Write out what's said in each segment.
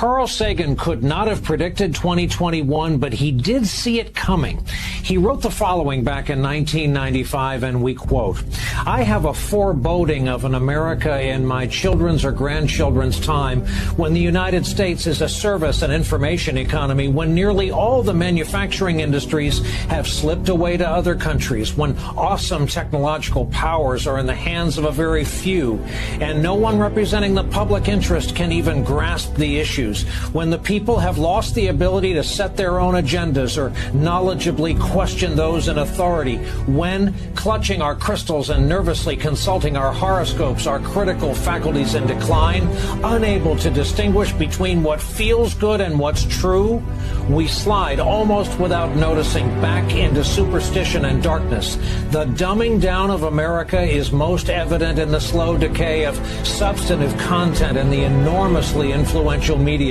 Carl Sagan could not have predicted 2021, but he did see it coming. He wrote the following back in 1995, and we quote, "I have a foreboding of an America in my children's or grandchildren's time when the United States is a service and information economy, when nearly all the manufacturing industries have slipped away to other countries, when awesome technological powers are in the hands of a very few, and no one representing the public interest can even grasp the issues, when the people have lost the ability to set their own agendas or knowledgeably question those in authority, when, clutching our crystals and nervously consulting our horoscopes, our critical faculties in decline, unable to distinguish between what feels good and what's true, we slide almost without noticing back into superstition and darkness. The dumbing down of America is most evident in the slow decay of substantive content in the enormously influential media,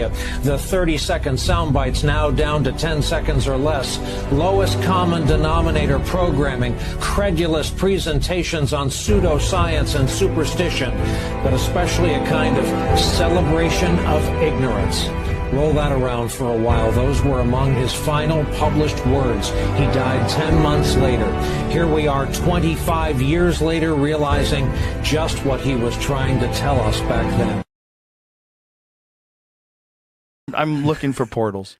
the 30-second sound bites now down to 10 seconds or less, lowest common denominator programming, credulous presentations on pseudoscience and superstition, but especially a kind of celebration of ignorance." Roll that around for a while. Those were among his final published words. He died 10 months later. Here we are 25 years later, realizing just what he was trying to tell us back then. I'm looking for portals.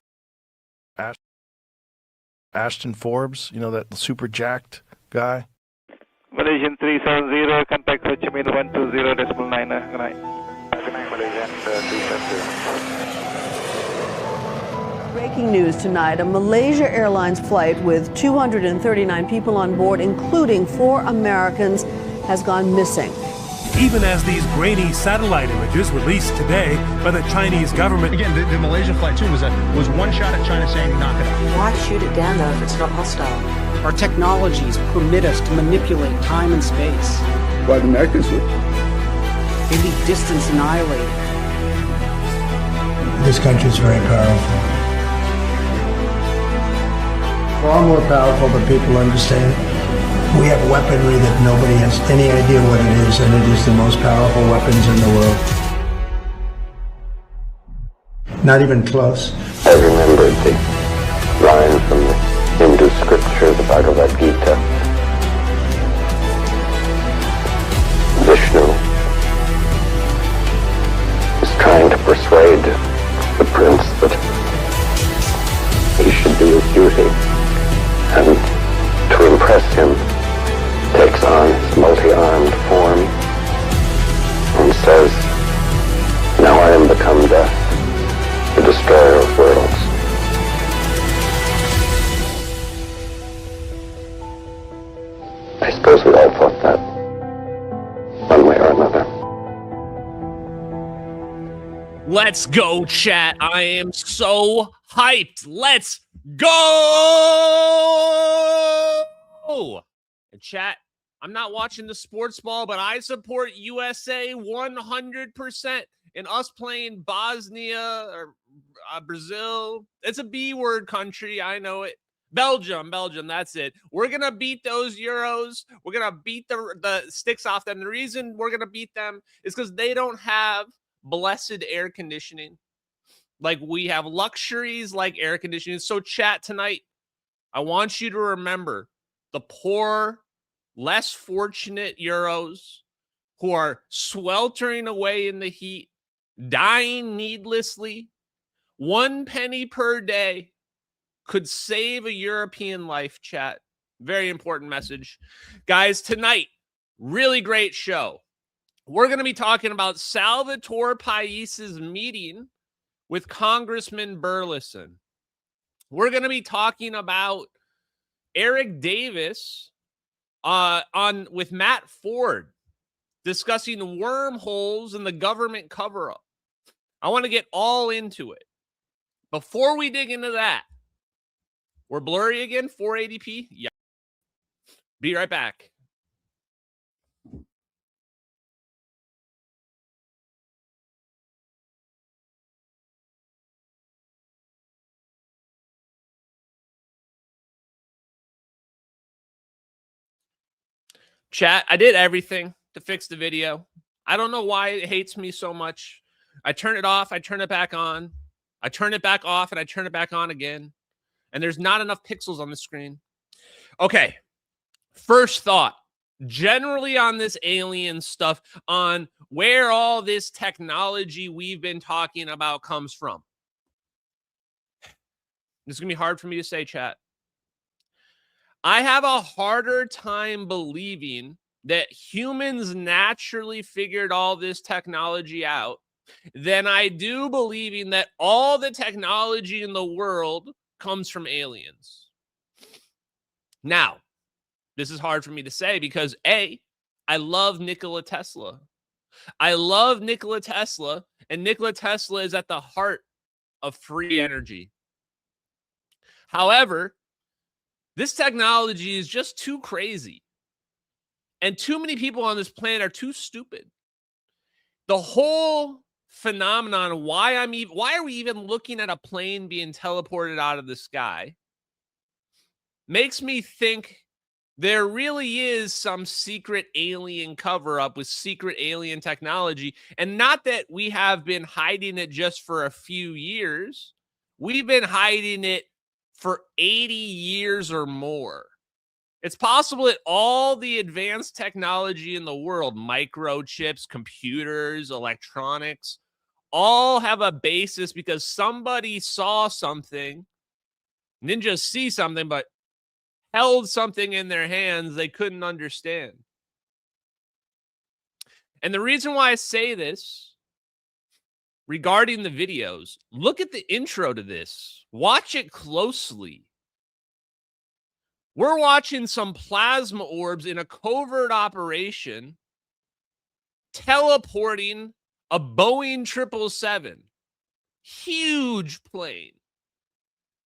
Ashton Forbes, you know, that super jacked guy. Malaysian 370, contact Ho Chi Minh 120.9. Good night. Good night, Malaysian 370. Breaking news tonight, a Malaysia Airlines flight with 239 people on board, including 4 Americans, has gone missing. Even as these grainy satellite images released today by the Chinese government. Again, the Malaysian flight too was one shot at China saying knock it off. Why shoot it down though if it's not hostile? Our technologies permit us to manipulate time and space. Why the Americans would? They leave distance annihilated. This country is very powerful. Far more powerful than people understand. We have weaponry that nobody has any idea what it is, and it is the most powerful weapons in the world. Not even close. I remembered the line from the Hindu scripture, the Bhagavad Gita. Vishnu is trying to persuade the prince that he should be his duty, and to impress him takes on his multi-armed form and says, "Now I am become death, the destroyer of worlds." I suppose we all thought that, one way or another. Let's go, chat. I am so hyped. Let's go! And chat, I'm not watching the sports ball, but I support USA 100%. And us playing Bosnia or Brazil, it's a B-word country. I know it. Belgium, that's it. We're going to beat those Euros. We're going to beat the sticks off them. The reason we're going to beat them is because they don't have blessed air conditioning. Like we have luxuries like air conditioning. So chat tonight, I want you to remember the poor, less fortunate Euros who are sweltering away in the heat, dying needlessly. 1 penny per day could save a European life, chat. Very important message. Guys, tonight, really great show. We're going to be talking about Salvatore Pais's meeting with Congressman Burlison. We're going to be talking about Eric Davis with Matt Ford discussing wormholes in the government cover-up. I want to get all into it. Before we dig into that, we're blurry again, 480p? Yeah. Be right back. Chat, I did everything to fix the video. I don't know why it hates me so much. I turn it off. I turn it back on. I turn it back off and I turn it back on again. And there's not enough pixels on the screen. Okay. First thought. Generally on this alien stuff, on where all this technology we've been talking about comes from. This is going to be hard for me to say, chat. I have a harder time believing that humans naturally figured all this technology out than I do believing that all the technology in the world comes from aliens. Now, this is hard for me to say because A, I love Nikola Tesla. I love Nikola Tesla, and Nikola Tesla is at the heart of free energy. However, this technology is just too crazy. And too many people on this planet are too stupid. The whole phenomenon, why are we even looking at a plane being teleported out of the sky, makes me think there really is some secret alien cover-up with secret alien technology. And not that we have been hiding it just for a few years. We've been hiding it for 80 years or more. It's possible that all the advanced technology in the world, microchips, computers, electronics, all have a basis because somebody saw something, didn't just see something, but held something in their hands they couldn't understand. And the reason why I say this regarding the videos, look at the intro to this. Watch it closely. We're watching some plasma orbs in a covert operation teleporting a Boeing 777. Huge plane.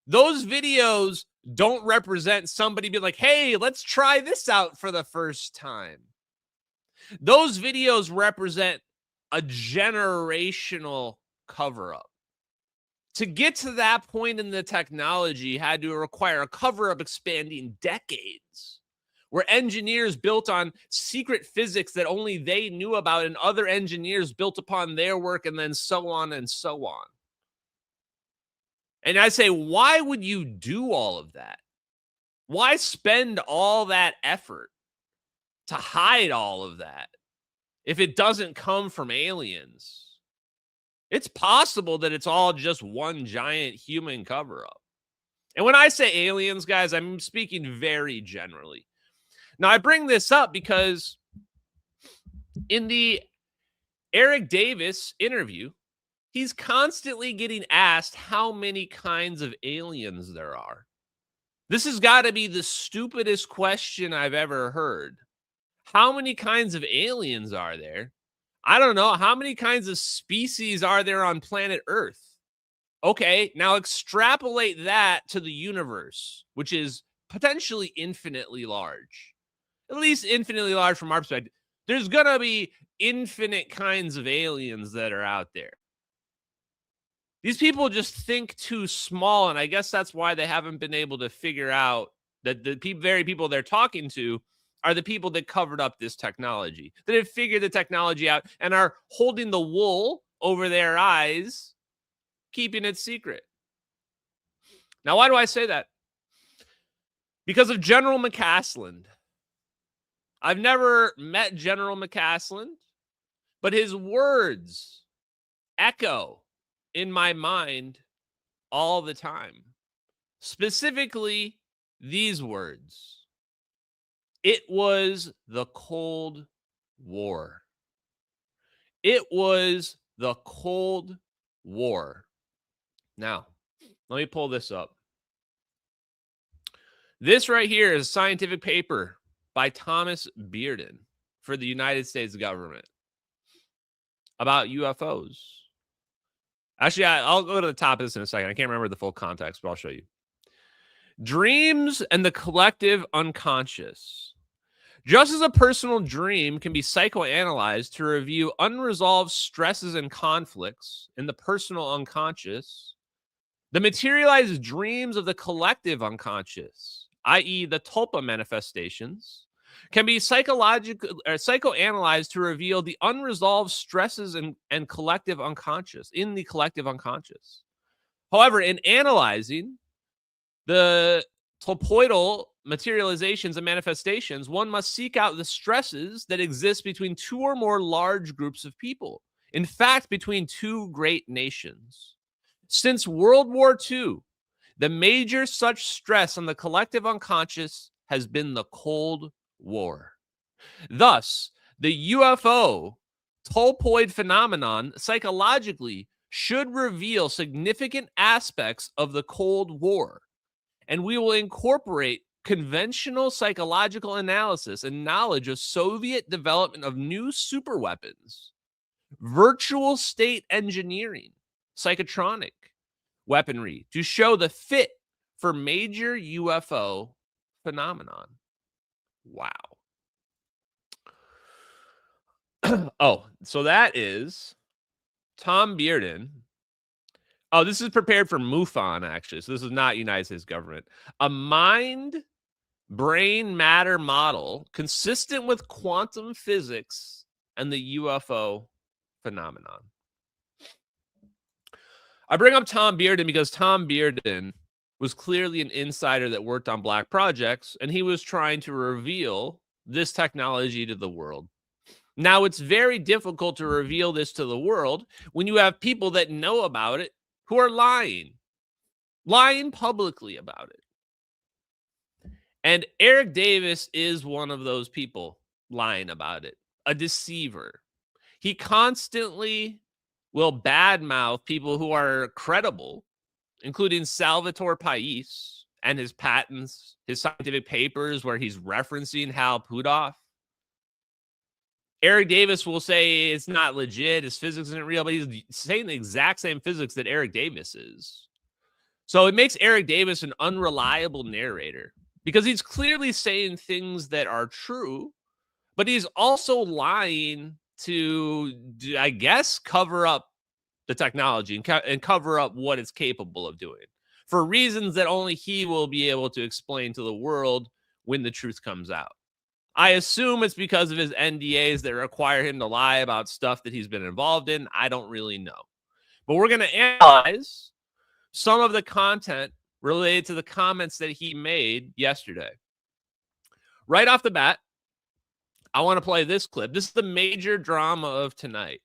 Those videos don't represent somebody being like, hey, let's try this out for the first time. Those videos represent a generational cover-up. To get to that point in the technology had to require a cover-up exspanning decades, where engineers built on secret physics that only they knew about and other engineers built upon their work, and then so on and so on. And I say, why would you do all of that? Why spend all that effort to hide all of that if it doesn't come from aliens? It's possible that it's all just one giant human cover-up. And when I say aliens, guys, I'm speaking very generally. Now, I bring this up because in the Eric Davis interview, he's constantly getting asked how many kinds of aliens there are. This has got to be the stupidest question I've ever heard. How many kinds of aliens are there? I don't know. How many kinds of species are there on planet Earth? Okay, now extrapolate that to the universe, which is potentially infinitely large. At least infinitely large from our perspective. There's going to be infinite kinds of aliens that are out there. These people just think too small, and I guess that's why they haven't been able to figure out that the very people they're talking to are the people that covered up this technology, that have figured the technology out and are holding the wool over their eyes, keeping it secret. Now, why do I say that? Because of General McCaslin. I've never met General McCaslin, but his words echo in my mind all the time. Specifically, these words. It was the Cold War. It was the Cold War. Now, let me pull this up. This right here is a scientific paper by Thomas Bearden for the United States government about UFOs. Actually, I'll go to the top of this in a second. I can't remember the full context, but I'll show you. Dreams and the collective unconscious. Just as a personal dream can be psychoanalyzed to review unresolved stresses and conflicts in the personal unconscious, the materialized dreams of the collective unconscious, i.e. the tulpa manifestations, can be psychoanalyzed to reveal the unresolved stresses and collective unconscious, in the collective unconscious. However, in analyzing the topoidal materializations and manifestations, one must seek out the stresses that exist between two or more large groups of people. In fact, between two great nations. Since World War II, the major such stress on the collective unconscious has been the Cold War. Thus, the UFO topoid phenomenon psychologically should reveal significant aspects of the Cold War, and we will incorporate conventional psychological analysis and knowledge of Soviet development of new superweapons, virtual state engineering, psychotronic weaponry to show the fit for major UFO phenomenon. Wow. Oh, so that is Tom Bearden. Oh, this is prepared for MUFON, actually. So this is not United States government. A mind brain matter model consistent with quantum physics and the UFO phenomenon. I bring up Tom Bearden because Tom Bearden was clearly an insider that worked on black projects, and he was trying to reveal this technology to the world. Now, it's very difficult to reveal this to the world when you have people that know about it who are lying publicly about it. And Eric Davis is one of those people lying about it, a deceiver. He constantly will badmouth people who are credible, including Salvatore Pais and his patents, his scientific papers where he's referencing Hal Puthoff. Eric Davis will say it's not legit, his physics isn't real, but he's saying the exact same physics that Eric Davis is. So it makes Eric Davis an unreliable narrator because he's clearly saying things that are true, but he's also lying to, I guess, cover up the technology and cover up what it's capable of doing for reasons that only he will be able to explain to the world when the truth comes out. I assume it's because of his NDAs that require him to lie about stuff that he's been involved in. I don't really know. But we're going to analyze some of the content related to the comments that he made yesterday. Right off the bat, I want to play this clip. This is the major drama of tonight.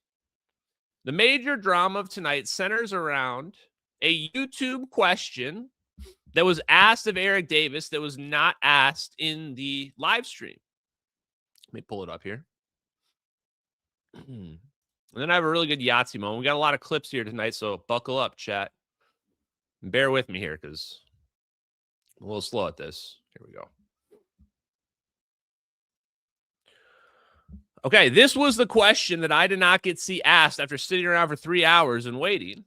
The major drama of tonight centers around a YouTube question that was asked of Eric Davis that was not asked in the live stream. Let me pull it up here. And then I have a really good Yahtzee moment. We got a lot of clips here tonight, so buckle up, chat. And bear with me here because I'm a little slow at this. Here we go. Okay, this was the question that I did not get to see asked after sitting around for 3 hours and waiting.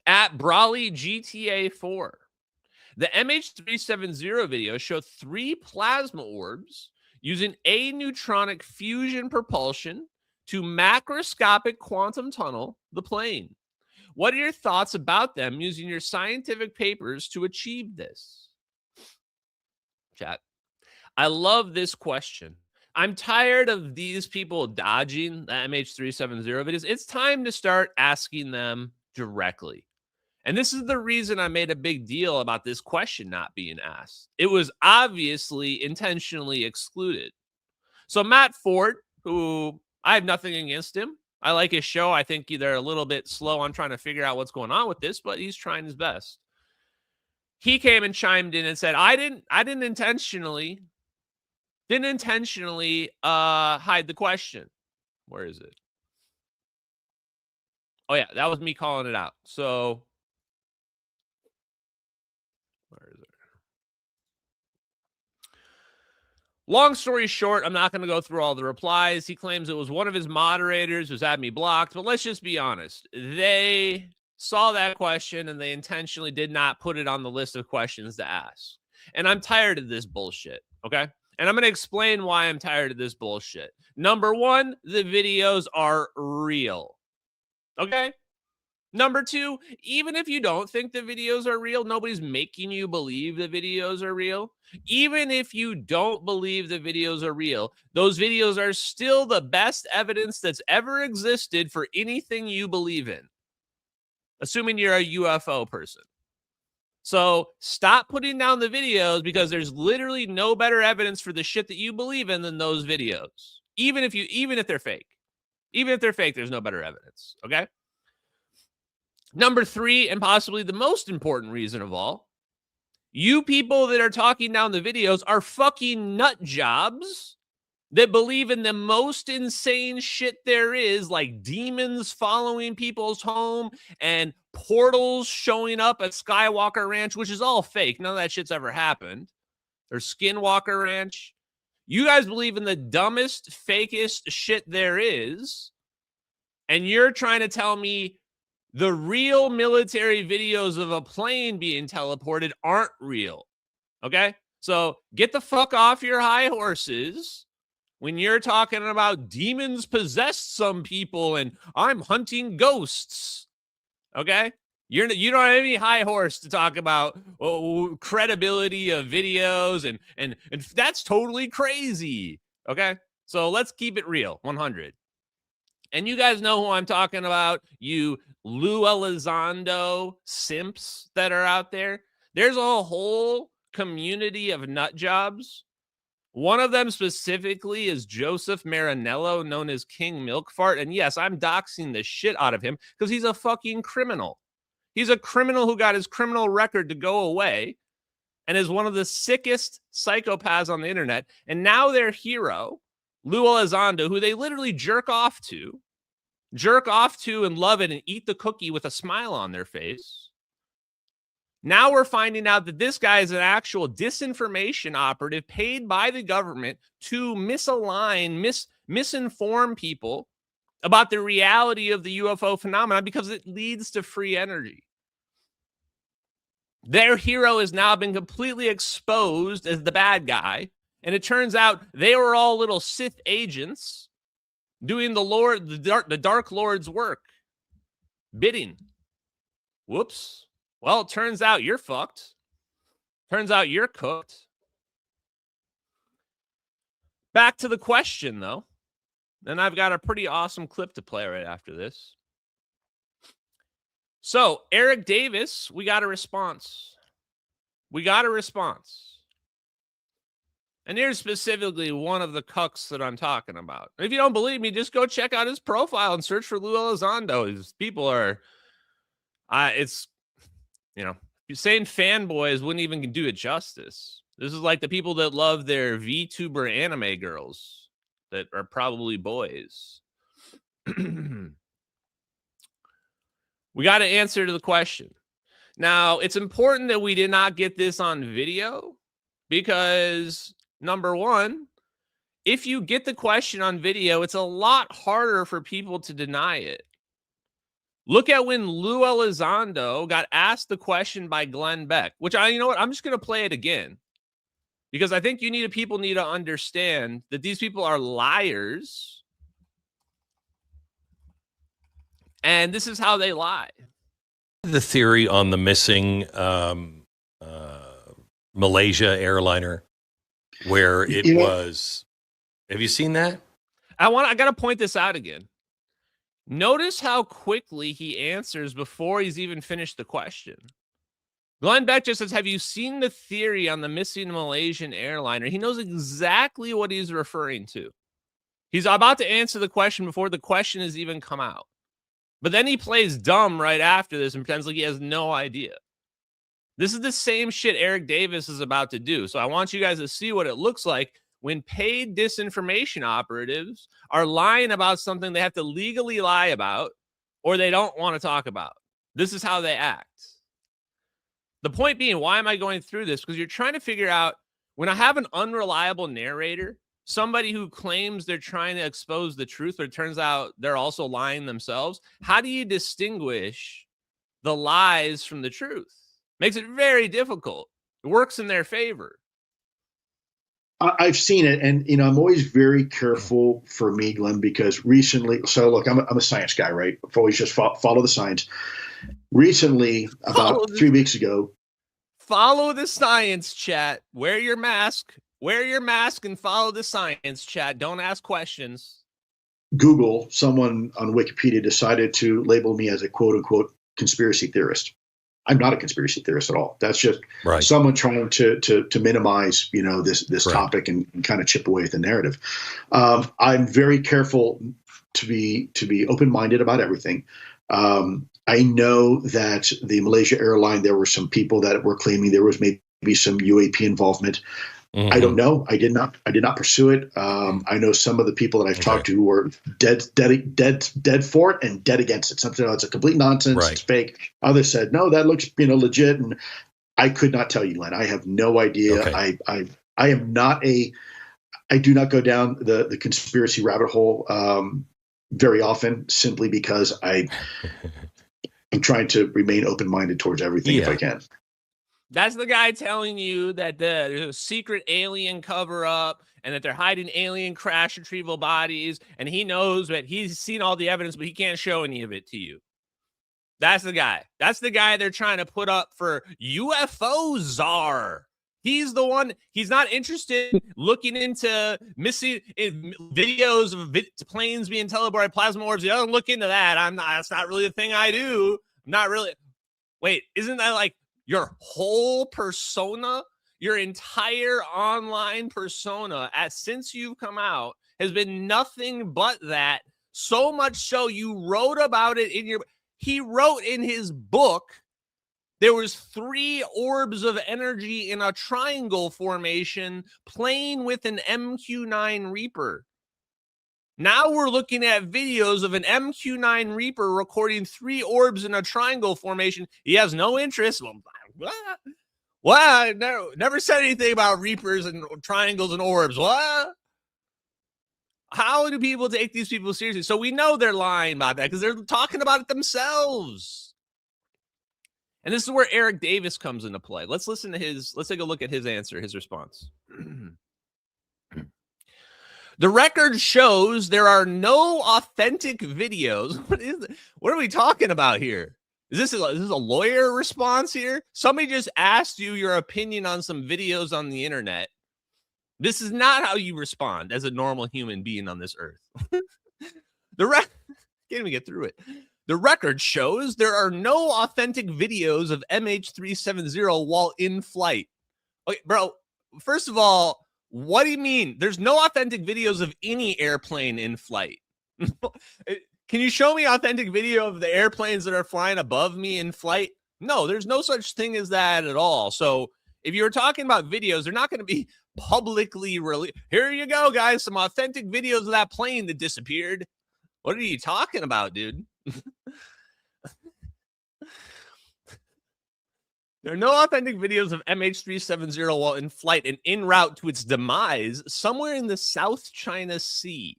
At Brawley GTA 4, the MH370 video showed 3 plasma orbs using aneutronic fusion propulsion to macroscopic quantum tunnel the plane. What are your thoughts about them using your scientific papers to achieve this? Chat. I love this question. I'm tired of these people dodging the MH370 videos. It's time to start asking them directly. And this is the reason I made a big deal about this question not being asked. It was obviously intentionally excluded. So Matt Ford, who I have nothing against him. I like his show. I think they're a little bit slow on trying to figure out what's going on with this, but he's trying his best. He came and chimed in and said, I didn't intentionally hide the question. Where is it? Oh yeah, that was me calling it out. So where is it? Long story short, I'm not going to go through all the replies. He claims it was one of his moderators who's had me blocked, but let's just be honest. They saw that question and they intentionally did not put it on the list of questions to ask. And I'm tired of this bullshit, okay? And I'm going to explain why I'm tired of this bullshit. Number one, the videos are real, okay? Number two, even if you don't think the videos are real, nobody's making you believe the videos are real. Even if you don't believe the videos are real, those videos are still the best evidence that's ever existed for anything you believe in. assuming you're a UFO person. So stop putting down the videos because there's literally no better evidence for the shit that you believe in than those videos. Even if they're fake. Even if they're fake, there's no better evidence. Okay? Number 3, and possibly the most important reason of all, you people that are talking down the videos are fucking nut jobs that believe in the most insane shit there is, like demons following people's home and portals showing up at Skywalker Ranch, which is all fake. None of that shit's ever happened. Or Skinwalker Ranch. You guys believe in the dumbest, fakest shit there is, and you're trying to tell me the real military videos of a plane being teleported aren't real. Okay? So get the fuck off your high horses when you're talking about demons possessed some people and I'm hunting ghosts. Okay? You don't have any high horse to talk about credibility of videos and that's totally crazy. Okay? So let's keep it real, 100. And you guys know who I'm talking about, you Lou Elizondo simps that are out there. There's a whole community of nut jobs. One of them specifically is Joseph Marinello, known as King Milkfart. And yes, I'm doxing the shit out of him because he's a fucking criminal. He's a criminal who got his criminal record to go away and is one of the sickest psychopaths on the internet. And now their hero, Lou Elizondo, who they literally jerk off to and love it and eat the cookie with a smile on their face. Now we're finding out that this guy is an actual disinformation operative paid by the government to misinform people about the reality of the UFO phenomenon because it leads to free energy. Their hero has now been completely exposed as the bad guy. And it turns out they were all little Sith agents doing the Dark Lord's work. Bidding. Whoops. Well, it turns out you're fucked. Turns out you're cooked. Back to the question, though. And I've got a pretty awesome clip to play right after this. So, Eric Davis, we got a response. And here's specifically one of the cucks that I'm talking about. If you don't believe me, just go check out his profile and search for Lou Elizondo. His people are, saying fanboys wouldn't even do it justice. This is like the people that love their VTuber anime girls that are probably boys. We got to answer to the question. Now, it's important that we did not get this on video because, number one, if you get the question on video, it's a lot harder for people to deny it. Look at when Lou Elizondo got asked the question by Glenn Beck, which I'm just going to play it again because I think people need to understand that these people are liars. And this is how they lie. The theory on the missing Malaysia airliner, where it was. Have you seen that? I got to point this out again. Notice how quickly he answers before he's even finished the question. Glenn Beck just says, have you seen the theory on the missing Malaysian airliner? He knows exactly what he's referring to. He's about to answer the question before the question has even come out. But then he plays dumb right after this and pretends like he has no idea. This is the same shit Eric Davis is about to do. So I want you guys to see what it looks like when paid disinformation operatives are lying about something they have to legally lie about or they don't want to talk about. This is how they act. The point being, why am I going through this? Because you're trying to figure out, when I have an unreliable narrator, somebody who claims they're trying to expose the truth, but it turns out they're also lying themselves, how do you distinguish the lies from the truth? Makes it very difficult. It works in their favor. I've seen it, and I'm always very careful for me, Glenn, because recently, so look, I'm a science guy, right? I've always just follow the science. Recently, about 3 weeks ago, follow the science, chat. Wear your mask and follow the science, chat. Don't ask questions. Google, someone on Wikipedia decided to label me as a quote unquote conspiracy theorist. I'm not a conspiracy theorist at all. That's just right. someone trying to minimize, this right. topic and kind of chip away at the narrative. I'm very careful to be open-minded about everything. I know that the Malaysia airline, there were some people that were claiming there was maybe some UAP involvement. Mm-hmm. I don't know. I did not pursue it. I know some of the people that I've talked to were dead for it and dead against it. Something that's a complete nonsense. Right. It's fake. Others said, no, that looks legit. And I could not tell you, Glenn. I have no idea. Okay. I am not I do not go down the conspiracy rabbit hole very often, simply because I'm trying to remain open-minded towards everything if I can. That's the guy telling you that there's a secret alien cover-up and that they're hiding alien crash retrieval bodies, and he knows that he's seen all the evidence, but he can't show any of it to you. That's the guy. That's the guy they're trying to put up for UFO czar. He's the one. He's not interested in looking into missing videos of planes being teleported, plasma orbs. He doesn't look into that. That's not really the thing I do. I'm not really. Wait, isn't that like your whole persona, your entire online persona, since you've come out, has been nothing but that? So much so you wrote about it in your. He wrote in his book there was 3 orbs of energy in a triangle formation playing with an MQ-9 Reaper. Now we're looking at videos of an MQ-9 Reaper recording 3 orbs in a triangle formation. He has no interest. What? Never said anything about Reapers and triangles and orbs. What? How do people take these people seriously? So we know they're lying about that because they're talking about it themselves. And this is where Eric Davis comes into play. Let's listen to let's take a look at his answer, his response. The record shows there are no authentic videos. What are we talking about here? Is this a lawyer response here? Somebody just asked you your opinion on some videos on the internet. This is not how you respond as a normal human being on this earth. Can't even get through it. The record shows there are no authentic videos of MH370 while in flight. Okay, bro, first of all, what do you mean? There's no authentic videos of any airplane in flight. Can you show me authentic video of the airplanes that are flying above me in flight? No, there's no such thing as that at all. So if you're talking about videos, they're not going to be publicly released. Here you go, guys, some authentic videos of that plane that disappeared. What are you talking about, dude? There are no authentic videos of MH370 while in flight and en route to its demise somewhere in the South China Sea.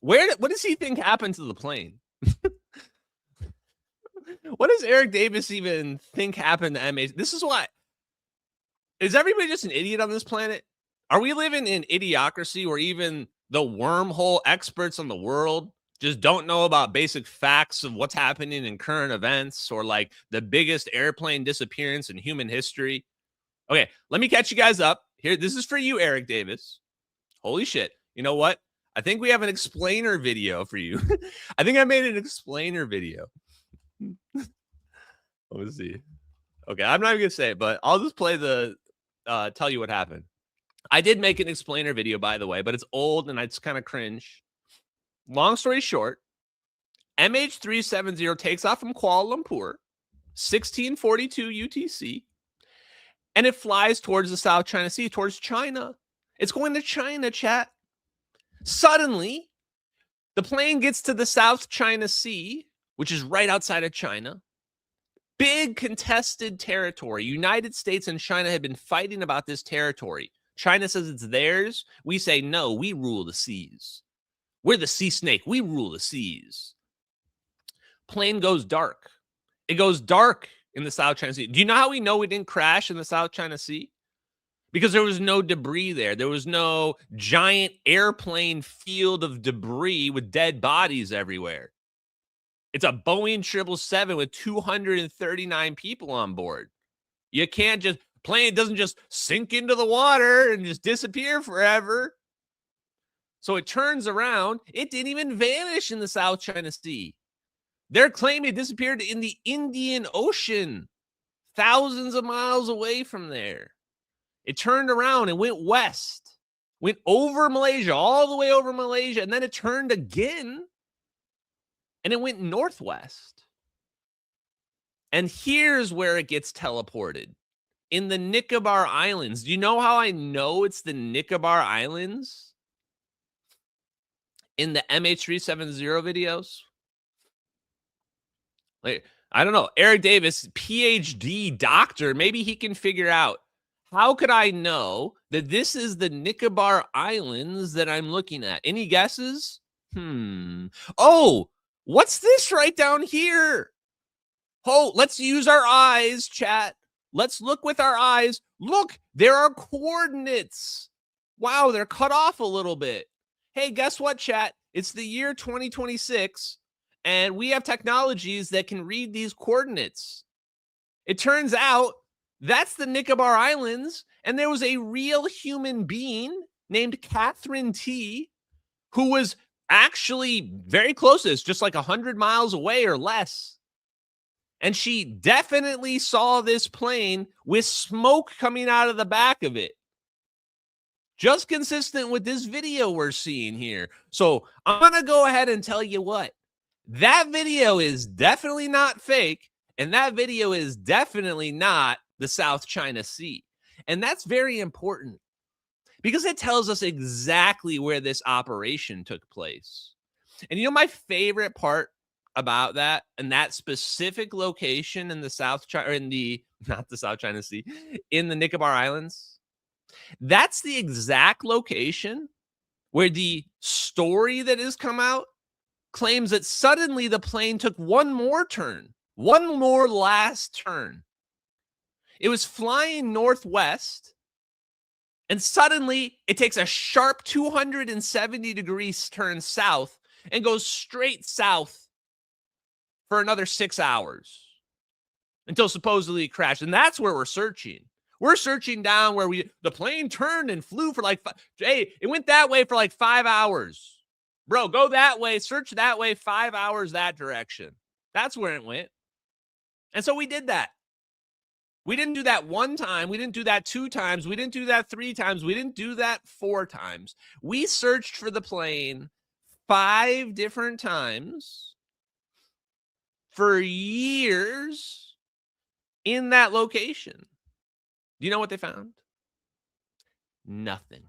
What does he think happened to the plane? What does Eric Davis even think happened to MH? This is why. Is everybody just an idiot on this planet? Are we living in idiocracy where even the wormhole experts on the world just don't know about basic facts of what's happening in current events or like the biggest airplane disappearance in human history? Okay, let me catch you guys up. Here, this is for you, Eric Davis. Holy shit. You know what? I think we have an explainer video for you. I think I made an explainer video. Let me see. Okay, I'm not even going to say it, but I'll just play tell you what happened. I did make an explainer video, by the way, but it's old and it's kind of cringe. Long story short, MH370 takes off from Kuala Lumpur, 1642 UTC, and it flies towards the South China Sea, towards China. It's going to China, chat. Suddenly, the plane gets to the South China Sea, which is right outside of China. Big contested territory. United States and China have been fighting about this territory. China says it's theirs. We say, no, we rule the seas. We're the sea snake. We rule the seas. Plane goes dark. It goes dark in the South China Sea. Do you know how we know it didn't crash in the South China Sea? Because there was no debris there. There was no giant airplane field of debris with dead bodies everywhere. It's a Boeing 777 with 239 people on board. You can't just, plane doesn't just sink into the water and just disappear forever. So it turns around. It didn't even vanish in the South China Sea. They're claiming it disappeared in the Indian Ocean, thousands of miles away from there. It turned around and went west, went over Malaysia, all the way over Malaysia, and then it turned again, and it went northwest. And here's where it gets teleported. In the Nicobar Islands. Do you know how I know it's the Nicobar Islands? In the MH370 videos? Like, I don't know. Eric Davis, PhD doctor, maybe he can figure out, how could I know that this is the Nicobar Islands that I'm looking at? Any guesses? Oh, what's this right down here? Oh, let's use our eyes, chat. Let's look with our eyes. Look, there are coordinates. Wow, they're cut off a little bit. Hey, guess what, chat? It's the year 2026, and we have technologies that can read these coordinates. It turns out that's the Nicobar Islands, and there was a real human being named Catherine T, who was actually very close to this, just like 100 miles away or less. And she definitely saw this plane with smoke coming out of the back of it. Just consistent with this video we're seeing here. So I'm going to go ahead and tell you what. That video is definitely not fake. And that video is definitely not the South China Sea. And that's very important because it tells us exactly where this operation took place. And you know my favorite part about that and that specific location in the South China, or in the, not the South China Sea, in the Nicobar Islands, that's the exact location where the story that has come out claims that suddenly the plane took one more last turn. It was flying northwest, and suddenly it takes a sharp 270 degrees turn south and goes straight south for another 6 hours until supposedly it crashed. And that's where we're searching. We're searching down where the plane turned and flew for like, hey, it went that way for like 5 hours. Bro, go that way, search that way, 5 hours that direction. That's where it went. And so we did that. We didn't do that one time. We didn't do that 2 times. We didn't do that 3 times. We didn't do that 4 times. We searched for the plane 5 different times for years in that location. Do you know what they found? Nothing.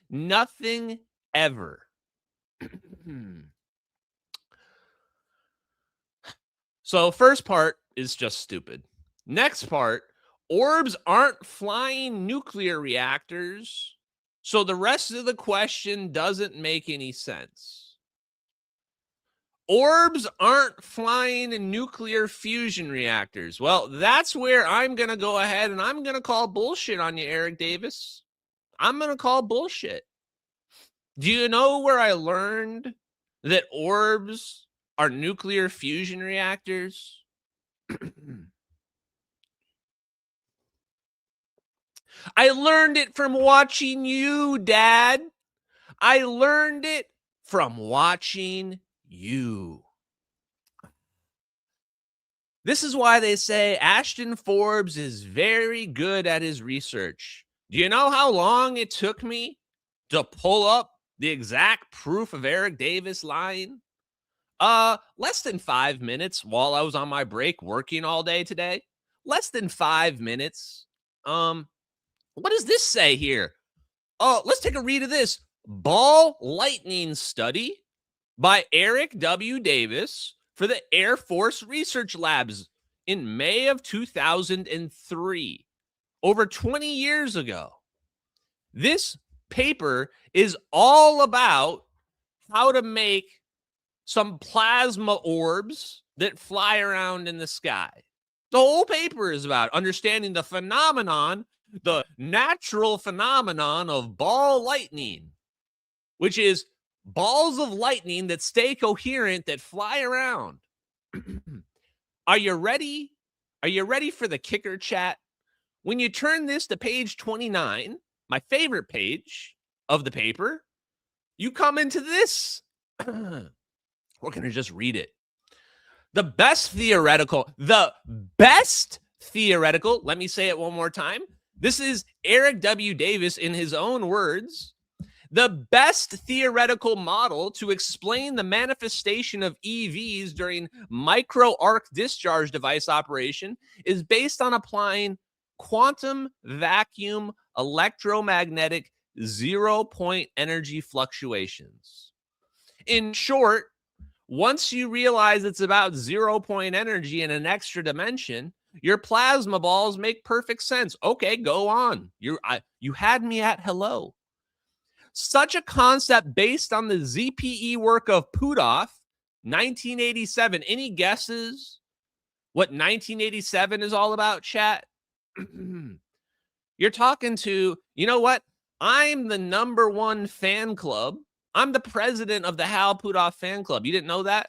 Nothing ever. So first part is just stupid. Next part, Orbs aren't flying nuclear reactors, so the rest of the question doesn't make any sense. Orbs aren't flying nuclear fusion reactors. Well, that's where I'm going to go ahead and I'm going to call bullshit on you, Eric Davis. I'm going to call bullshit. Do you know where I learned that Orbs are nuclear fusion reactors? I learned it from watching you, Dad. I learned it from watching you. This is why they say Ashton Forbes is very good at his research. Do you know how long it took me to pull up the exact proof of Eric Davis lying? Less than 5 minutes while I was on my break working all day today. Less than 5 minutes. What does this say here? Let's take a read of this. Ball lightning study by Eric W. Davis for the Air Force Research Labs in May of 2003, over 20 years ago. This paper is all about how to make some plasma orbs that fly around in the sky. The whole paper is about understanding the phenomenon, the natural phenomenon of ball lightning, which is balls of lightning that stay coherent, that fly around. Are you ready? Are you ready for the kicker, chat? When you turn this to page 29, my favorite page of the paper, you come into this. We're going to just read it. The best theoretical, let me say it one more time. This is Eric W. Davis in his own words. The best theoretical model to explain the manifestation of EVs during micro arc discharge device operation is based on applying quantum vacuum electromagnetic 0-point energy fluctuations. In short, once you realize it's about 0-point energy in an extra dimension, your plasma balls make perfect sense. Okay, go on. You had me at hello. Such a concept based on the ZPE work of Puthoff, 1987. Any guesses what 1987 is all about, chat? You're talking to, you know what? I'm the #1 fan club. I'm the president of the Hal Puthoff fan club. You didn't know that?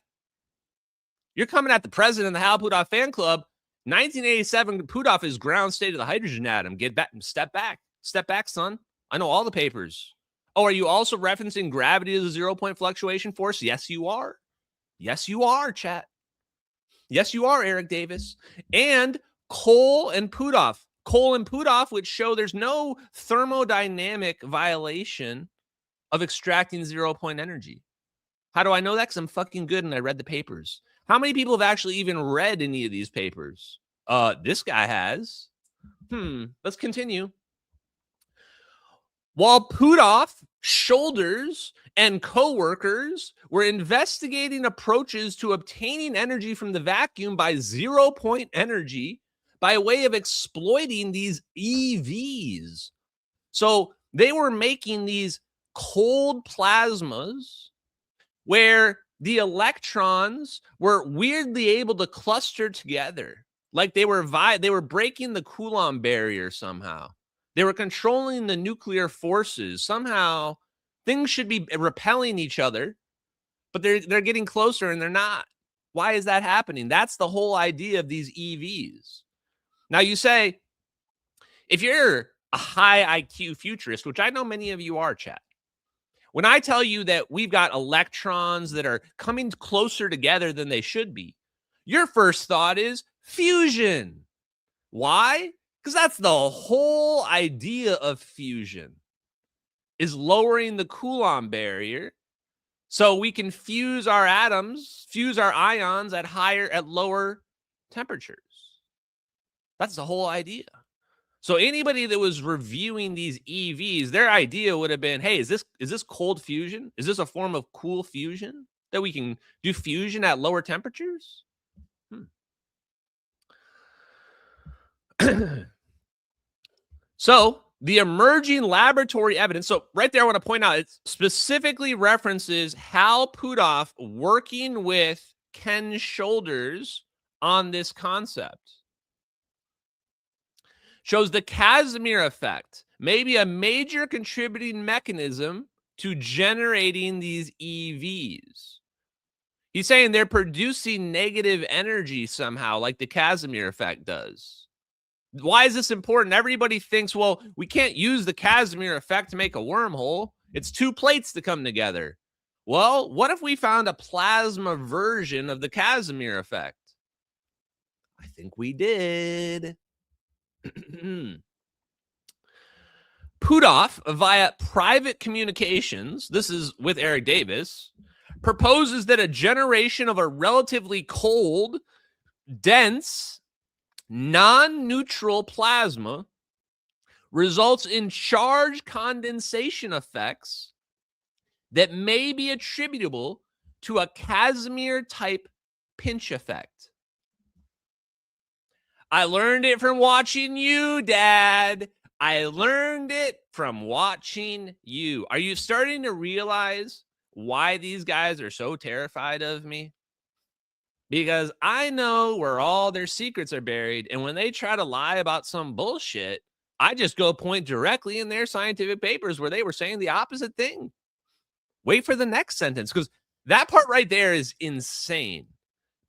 You're coming at the president of the Hal Puthoff fan club. 1987, Puthoff is ground state of the hydrogen atom. Get back, step back, son. I know all the papers. Oh, are you also referencing gravity as a 0-point fluctuation force? Yes, you are. Yes, you are, chat. Yes, you are, Eric Davis. And Cole and Puthoff, which show there's no thermodynamic violation of extracting 0-point energy. How do I know that? Because I'm fucking good and I read the papers. How many people have actually even read any of these papers? This guy has. Let's continue. While Puthoff, Shoulders, and co-workers were investigating approaches to obtaining energy from the vacuum by 0-point energy by way of exploiting these EVs. So they were making these cold plasmas where the electrons were weirdly able to cluster together. Like they were breaking the Coulomb barrier somehow. They were controlling the nuclear forces. Somehow things should be repelling each other, but they're getting closer and they're not. Why is that happening? That's the whole idea of these EVs. Now you say, if you're a high IQ futurist, which I know many of you are, chat, when I tell you that we've got electrons that are coming closer together than they should be, your first thought is fusion. Why? Because that's the whole idea of fusion, is lowering the Coulomb barrier so we can fuse our atoms, fuse our ions at lower temperatures. That's the whole idea. So anybody that was reviewing these EVs, their idea would have been, hey, is this cold fusion? Is this a form of cool fusion that we can do fusion at lower temperatures? So the emerging laboratory evidence. So right there, I want to point out, it specifically references Hal Puthoff working with Ken Shoulders on this concept. Shows the Casimir effect may be a major contributing mechanism to generating these EVs. He's saying they're producing negative energy somehow, like the Casimir effect does. Why is this important? Everybody thinks, well, we can't use the Casimir effect to make a wormhole. It's two plates to come together. Well, what if we found a plasma version of the Casimir effect? I think we did. Puthoff, via private communications, this is with Eric Davis, proposes that a generation of a relatively cold, dense, non-neutral plasma results in charge condensation effects that may be attributable to a Casimir-type pinch effect. I learned it from watching you, Dad. I learned it from watching you. Are you starting to realize why these guys are so terrified of me? Because I know where all their secrets are buried. And when they try to lie about some bullshit, I just go point directly in their scientific papers where they were saying the opposite thing. Wait for the next sentence, because that part right there is insane.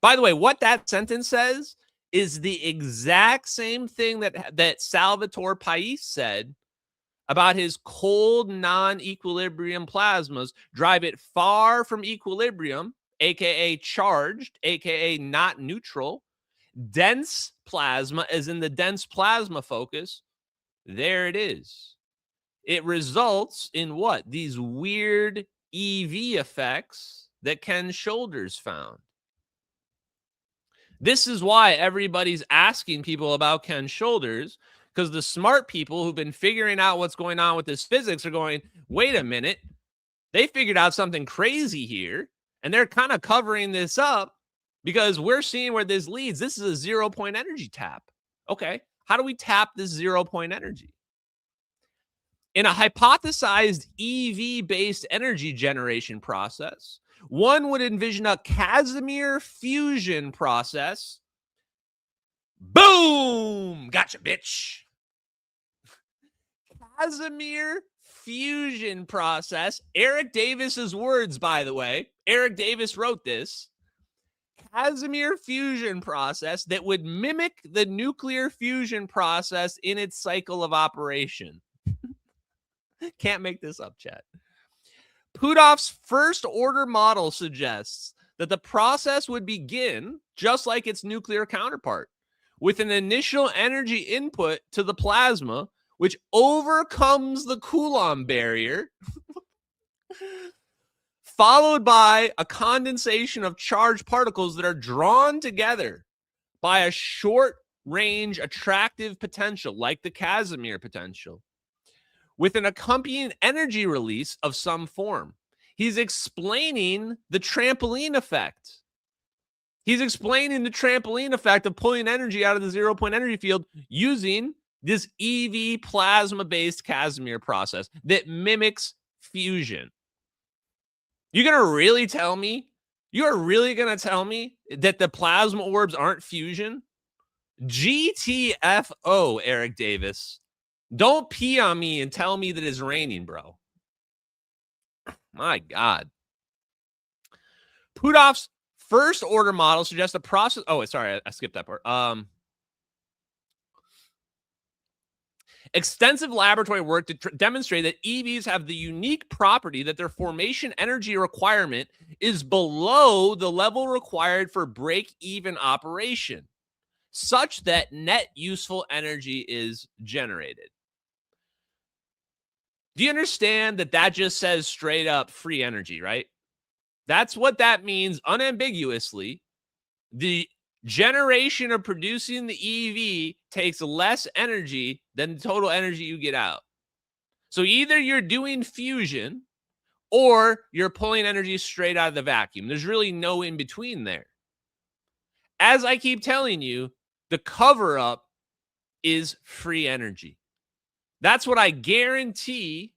By the way, what that sentence says is the exact same thing that Salvatore Pais said about his cold non-equilibrium plasmas drive it far from equilibrium, aka charged, aka not neutral. Dense plasma, as in the dense plasma focus. There it is. It results in what? These weird EV effects that Ken Shoulders found. This is why everybody's asking people about Ken Shoulders, because the smart people who've been figuring out what's going on with this physics are going, wait a minute, they figured out something crazy here, and they're kind of covering this up because we're seeing where this leads. This is a 0-point energy tap. Okay, how do we tap this 0-point energy? In a hypothesized EV-based energy generation process, one would envision a Casimir fusion process. Boom! Gotcha, bitch. Casimir fusion process. Eric Davis's words, by the way. Eric Davis wrote this. Casimir fusion process that would mimic the nuclear fusion process in its cycle of operation. Can't make this up, chat. Puthoff's first order model suggests that the process would begin just like its nuclear counterpart, with an initial energy input to the plasma, which overcomes the Coulomb barrier, followed by a condensation of charged particles that are drawn together by a short-range attractive potential, like the Casimir potential, with an accompanying energy release of some form. He's explaining the trampoline effect. He's explaining the trampoline effect of pulling energy out of the 0-point energy field using this EV plasma-based Casimir process that mimics fusion. You're going to really tell me? You're really going to tell me that the plasma orbs aren't fusion? GTFO, Eric Davis. Don't pee on me and tell me that it's raining, bro. My God. Puthoff's first order model suggests a process. Oh, sorry, I skipped that part. Extensive laboratory work to demonstrate that EVs have the unique property that their formation energy requirement is below the level required for break-even operation, such that net useful energy is generated. Do you understand that that just says straight up free energy, right? That's what that means unambiguously. The generation of producing the EV takes less energy than the total energy you get out. So either you're doing fusion or you're pulling energy straight out of the vacuum. There's really no in between there. As I keep telling you, the cover up is free energy. That's what I guarantee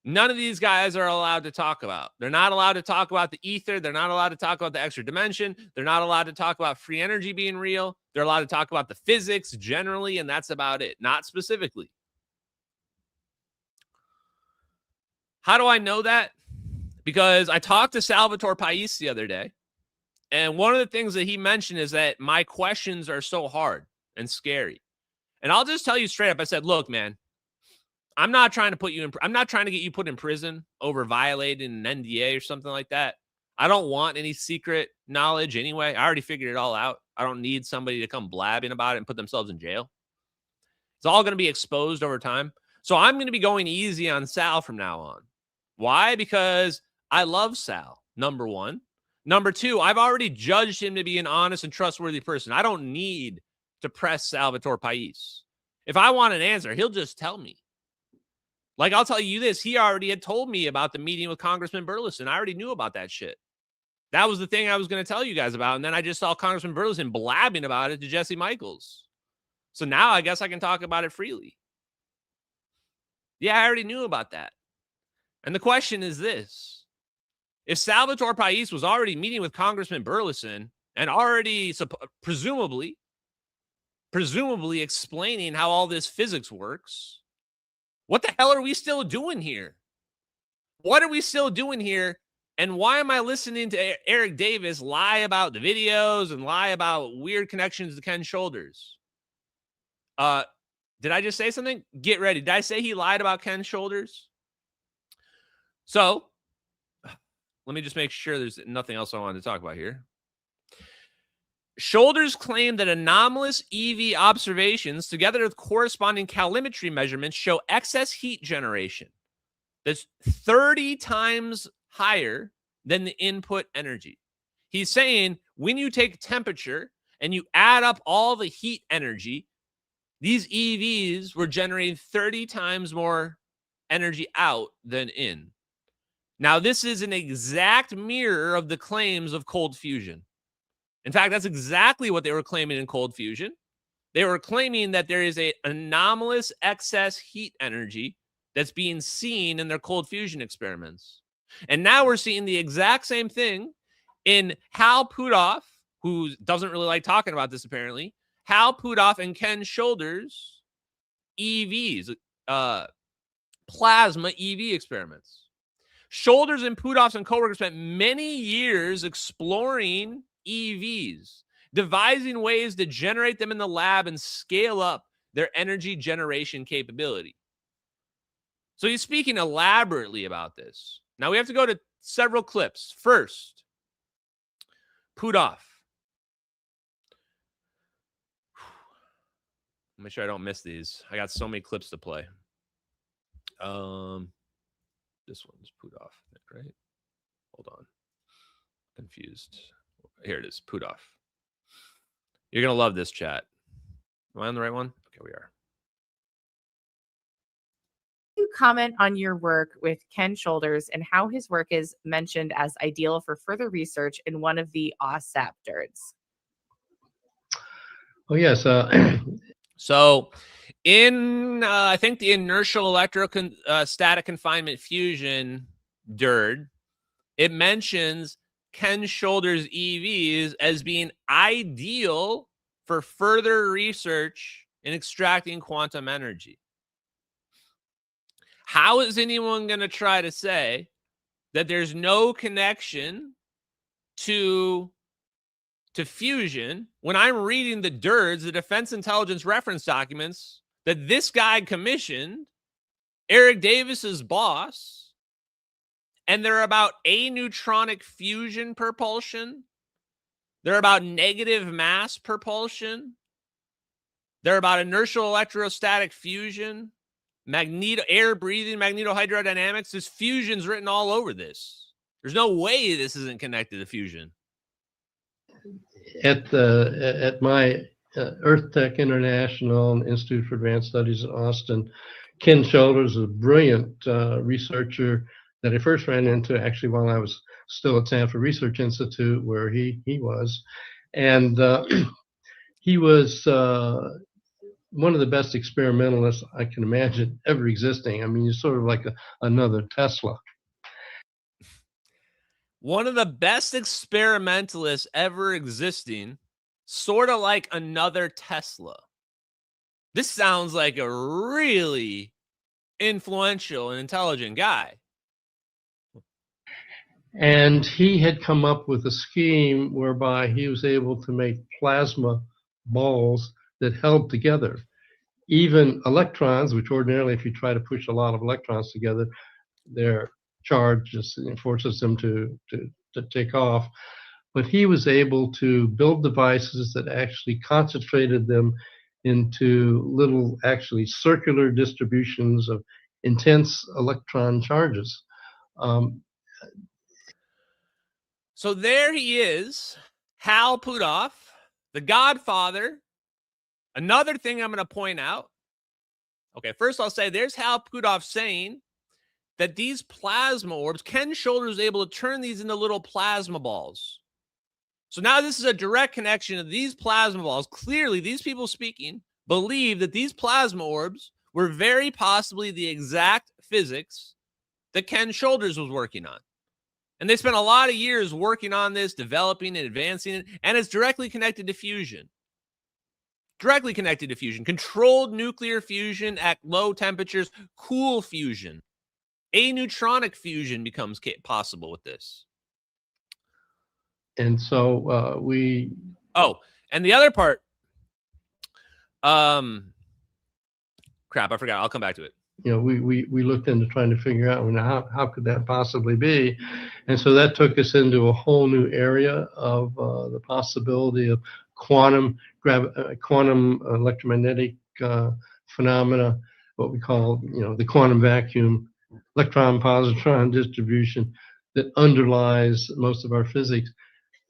none of these guys are allowed to talk about. They're not allowed to talk about the ether. They're not allowed to talk about the extra dimension. They're not allowed to talk about free energy being real. They're allowed to talk about the physics generally, and that's about it, not specifically. How do I know that? Because I talked to Salvatore Pais the other day, and one of the things that he mentioned is that my questions are so hard and scary. And I'll just tell you straight up, I said, look, man, I'm not trying to put you in. I'm not trying to get you put in prison over violating an NDA or something like that. I don't want any secret knowledge anyway. I already figured it all out. I don't need somebody to come blabbing about it and put themselves in jail. It's all going to be exposed over time. So I'm going to be going easy on Sal from now on. Why? Because I love Sal, number one. Number two, I've already judged him to be an honest and trustworthy person. I don't need to press Salvatore Pais. If I want an answer, he'll just tell me. Like, I'll tell you this. He already had told me about the meeting with Congressman Burlison. I already knew about that shit. That was the thing I was going to tell you guys about. And then I just saw Congressman Burlison blabbing about it to Jesse Michaels. So now I guess I can talk about it freely. Yeah, I already knew about that. And the question is this. If Salvatore Pais was already meeting with Congressman Burlison and already presumably explaining how all this physics works, what the hell are we still doing here? What are we still doing here? And why am I listening to Eric Davis lie about the videos and lie about weird connections to Ken Shoulders? Did I just say something? Get ready. Did I say he lied about Ken Shoulders? So let me just make sure there's nothing else I wanted to talk about here. Shoulders claim that anomalous EV observations, together with corresponding calorimetry measurements, show excess heat generation that's 30 times higher than the input energy. He's saying when you take temperature and you add up all the heat energy, these EVs were generating 30 times more energy out than in. Now, this is an exact mirror of the claims of cold fusion. In fact, that's exactly what they were claiming in cold fusion. They were claiming that there is an anomalous excess heat energy that's being seen in their cold fusion experiments. And now we're seeing the exact same thing in Hal Puthoff, who doesn't really like talking about this apparently. Hal Puthoff and Ken Shoulders' EVs, plasma EV experiments. Shoulders and Puthoff and coworkers spent many years exploring EVs, devising ways to generate them in the lab and scale up their energy generation capability. So he's speaking elaborately about this. Now we have to go to several clips. First, Puthoff. Make sure I don't miss these. I got so many clips to play. This one's Puthoff, right? Hold on. Confused. Here it is, Puthoff. You're going to love this chat. Am I on the right one? Okay, we are. You comment on your work with Ken Shoulders and how his work is mentioned as ideal for further research in one of the OSAP DIRDs. Oh, yes. So in, I think, the inertial electrostatic confinement fusion DIRD, it mentions Ken Shoulders' EVs as being ideal for further research in extracting quantum energy. How is anyone going to try to say that there's no connection to fusion when I'm reading the DIRDs, the Defense Intelligence Reference Documents, that this guy commissioned, Eric Davis's boss, and they're about aneutronic fusion propulsion. They're about negative mass propulsion. They're about inertial electrostatic fusion, air breathing, magnetohydrodynamics. This fusion's written all over this. There's no way this isn't connected to fusion. At my Earth Tech International Institute for Advanced Studies in Austin, Ken Shoulders is a brilliant researcher that I first ran into actually while I was still at Stanford Research Institute, where he was. And he was one of the best experimentalists I can imagine ever existing. I mean, he's sort of like another Tesla. One of the best experimentalists ever existing, sort of like another Tesla. This sounds like a really influential and intelligent guy. And he had come up with a scheme whereby he was able to make plasma balls that held together. Even electrons, which ordinarily, if you try to push a lot of electrons together, their charge just forces them to take off. But he was able to build devices that actually concentrated them into little, actually circular distributions of intense electron charges. So there he is, Hal Puthoff, the godfather. Another thing I'm going to point out. Okay, first I'll say there's Hal Puthoff saying that these plasma orbs, Ken Shoulders was able to turn these into little plasma balls. So now this is a direct connection of these plasma balls. Clearly, these people speaking believe that these plasma orbs were very possibly the exact physics that Ken Shoulders was working on. And they spent a lot of years working on this, developing and advancing it, and it's directly connected to fusion. Directly connected to fusion. Controlled nuclear fusion at low temperatures, cool fusion. Aneutronic fusion becomes possible with this. And so we... Oh, and the other part... crap, I forgot. I'll come back to it. we looked into trying to figure out how could that possibly be, and so that took us into a whole new area of the possibility of quantum electromagnetic phenomena, what we call the quantum vacuum, electron-positron distribution that underlies most of our physics.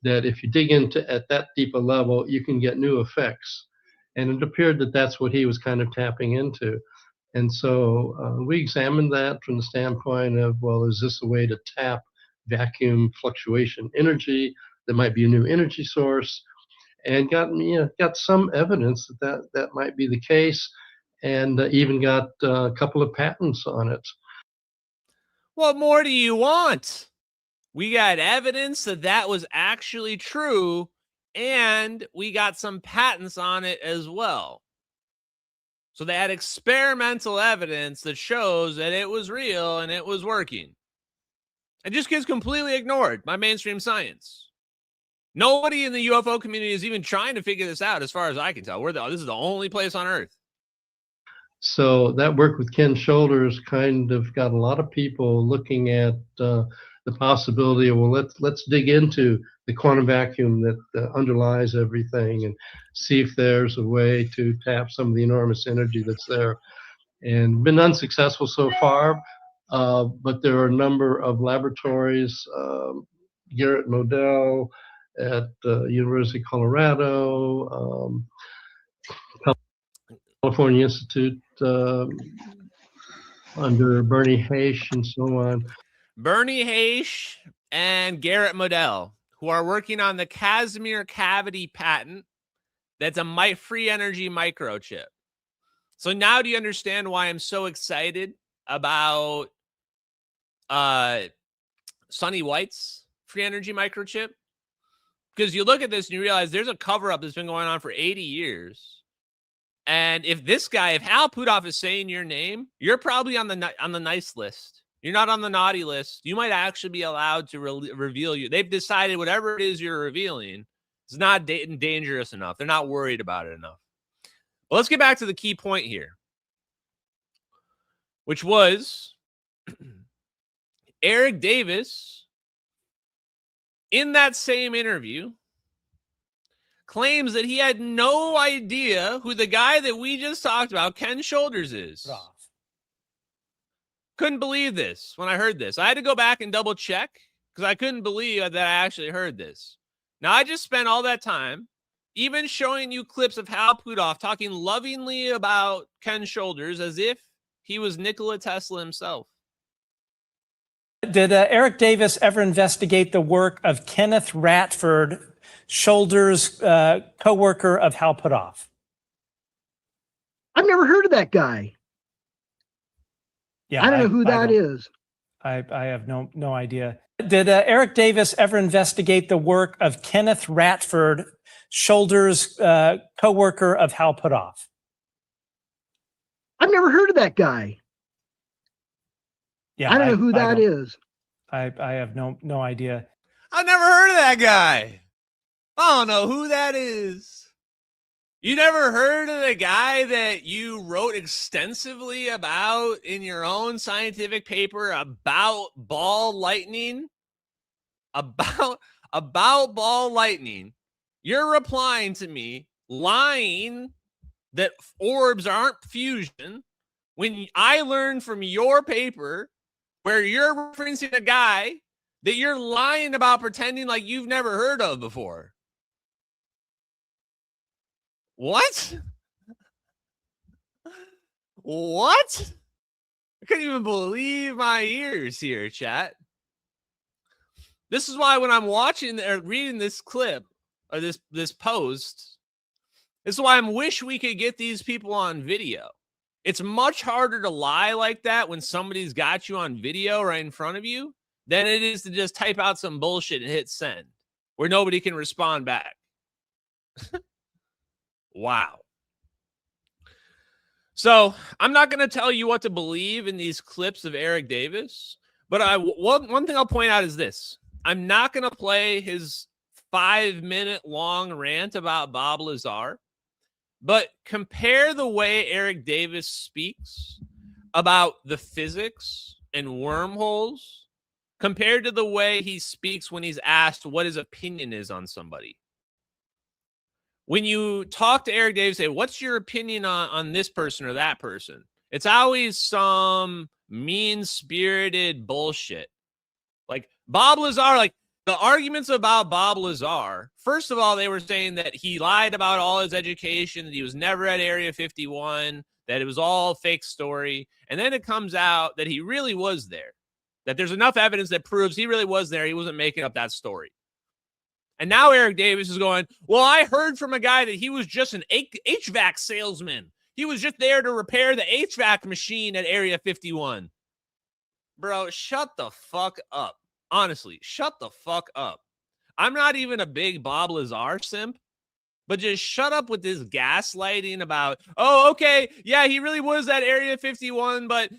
That if you dig into at that deep a level, you can get new effects, and it appeared that that's what he was kind of tapping into. And so we examined that from the standpoint of, well, is this a way to tap vacuum fluctuation energy? That might be a new energy source, and got some evidence that might be the case, and even got a couple of patents on it. What more do you want? We got evidence that was actually true, and we got some patents on it as well. So they had experimental evidence that shows that it was real and it was working. It just gets completely ignored by mainstream science. Nobody in the UFO community is even trying to figure this out, as far as I can tell. This is the only place on Earth. So that work with Ken Shoulders kind of got a lot of people looking at the possibility of, well, let's dig into the quantum vacuum that underlies everything and see if there's a way to tap some of the enormous energy that's there. And been unsuccessful so far, but there are a number of laboratories, Garrett Modell at University of Colorado, California Institute under Bernie Haish and so on. Bernie Haish and Garrett Modell, who are working on the Casimir cavity patent. That's a free energy microchip. So now do you understand why I'm so excited about Sonny White's free energy microchip? Because you look at this and you realize there's a cover-up that's been going on for 80 years. And if Hal Puthoff is saying your name, you're probably on the nice list. You're not on the naughty list. You might actually be allowed to reveal you. They've decided whatever it is you're revealing is not dangerous enough. They're not worried about it enough. Well, let's get back to the key point here, which was Eric Davis, in that same interview, claims that he had no idea who the guy that we just talked about, Ken Shoulders, is. Couldn't believe this when I heard this. I had to go back and double check because I couldn't believe that I actually heard this. Now, I just spent all that time even showing you clips of Hal Puthoff talking lovingly about Ken Shoulders as if he was Nikola Tesla himself. Did Eric Davis ever investigate the work of Kenneth Ratford, Shoulders' co-worker of Hal Puthoff? I've never heard of that guy. Yeah, I don't know who that is. I have no idea. Did Eric Davis ever investigate the work of Kenneth Ratford, Shoulders' co-worker of Hal Puthoff? I've never heard of that guy. Yeah, I don't know who that is. I have no idea. I've never heard of that guy. I don't know who that is. You never heard of the guy that you wrote extensively about in your own scientific paper about ball lightning? About ball lightning. You're replying to me, lying that orbs aren't fusion, when I learned from your paper where you're referencing a guy that you're lying about, pretending like you've never heard of before. What? What? I couldn't even believe my ears here, chat. This is why when I'm watching or reading this clip or this post, this is why I wish we could get these people on video. It's much harder to lie like that when somebody's got you on video right in front of you than it is to just type out some bullshit and hit send where nobody can respond back. Wow. So I'm not going to tell you what to believe in these clips of Eric Davis, but one thing I'll point out is this. I'm not going to play his 5-minute long rant about Bob Lazar, but compare the way Eric Davis speaks about the physics and wormholes compared to the way he speaks when he's asked what his opinion is on somebody. When you talk to Eric Davis, say, what's your opinion on this person or that person? It's always some mean-spirited bullshit. Like Bob Lazar, like the arguments about Bob Lazar, first of all, they were saying that he lied about all his education, that he was never at Area 51, that it was all fake story. And then it comes out that he really was there, that there's enough evidence that proves he really was there. He wasn't making up that story. And now Eric Davis is going, well, I heard from a guy that he was just an HVAC salesman. He was just there to repair the HVAC machine at Area 51. Bro, shut the fuck up. Honestly, shut the fuck up. I'm not even a big Bob Lazar simp, but just shut up with this gaslighting about, oh, okay, yeah, he really was at Area 51, but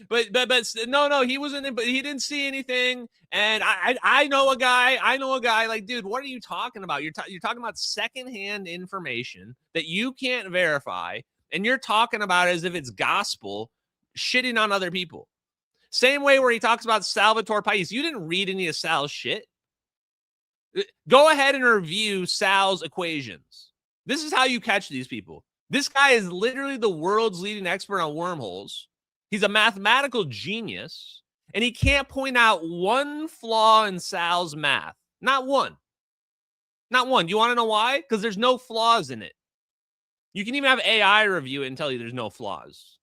no, he wasn't, but he didn't see anything. And I know a guy, like, dude, what are you talking about? You're talking about secondhand information that you can't verify, and you're talking about it as if it's gospel, shitting on other people. Same way where he talks about Salvatore Pais. You didn't read any of Sal's shit. Go ahead and review Sal's equations. This is how you catch these people. This guy is literally the world's leading expert on wormholes. He's a mathematical genius, and he can't point out one flaw in Sal's math. Not one. Not one. You want to know why? Because there's no flaws in it. You can even have AI review it and tell you there's no flaws.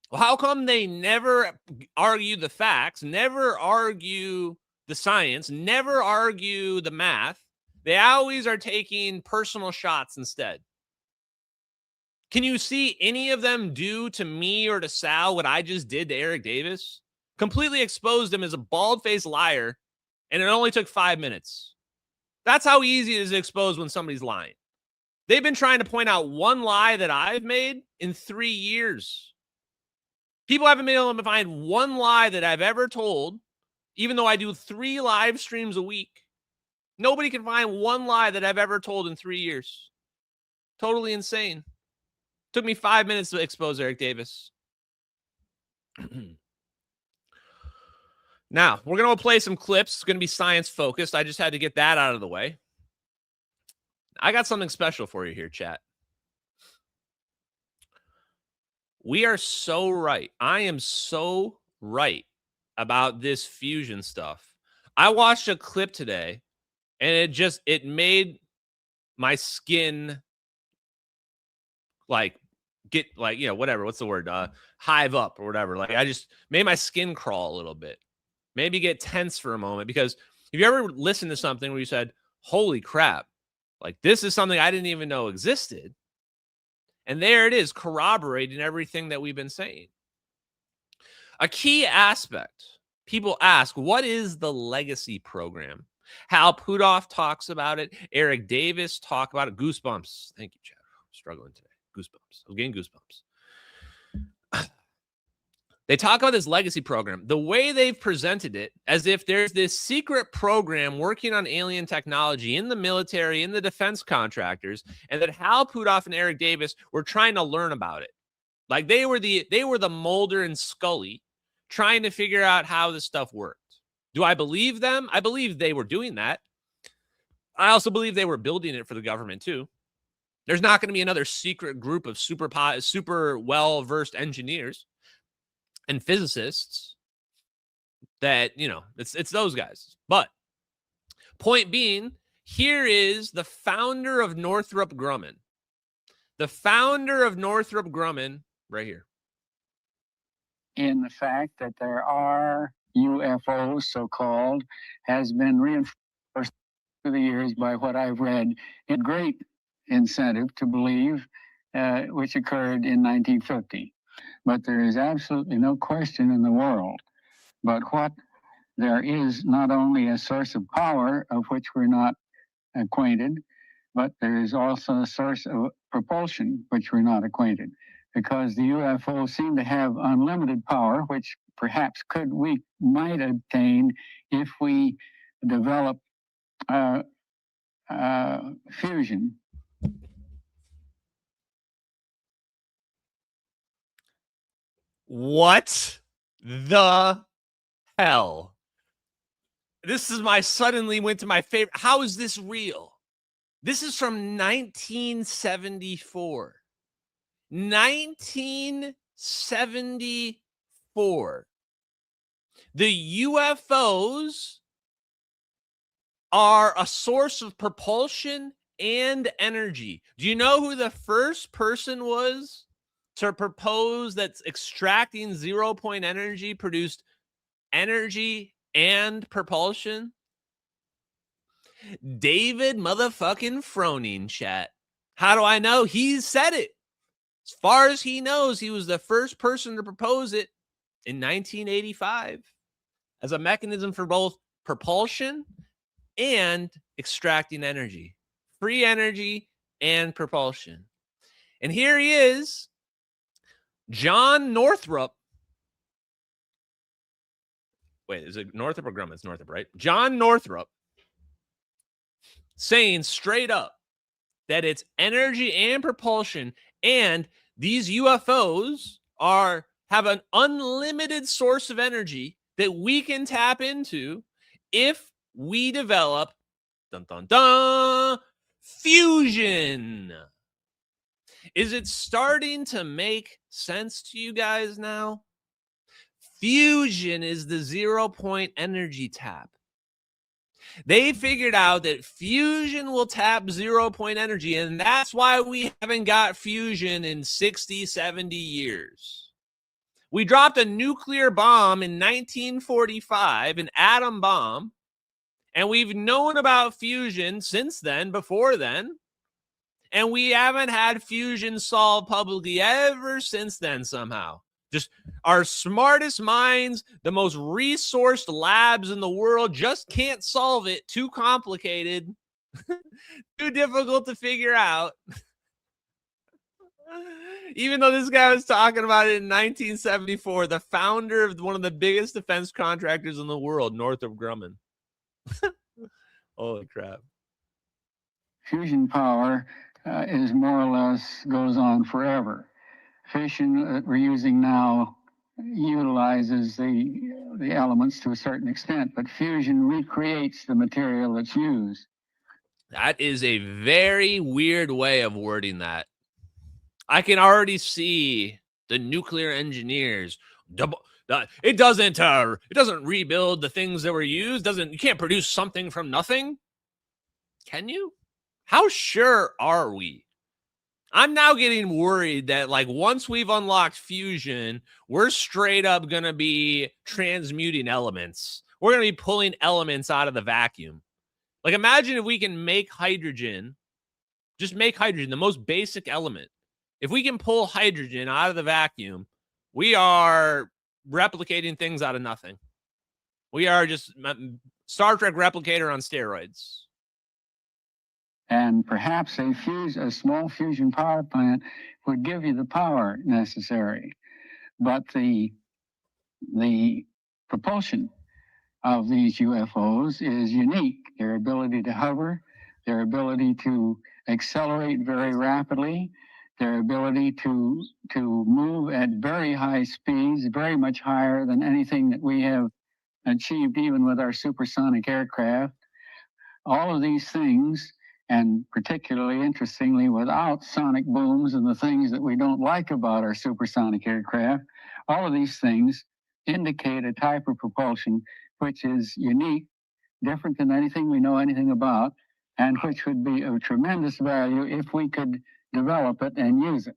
Well, how come they never argue the facts, never argue the science, never argue the math? They always are taking personal shots instead. Can you see any of them do to me or to Sal what I just did to Eric Davis? Completely exposed him as a bald-faced liar, and it only took 5 minutes. That's how easy it is to expose when somebody's lying. They've been trying to point out one lie that I've made in 3 years. People haven't been able to find one lie that I've ever told, even though I do 3 live streams a week. Nobody can find one lie that I've ever told in 3 years. Totally insane. Took me 5 minutes to expose Eric Davis. Now, we're going to play some clips. It's going to be science focused. I just had to get that out of the way. I got something special for you here, chat. We are so right. I am so right about this fusion stuff. I watched a clip today, and it made my skin whatever. What's the word? Hive up or whatever. Like I just made my skin crawl a little bit. Maybe get tense for a moment, because if you ever listened to something where you said, holy crap, like this is something I didn't even know existed. And there it is, corroborating everything that we've been saying. A key aspect, people ask, what is the legacy program? Hal Puthoff talks about it. Eric Davis talk about it. Goosebumps. Thank you, Chad. I'm struggling today. Goosebumps. I'm getting goosebumps. They talk about this legacy program. The way they've presented it, as if there's this secret program working on alien technology in the military, in the defense contractors, and that Hal Puthoff and Eric Davis were trying to learn about it. Like they were the Mulder and Scully trying to figure out how this stuff worked. Do I believe them? I believe they were doing that. I also believe they were building it for the government too. There's not going to be another secret group of super well-versed engineers and physicists that, it's those guys. But point being, here is the founder of Northrop Grumman. The founder of Northrop Grumman right here. In the fact that there are UFOs, so-called, has been reinforced through the years by what I've read. A great incentive to believe, which occurred in 1950. But there is absolutely no question in the world but what there is not only a source of power of which we're not acquainted, but there is also a source of propulsion which we're not acquainted, because the UFOs seem to have unlimited power, which perhaps we might obtain if we develop fusion. What the hell? This is suddenly went to my favorite. How is this real? This is from 1974. 1974. The UFOs are a source of propulsion and energy. Do you know who the first person was to propose that extracting 0-point energy produced energy and propulsion? David motherfucking Froning, chat. How do I know? He said it. As far as he knows, he was the first person to propose it in 1985 as a mechanism for both propulsion and extracting energy. Free energy and propulsion. And here he is, John Northrop. Wait, is it Northrop or Grumman? It's Northrop, right? John Northrop saying straight up that it's energy and propulsion, and these UFOs have an unlimited source of energy that we can tap into if we develop fusion. Is it starting to make sense to you guys now? Fusion is the 0-point energy tap. They figured out that fusion will tap 0-point energy, and that's why we haven't got fusion in 60, 70 years. We dropped a nuclear bomb in 1945, an atom bomb, and we've known about fusion since then, before then, and we haven't had fusion solved publicly ever since then somehow. Just our smartest minds, the most resourced labs in the world just can't solve it. Too complicated, too difficult to figure out. Even though this guy was talking about it in 1974, the founder of one of the biggest defense contractors in the world, Northrop Grumman. Holy crap. Fusion power is more or less goes on forever. Fission that we're using now utilizes the elements to a certain extent, but fusion recreates the material that's used. That is a very weird way of wording that. I can already see the nuclear engineers. It doesn't rebuild the things that were used. You can't produce something from nothing. Can you? How sure are we? I'm now getting worried that once we've unlocked fusion, we're straight up going to be transmuting elements. We're going to be pulling elements out of the vacuum. Imagine if we can make hydrogen, just make hydrogen, the most basic element. If we can pull hydrogen out of the vacuum, we are replicating things out of nothing. We are just Star Trek replicator on steroids. And perhaps a small fusion power plant would give you the power necessary. But the propulsion of these UFOs is unique. Their ability to hover, their ability to accelerate very rapidly, their ability to move at very high speeds, very much higher than anything that we have achieved even with our supersonic aircraft. All of these things, and particularly interestingly, without sonic booms and the things that we don't like about our supersonic aircraft, all of these things indicate a type of propulsion which is unique, different than anything we know anything about, and which would be of tremendous value if we could develop it and use it.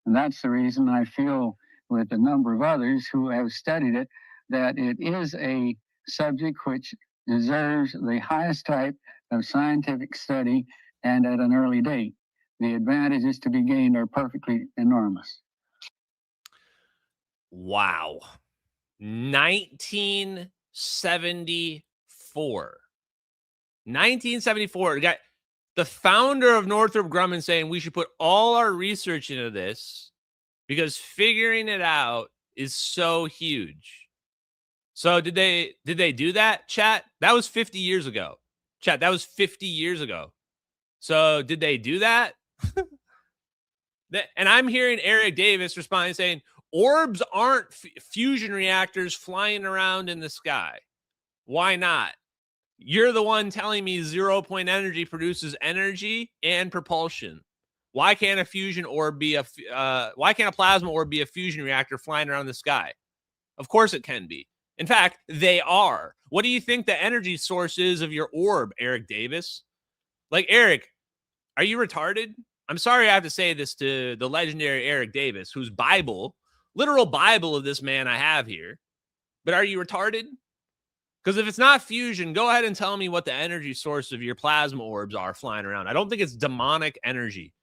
And that's the reason I feel, with a number of others who have studied it, that it is a subject which deserves the highest type of scientific study and at an early date. The advantages to be gained are perfectly enormous. Wow. 1974. 1974. The founder of Northrop Grumman saying we should put all our research into this because figuring it out is so huge. So did they do that, chat? That was 50 years ago. Chat, that was 50 years ago. So did they do that? And I'm hearing Eric Davis responding saying, Orbs aren't fusion reactors flying around in the sky. Why not? You're the one telling me 0 point energy produces energy and propulsion. Why can't a fusion orb be why can't a plasma orb be a fusion reactor flying around the sky? Of course it can be. In fact, they are. What do you think the energy source is of your orb, Eric Davis? Like, Eric, are you retarded? I'm sorry I have to say this to the legendary Eric Davis, whose Bible, literal Bible of this man I have here. But are you retarded? Because if it's not fusion, go ahead and tell me what the energy source of your plasma orbs are flying around. I don't think it's demonic energy.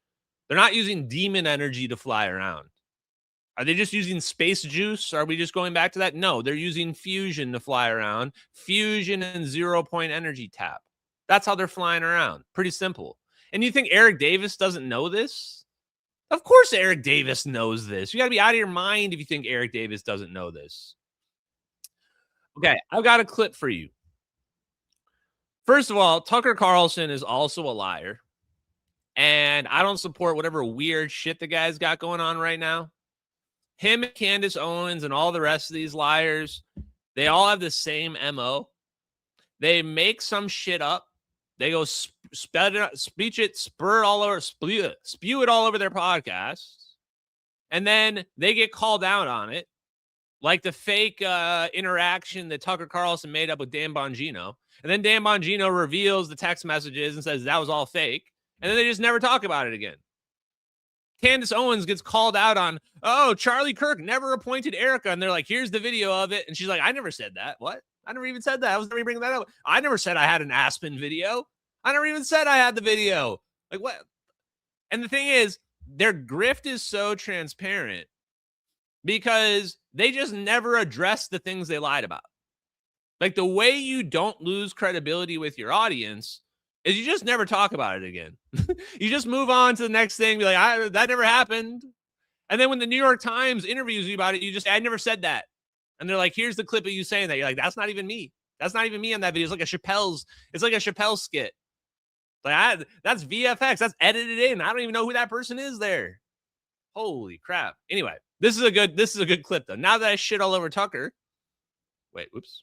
They're not using demon energy to fly around. Are they just using space juice? Are we just going back to that? No, they're using fusion to fly around. Fusion and 0 point energy tap. That's how they're flying around. Pretty simple. And you think Eric Davis doesn't know this? Of course Eric Davis knows this. You got to be out of your mind if you think Eric Davis doesn't know this. Okay, I've got a clip for you. First of all, Tucker Carlson is also a liar. And I don't support whatever weird shit the guy's got going on right now. Him and Candace Owens and all the rest of these liars, they all have the same MO. They make some shit up. They go spew it all over their podcasts. And then they get called out on it. Like the fake interaction that Tucker Carlson made up with Dan Bongino. And then Dan Bongino reveals the text messages and says that was all fake. And then they just never talk about it again. Candace Owens gets called out on, oh, Charlie Kirk never appointed Erica. And they're like, here's the video of it. And she's like, I never said that. What? I never even said that. I was never bringing that up. I never said I had an Aspen video. I never even said I had the video. Like, what? And the thing is, their grift is so transparent because they just never address the things they lied about. Like, the way you don't lose credibility with your audience is you just never talk about it again. You just move on to the next thing. Be like, that never happened. And then when the New York Times interviews you about it, you just, I never said that. And they're like, here's the clip of you saying that. You're like, that's not even me. That's not even me on that video. It's like a Chappelle skit. Like, that's VFX. That's edited in. I don't even know who that person is there. Holy crap. Anyway, this is a good clip though. Now that I shit all over Tucker. Wait, whoops.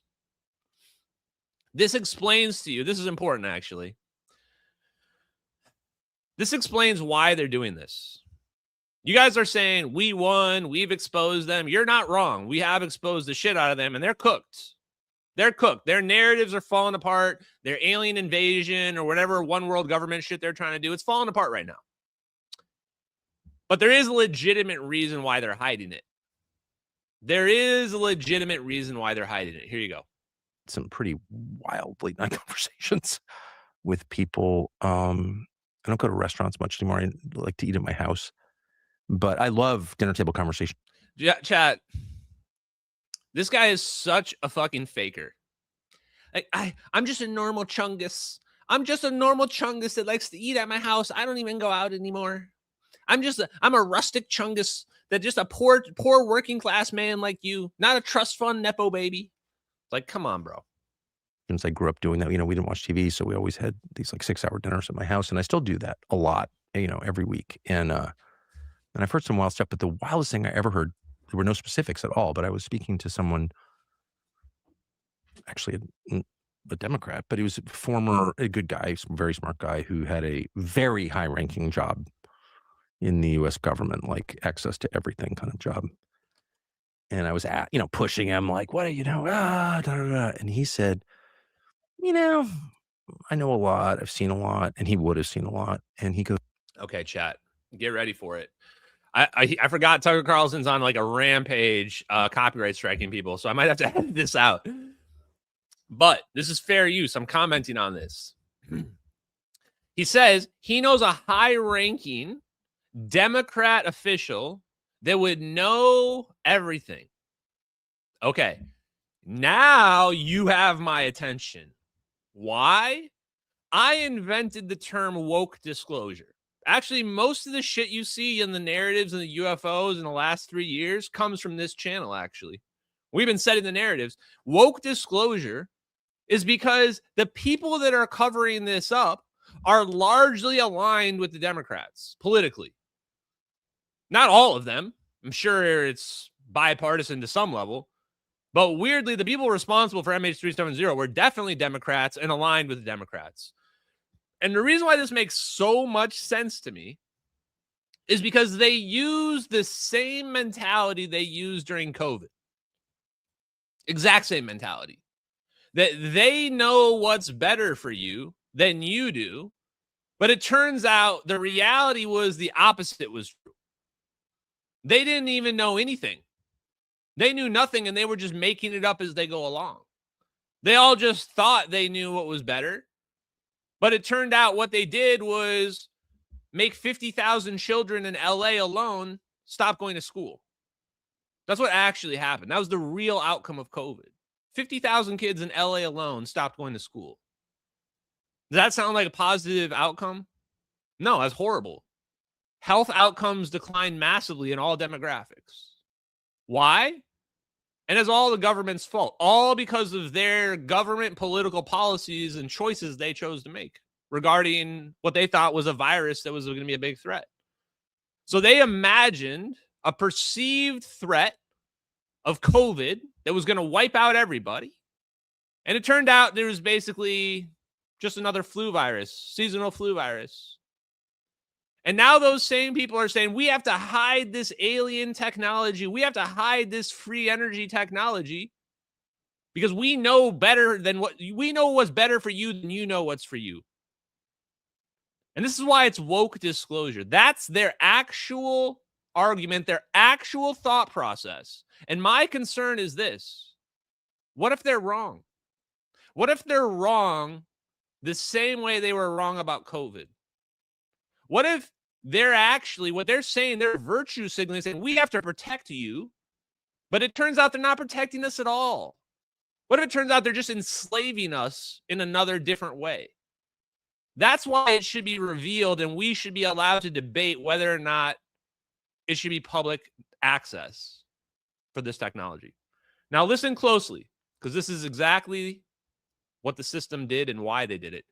This explains to you. This is important actually. This explains why they're doing this. You guys are saying we won, we've exposed them. You're not wrong. We have exposed the shit out of them and they're cooked. They're cooked. Their narratives are falling apart. Their alien invasion or whatever one world government shit they're trying to do, it's falling apart right now. But there is a legitimate reason why they're hiding it. There is a legitimate reason why they're hiding it. Here you go. Some pretty wild late night conversations with people. I don't go to restaurants much anymore. I like to eat at my house. But I love dinner table conversation. Yeah, chat. This guy is such a fucking faker. Like, I'm just a normal chungus. I'm just a normal chungus that likes to eat at my house. I don't even go out anymore. I'm a rustic chungus that just a poor working class man like you, not a trust fund Nepo baby. Like, come on, bro. Since I grew up doing that, we didn't watch TV, so we always had these like 6-hour dinners at my house, and I still do that a lot, every week. And I've heard some wild stuff, but the wildest thing I ever heard, there were no specifics at all, but I was speaking to someone, actually a Democrat, but he was a good guy, very smart guy who had a very high-ranking job in the U.S. government, like access to everything kind of job. And I was pushing him like, what do you know? And he said, I know a lot. I've seen a lot. And he would have seen a lot. And he goes, okay, chat, get ready for it. I forgot Tucker Carlson's on like a rampage, copyright striking people. So I might have to edit this out. But this is fair use. I'm commenting on this. He says he knows a high-ranking Democrat official that would know everything. Okay. Now you have my attention. Why? I invented the term woke disclosure. Actually, most of the shit you see in the narratives and the UFOs in the last 3 years comes from this channel, actually. We've been setting the narratives. Woke disclosure is because the people that are covering this up are largely aligned with the Democrats politically. Not all of them. I'm sure it's bipartisan to some level. But weirdly, the people responsible for MH370 were definitely Democrats and aligned with the Democrats. And the reason why this makes so much sense to me is because they use the same mentality they used during COVID. Exact same mentality. That they know what's better for you than you do. But it turns out the reality was the opposite was true. They didn't even know anything. They knew nothing, and they were just making it up as they go along. They all just thought they knew what was better. But it turned out what they did was make 50,000 children in LA alone stop going to school. That's what actually happened. That was the real outcome of COVID. 50,000 kids in LA alone stopped going to school. Does that sound like a positive outcome? No, that's horrible. Health outcomes declined massively in all demographics. Why? And it's all the government's fault. All because of their government political policies and choices they chose to make regarding what they thought was a virus that was going to be a big threat. So they imagined a perceived threat of COVID that was going to wipe out everybody. And it turned out there was basically just another flu virus, seasonal flu virus. And now those same people are saying, we have to hide this alien technology. We have to hide this free energy technology because we know better than we know what's better for you than you know what's for you. And this is why it's woke disclosure. That's their actual argument, their actual thought process. And my concern is this. What if they're wrong? What if they're wrong the same way they were wrong about COVID? What if they're actually, what they're saying, they're virtue signaling, saying we have to protect you, but it turns out they're not protecting us at all? What if it turns out they're just enslaving us in another different way? That's why it should be revealed, and we should be allowed to debate whether or not it should be public access for this technology. Now listen closely, because this is exactly what the system did and why they did it.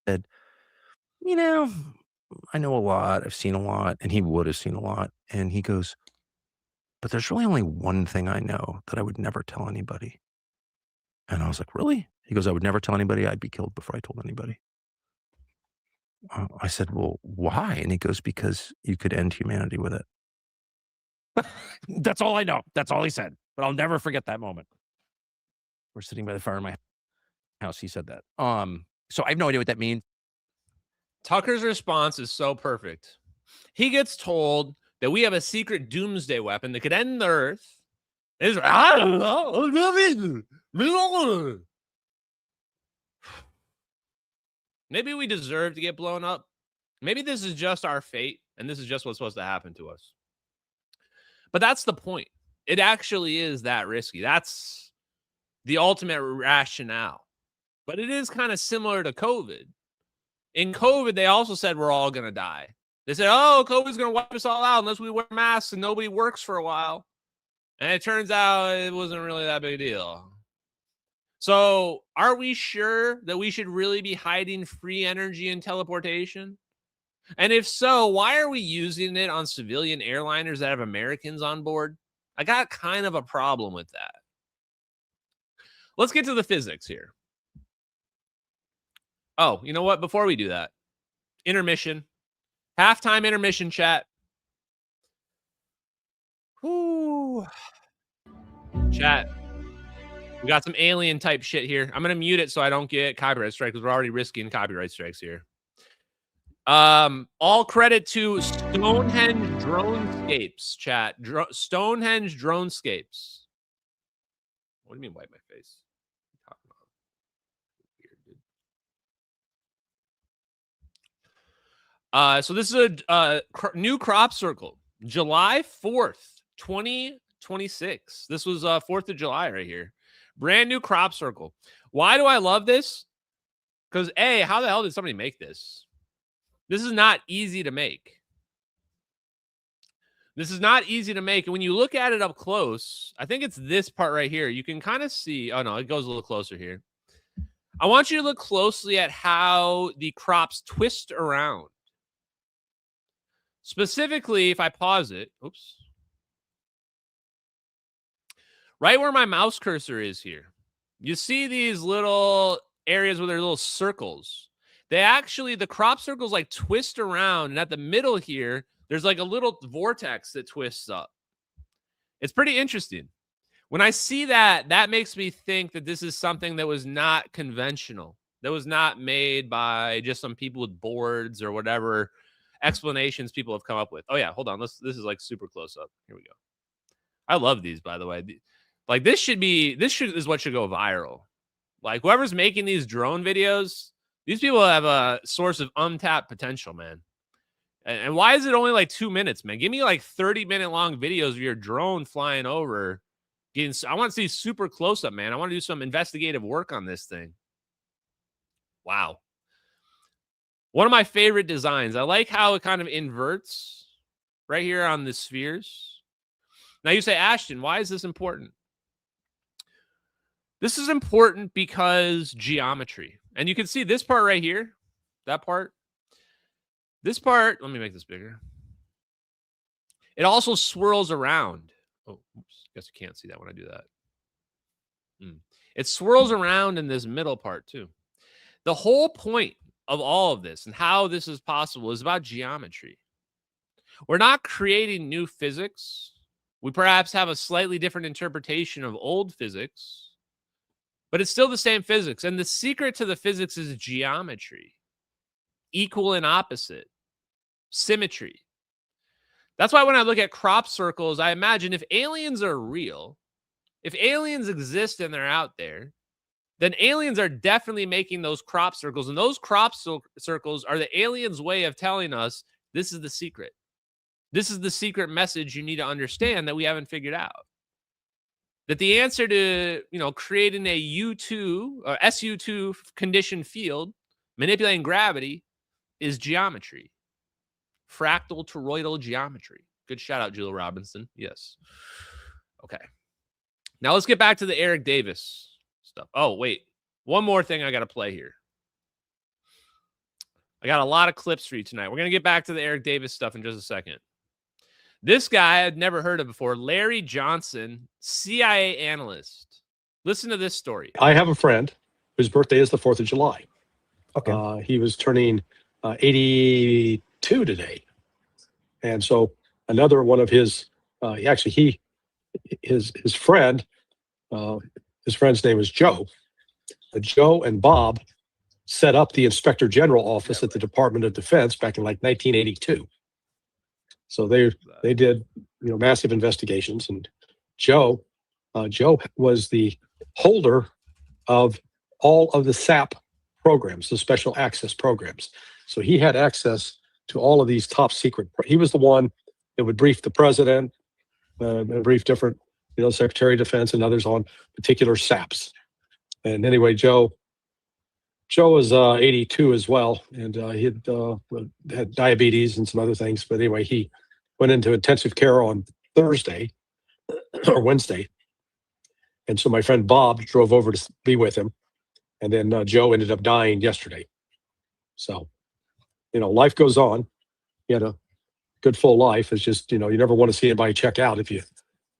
Said, you know, I know a lot, I've seen a lot, and he would have seen a lot. And he goes, but there's really only one thing I know that I would never tell anybody. And I was like, really? He goes, I would never tell anybody. I'd be killed before I told anybody. I said, well, why? And he goes, because you could end humanity with it. That's all I know. That's all he said. But I'll never forget that moment. We're sitting by the fire in my house. He said that. So I have no idea what that means. Tucker's response is so perfect. He gets told that we have a secret doomsday weapon that could end the Earth. I don't know. Maybe we deserve to get blown up. Maybe this is just our fate, and this is just what's supposed to happen to us. But that's the point. It actually is that risky. That's the ultimate rationale. But it is kind of similar to COVID. In COVID, they also said we're all going to die. They said, oh, COVID's going to wipe us all out unless we wear masks and nobody works for a while. And it turns out it wasn't really that big a deal. So are we sure that we should really be hiding free energy and teleportation? And if so, why are we using it on civilian airliners that have Americans on board? I got kind of a problem with that. Let's get to the physics here. Oh, you know what? Before we do that, intermission, halftime intermission chat. Whoo. Chat. We got some alien type shit here. I'm going to mute it so I don't get copyright strike because we're already risking copyright strikes here. All credit to Stonehenge Dronescapes, chat. Stonehenge Dronescapes. What do you mean wipe my face? What are you talking about? Weird, dude. So this is a new crop circle. July 4th, 2026. This was 4th of July right here. Brand new crop circle. Why do I love this? Because A, how the hell did somebody make this? This is not easy to make. This is not easy to make. And when you look at it up close, I think it's this part right here. You can kind of see. Oh, no, it goes a little closer here. I want you to look closely at how the crops twist around. Specifically, if I pause it, oops. right where my mouse cursor is here, you see these little areas where they're little circles. The crop circles like twist around, and at the middle here, there's like a little vortex that twists up. It's pretty interesting. When I see that, that makes me think that this is something that was not conventional, that was not made by just some people with boards or whatever explanations people have come up with. Oh yeah, hold on. This is like super close up. Here we go. I love these, by the way. Like this is what should go viral. Like whoever's making these drone videos, these people have a source of untapped potential, man. And why is it only like 2 minutes, man? Give me like 30-minute long videos of your drone flying over. I want to see super close up, man. I want to do some investigative work on this thing. Wow. One of my favorite designs. I like how it kind of inverts right here on the spheres. Now you say, Ashton, why is this important? This is important because geometry. And you can see this part right here, that part. This part, let me make this bigger. It also swirls around. Oh, oops, guess you can't see that when I do that. It swirls around in this middle part too. The whole point of all of this and how this is possible is about geometry. We're not creating new physics. We perhaps have a slightly different interpretation of old physics, but it's still the same physics. And the secret to the physics is geometry, equal and opposite, symmetry. That's why when I look at crop circles, I imagine if aliens are real, if aliens exist and they're out there, then aliens are definitely making those crop circles. And those crop circles are the aliens' way of telling us this is the secret. This is the secret message you need to understand that we haven't figured out. That the answer to, creating a U2 or SU2 conditioned field, manipulating gravity, is geometry. Fractal toroidal geometry. Good shout out, Julia Robinson. Yes. Okay. Now let's get back to the Eric Davis stuff. Oh, wait. One more thing I got to play here. I got a lot of clips for you tonight. We're going to get back to the Eric Davis stuff in just a second. This guy I'd never heard of before, Larry Johnson, CIA analyst. Listen to this story. I have a friend whose birthday is the 4th of July. Okay. He was turning 82 today. And so another one of his, his friend, his friend's name is Joe. Joe and Bob set up the Inspector General office at the Department of Defense back in like 1982. So they did, massive investigations, and Joe was the holder of all of the SAP programs, the special access programs. So he had access to all of these top secret. He was the one that would brief the president, and brief different, Secretary of Defense and others on particular SAPs. And anyway, Joe was 82 as well, and he had diabetes and some other things. But anyway, he went into intensive care on Thursday or Wednesday. And so my friend Bob drove over to be with him. And then Joe ended up dying yesterday. So, life goes on. He had a good full life. It's just, you never want to see anybody check out if you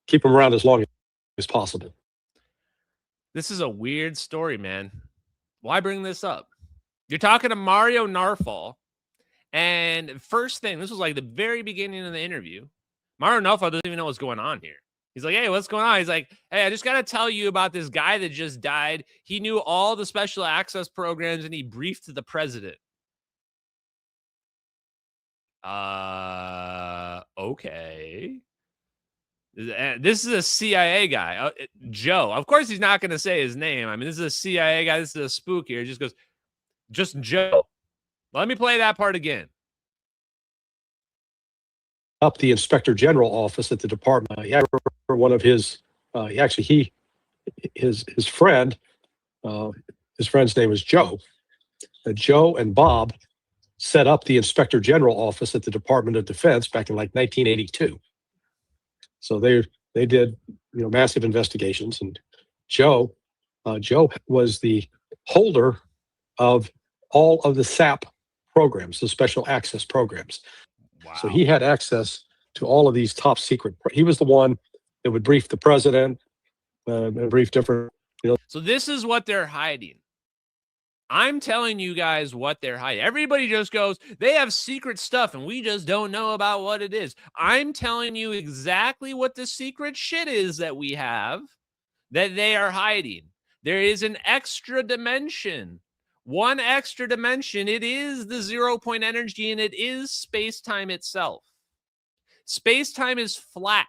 keep them around as long as possible. This is a weird story, man. Why bring this up? You're talking to Mario Narfall. And first thing, this was like the very beginning of the interview. Mario Narfall doesn't even know what's going on here. He's like, hey, what's going on? He's like, hey, I just got to tell you about this guy that just died. He knew all the special access programs and he briefed the president. Okay. This is a CIA guy, Joe. Of course, he's not going to say his name. I mean, this is a CIA guy. This is a spook here. He just goes, just Joe. Let me play that part again. Up the Inspector General office at the department. He had one of his, his friend, his friend's name is Joe. Joe and Bob set up the Inspector General office at the Department of Defense back in like 1982. So they did, massive investigations, and Joe was the holder of all of the SAP programs, the special access programs. Wow. So he had access to all of these top secret. He was the one that would brief the president, a brief difference. So this is what they're hiding. I'm telling you guys what they're hiding. Everybody just goes, they have secret stuff and we just don't know about what it is. I'm telling you exactly what the secret shit is that we have that they are hiding. There is an extra dimension. One extra dimension. It is the 0-point energy and it is space-time itself. Space-time is flat.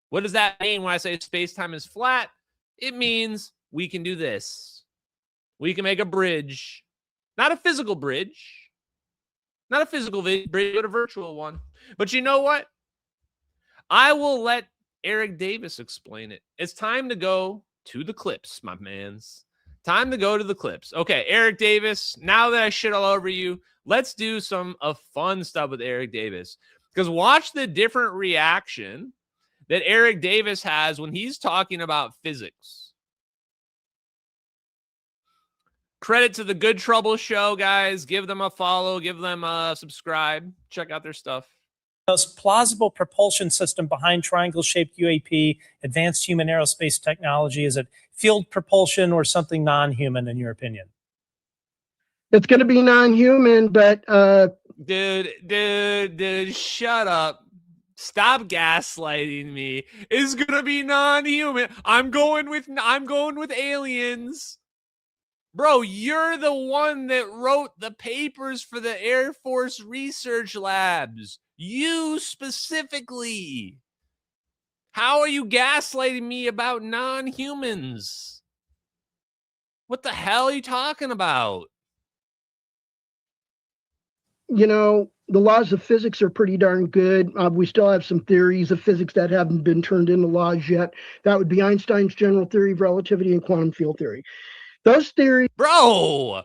What does that mean when I say space-time is flat? It means we can do this. We can make a bridge, not a physical bridge, not a physical bridge, but a virtual one. But you know what? I will let Eric Davis explain it. It's time to go to the clips, my mans. Time to go to the clips. Okay, Eric Davis, now that I shit all over you, let's do some fun stuff with Eric Davis. Because watch the different reaction that Eric Davis has when he's talking about physics. Credit to the Good Trouble Show, guys. Give them a follow. Give them a subscribe. Check out their stuff. Most plausible propulsion system behind triangle-shaped UAP, advanced human aerospace technology? Is it field propulsion or something non-human, in your opinion? It's going to be non-human, but... Dude, shut up. Stop gaslighting me. It's going to be non-human. I'm going with aliens. Bro, you're the one that wrote the papers for the Air Force research labs. You specifically. How are you gaslighting me about non-humans? What the hell are you talking about? You know, the laws of physics are pretty darn good. We still have some theories of physics that haven't been turned into laws yet. That would be Einstein's general theory of relativity and quantum field theory. Those theories... Bro,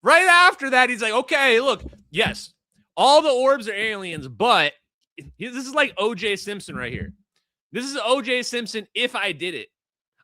right after that, he's like, okay, look, yes, all the orbs are aliens, but this is like O.J. Simpson right here. This is O.J. Simpson if I did it.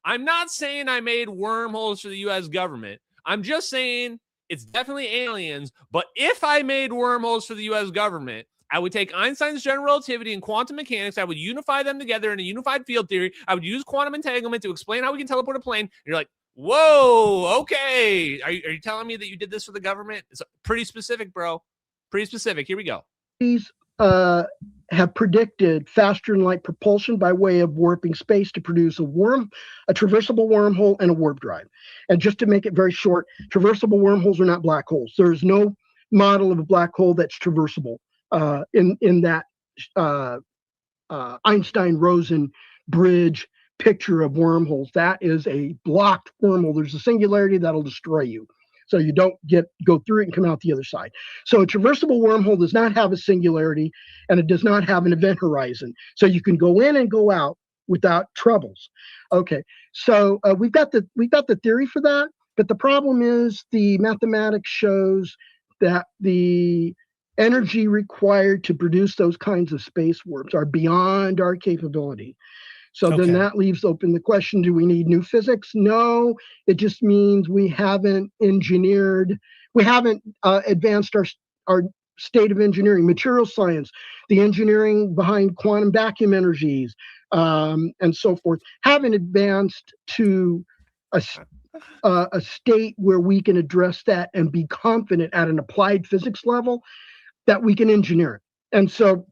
I'm not saying I made wormholes for the U.S. government. I'm just saying it's definitely aliens, but if I made wormholes for the U.S. government, I would take Einstein's general relativity and quantum mechanics. I would unify them together in a unified field theory. I would use quantum entanglement to explain how we can teleport a plane. And you're like, whoa, okay. Are you telling me that you did this for the government? It's pretty specific, bro. Pretty specific. Here we go. These have predicted faster than light propulsion by way of warping space to produce a traversable wormhole and a warp drive. And just to make it very short, traversable wormholes are not black holes. There's no model of a black hole that's traversable in that Einstein-Rosen bridge picture of wormholes. That is a blocked wormhole. There's a singularity that'll destroy you. So you don't go through it and come out the other side. So a traversable wormhole does not have a singularity and it does not have an event horizon. So you can go in and go out without troubles. Okay, so we've got the theory for that, but the problem is the mathematics shows that the energy required to produce those kinds of space warps are beyond our capability. So then that leaves open the question, do we need new physics? No, it just means we haven't advanced our state of engineering, material science, the engineering behind quantum vacuum energies, and so forth, haven't advanced to a state where we can address that and be confident at an applied physics level that we can engineer it. And so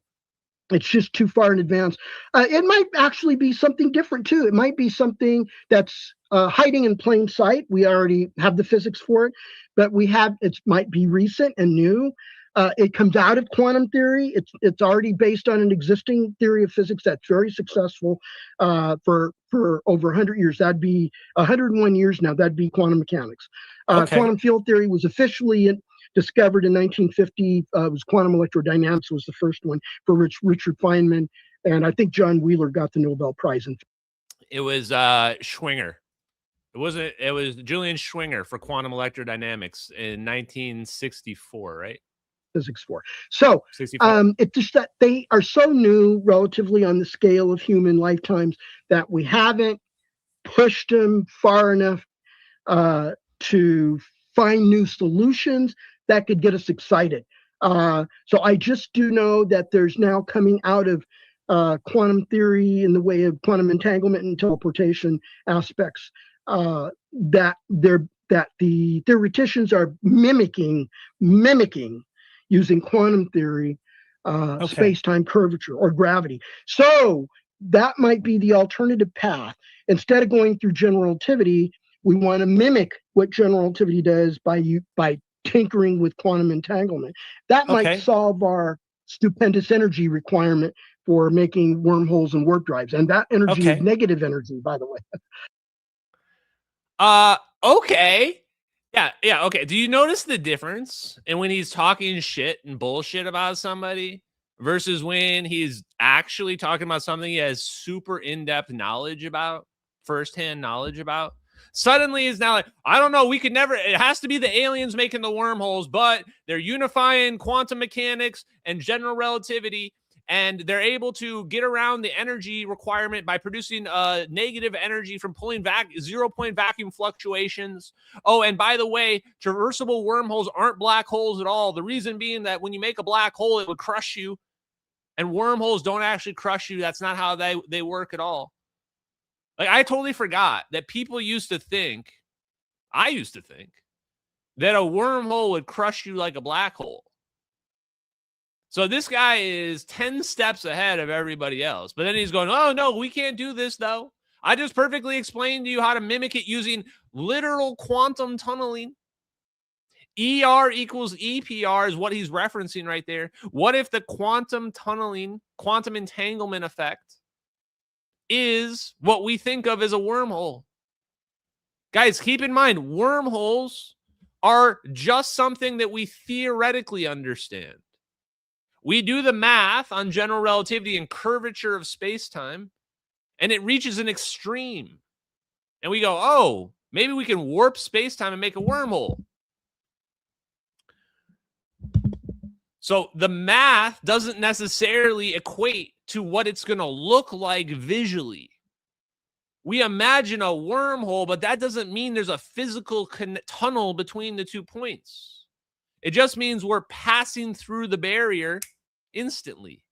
it's just too far in advance. It might actually be something different too. It might be something that's hiding in plain sight. We already have the physics for it, but it might be recent and new. It comes out of quantum theory. It's already based on an existing theory of physics that's very successful for over 100 years. That'd be 101 years now. That'd be quantum mechanics. Quantum field theory was officially discovered in 1950. It was quantum electrodynamics was the first one for Richard Feynman, and I think John Wheeler got the Nobel Prize. It was Schwinger. It was Julian Schwinger for quantum electrodynamics in 1964, right? Physics 4. So it's just that they are so new relatively on the scale of human lifetimes that we haven't pushed them far enough to find new solutions that could get us excited. So I just do know that there's now coming out of quantum theory in the way of quantum entanglement and teleportation aspects, that the theoreticians are mimicking using quantum theory, space-time curvature or gravity. So that might be the alternative path. Instead of going through general relativity, we want to mimic what general relativity does by tinkering with quantum entanglement. That might solve our stupendous energy requirement for making wormholes and warp drives. And that energy is negative energy, by the way. Okay. Yeah, okay. Do you notice the difference in when he's talking shit and bullshit about somebody versus when he's actually talking about something he has super in-depth knowledge about, firsthand knowledge about? Suddenly is now like, I don't know, we could never, it has to be the aliens making the wormholes, but they're unifying quantum mechanics and general relativity, and they're able to get around the energy requirement by producing negative energy from pulling back 0-point vacuum fluctuations. Oh, and by the way, traversable wormholes aren't black holes at all. The reason being that when you make a black hole, it would crush you, and wormholes don't actually crush you. That's not how they work at all. Like, I totally forgot that people used to think, I used to think, that a wormhole would crush you like a black hole. So this guy is 10 steps ahead of everybody else. But then he's going, oh, no, we can't do this, though. I just perfectly explained to you how to mimic it using literal quantum tunneling. ER equals EPR is what he's referencing right there. What if the quantum tunneling, quantum entanglement effect is what we think of as a wormhole? Guys, keep in mind, wormholes are just something that we theoretically understand. We do the math on general relativity and curvature of space-time, and it reaches an extreme. And we go, oh, maybe we can warp space-time and make a wormhole. So the math doesn't necessarily equate to what it's going to look like visually. We imagine a wormhole, but that doesn't mean there's a physical tunnel between the 2 points. It just means we're passing through the barrier instantly.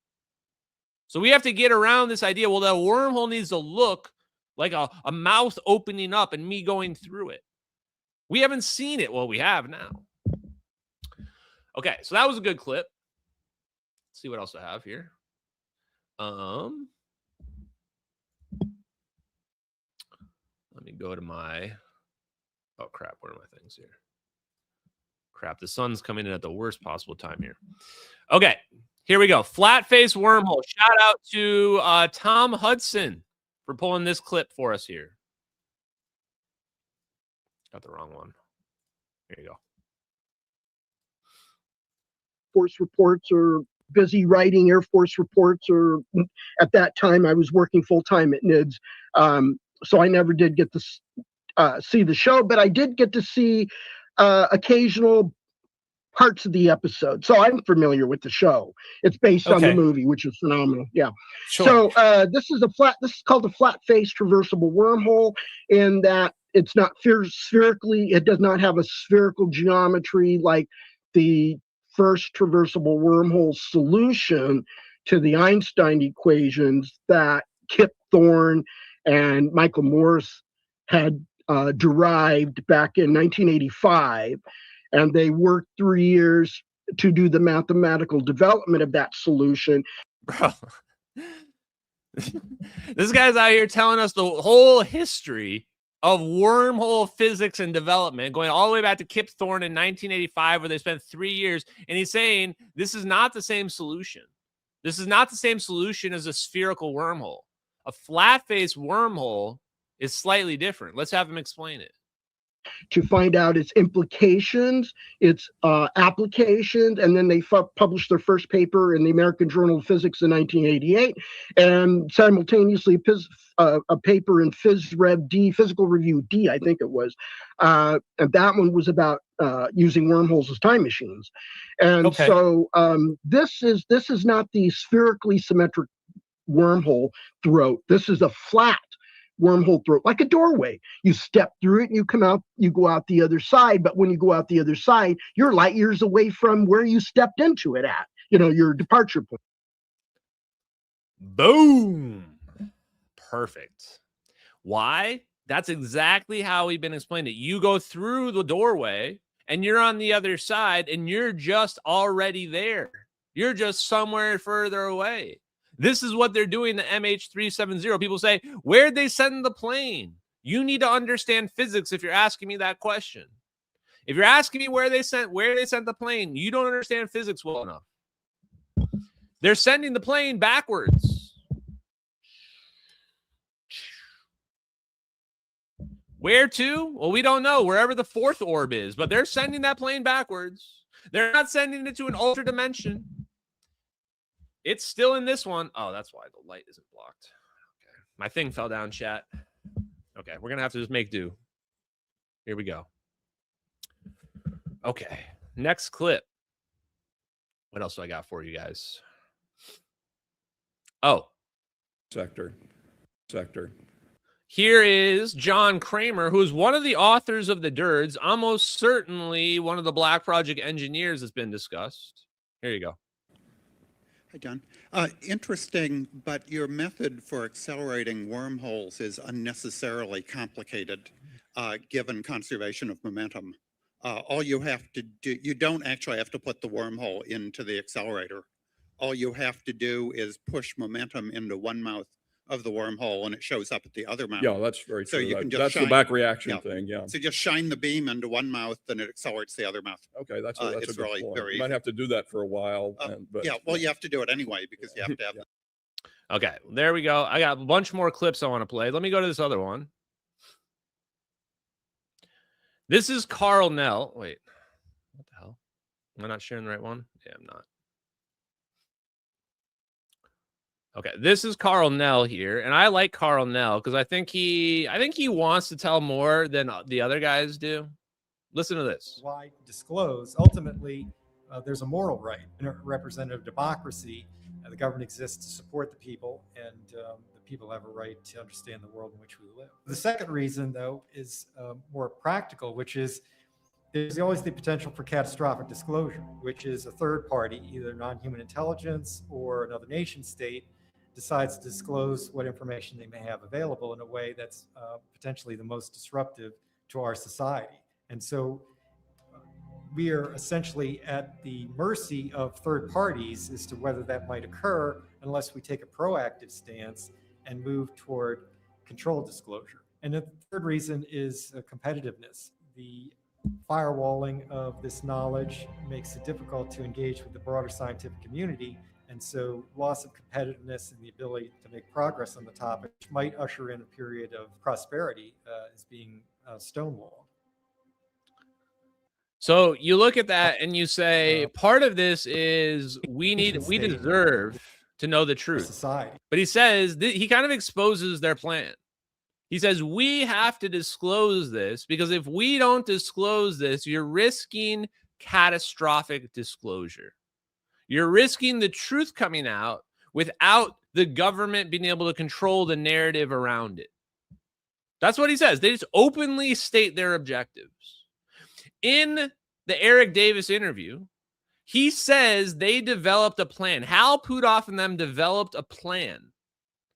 So we have to get around this idea, well, that wormhole needs to look like a mouth opening up and me going through it. We haven't seen it. Well, we have now. Okay, so that was a good clip. Let's see what else I have here. Let me go to my, oh crap, where are my things here? Crap, the sun's coming in at the worst possible time here. Okay, here we go. Flat face wormhole. Shout out to Tom Hudson for pulling this clip for us here. Got the wrong one. Here you go. Force reports or busy writing Air Force reports, or at that time I was working full-time at NIDS. So I never did get to see the show, but I did get to see occasional parts of the episode. So I'm familiar with the show. It's based on the movie, which is phenomenal. Yeah. Sure. So this is called a flat-face traversable wormhole, in that it's not spherically, it does not have a spherical geometry like the first traversable wormhole solution to the Einstein equations that Kip Thorne and Michael Morse had derived back in 1985. And they worked 3 years to do the mathematical development of that solution. Bro, this guy's out here telling us the whole history of wormhole physics and development, going all the way back to Kip Thorne in 1985, where they spent 3 years. And he's saying this is not the same solution. This is not the same solution as a spherical wormhole. A flat-face wormhole is slightly different. Let's have him explain it. To find out its implications, its applications, and then they published their first paper in the American Journal of Physics in 1988, and simultaneously a paper in Phys Rev D, Physical Review D, I think it was, and that one was about using wormholes as time machines. And so this is not the spherically symmetric wormhole throat. This is a flat wormhole throat, like a doorway. You step through it and you come out, you go out the other side. But when you go out the other side, you're light years away from where you stepped into it at, your departure point. Boom. Perfect. Why? That's exactly how we've been explaining it. You go through the doorway and you're on the other side and you're just already there. You're just somewhere further away. This is what they're doing, the MH370. People say, where'd they send the plane? You need to understand physics if you're asking me that question. If you're asking me where they sent the plane, you don't understand physics well enough. They're sending the plane backwards. Where to? Well, we don't know. Wherever the fourth orb is, but they're sending that plane backwards. They're not sending it to an ultra dimension. It's still in this one. Oh, that's why the light isn't blocked. Okay. My thing fell down, chat. Okay, we're going to have to just make do. Here we go. Okay, next clip. What else do I got for you guys? Oh. Sector. Here is John Kramer, who is one of the authors of the DIRDs, almost certainly one of the Black Project engineers that's been discussed. Here you go. Hi, John. Interesting, but your method for accelerating wormholes is unnecessarily complicated, given conservation of momentum. All you have to do, you don't actually have to put the wormhole into the accelerator. All you have to do is push momentum into one mouth of the wormhole and it shows up at the other mouth. Yeah, that's very true. So you can just that's the back reaction thing, yeah. So just shine the beam into one mouth and it accelerates the other mouth. Okay, that's a good really point. very You might have to do that for a while. But yeah, well, you have to do it anyway because you have to have Okay, there we go. I got a bunch more clips I want to play. Let me go to this other one. This is Carl Nell. Wait, what the hell? Am I not sharing the right one? Yeah, I'm not. Okay, this is Carl Nell here, and I like Carl Nell because I think he wants to tell more than the other guys do. Listen to this. Why disclose? Ultimately, there's a moral right in a representative democracy. The government exists to support the people, and the people have a right to understand the world in which we live. The second reason, though, is more practical, which is there's always the potential for catastrophic disclosure, which is a third party, either non-human intelligence or another nation state, decides to disclose what information they may have available in a way that's potentially the most disruptive to our society. And so we are essentially at the mercy of third parties as to whether that might occur unless we take a proactive stance and move toward controlled disclosure. And the third reason is competitiveness. The firewalling of this knowledge makes it difficult to engage with the broader scientific community. And so loss of competitiveness and the ability to make progress on the topic might usher in a period of prosperity is being stonewalled. So you look at that and you say, part of this is we deserve to know the truth. Society. But he says, he kind of exposes their plan. He says, we have to disclose this because if we don't disclose this, you're risking catastrophic disclosure. You're risking the truth coming out without the government being able to control the narrative around it. That's what he says. They just openly state their objectives. In the Eric Davis interview, he says they developed a plan. Hal Puthoff and them developed a plan.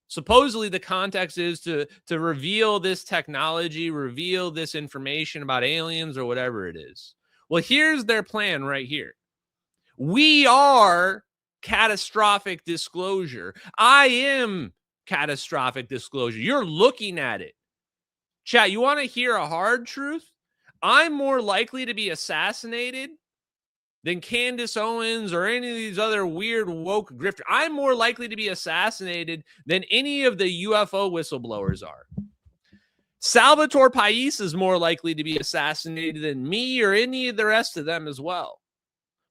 Supposedly the context is to reveal this technology, reveal this information about aliens or whatever it is. Well, here's their plan right here. We are catastrophic disclosure. I am catastrophic disclosure. You're looking at it. Chat, you want to hear a hard truth? I'm more likely to be assassinated than Candace Owens or any of these other weird woke grifters. I'm more likely to be assassinated than any of the UFO whistleblowers are. Salvatore Pais is more likely to be assassinated than me or any of the rest of them as well.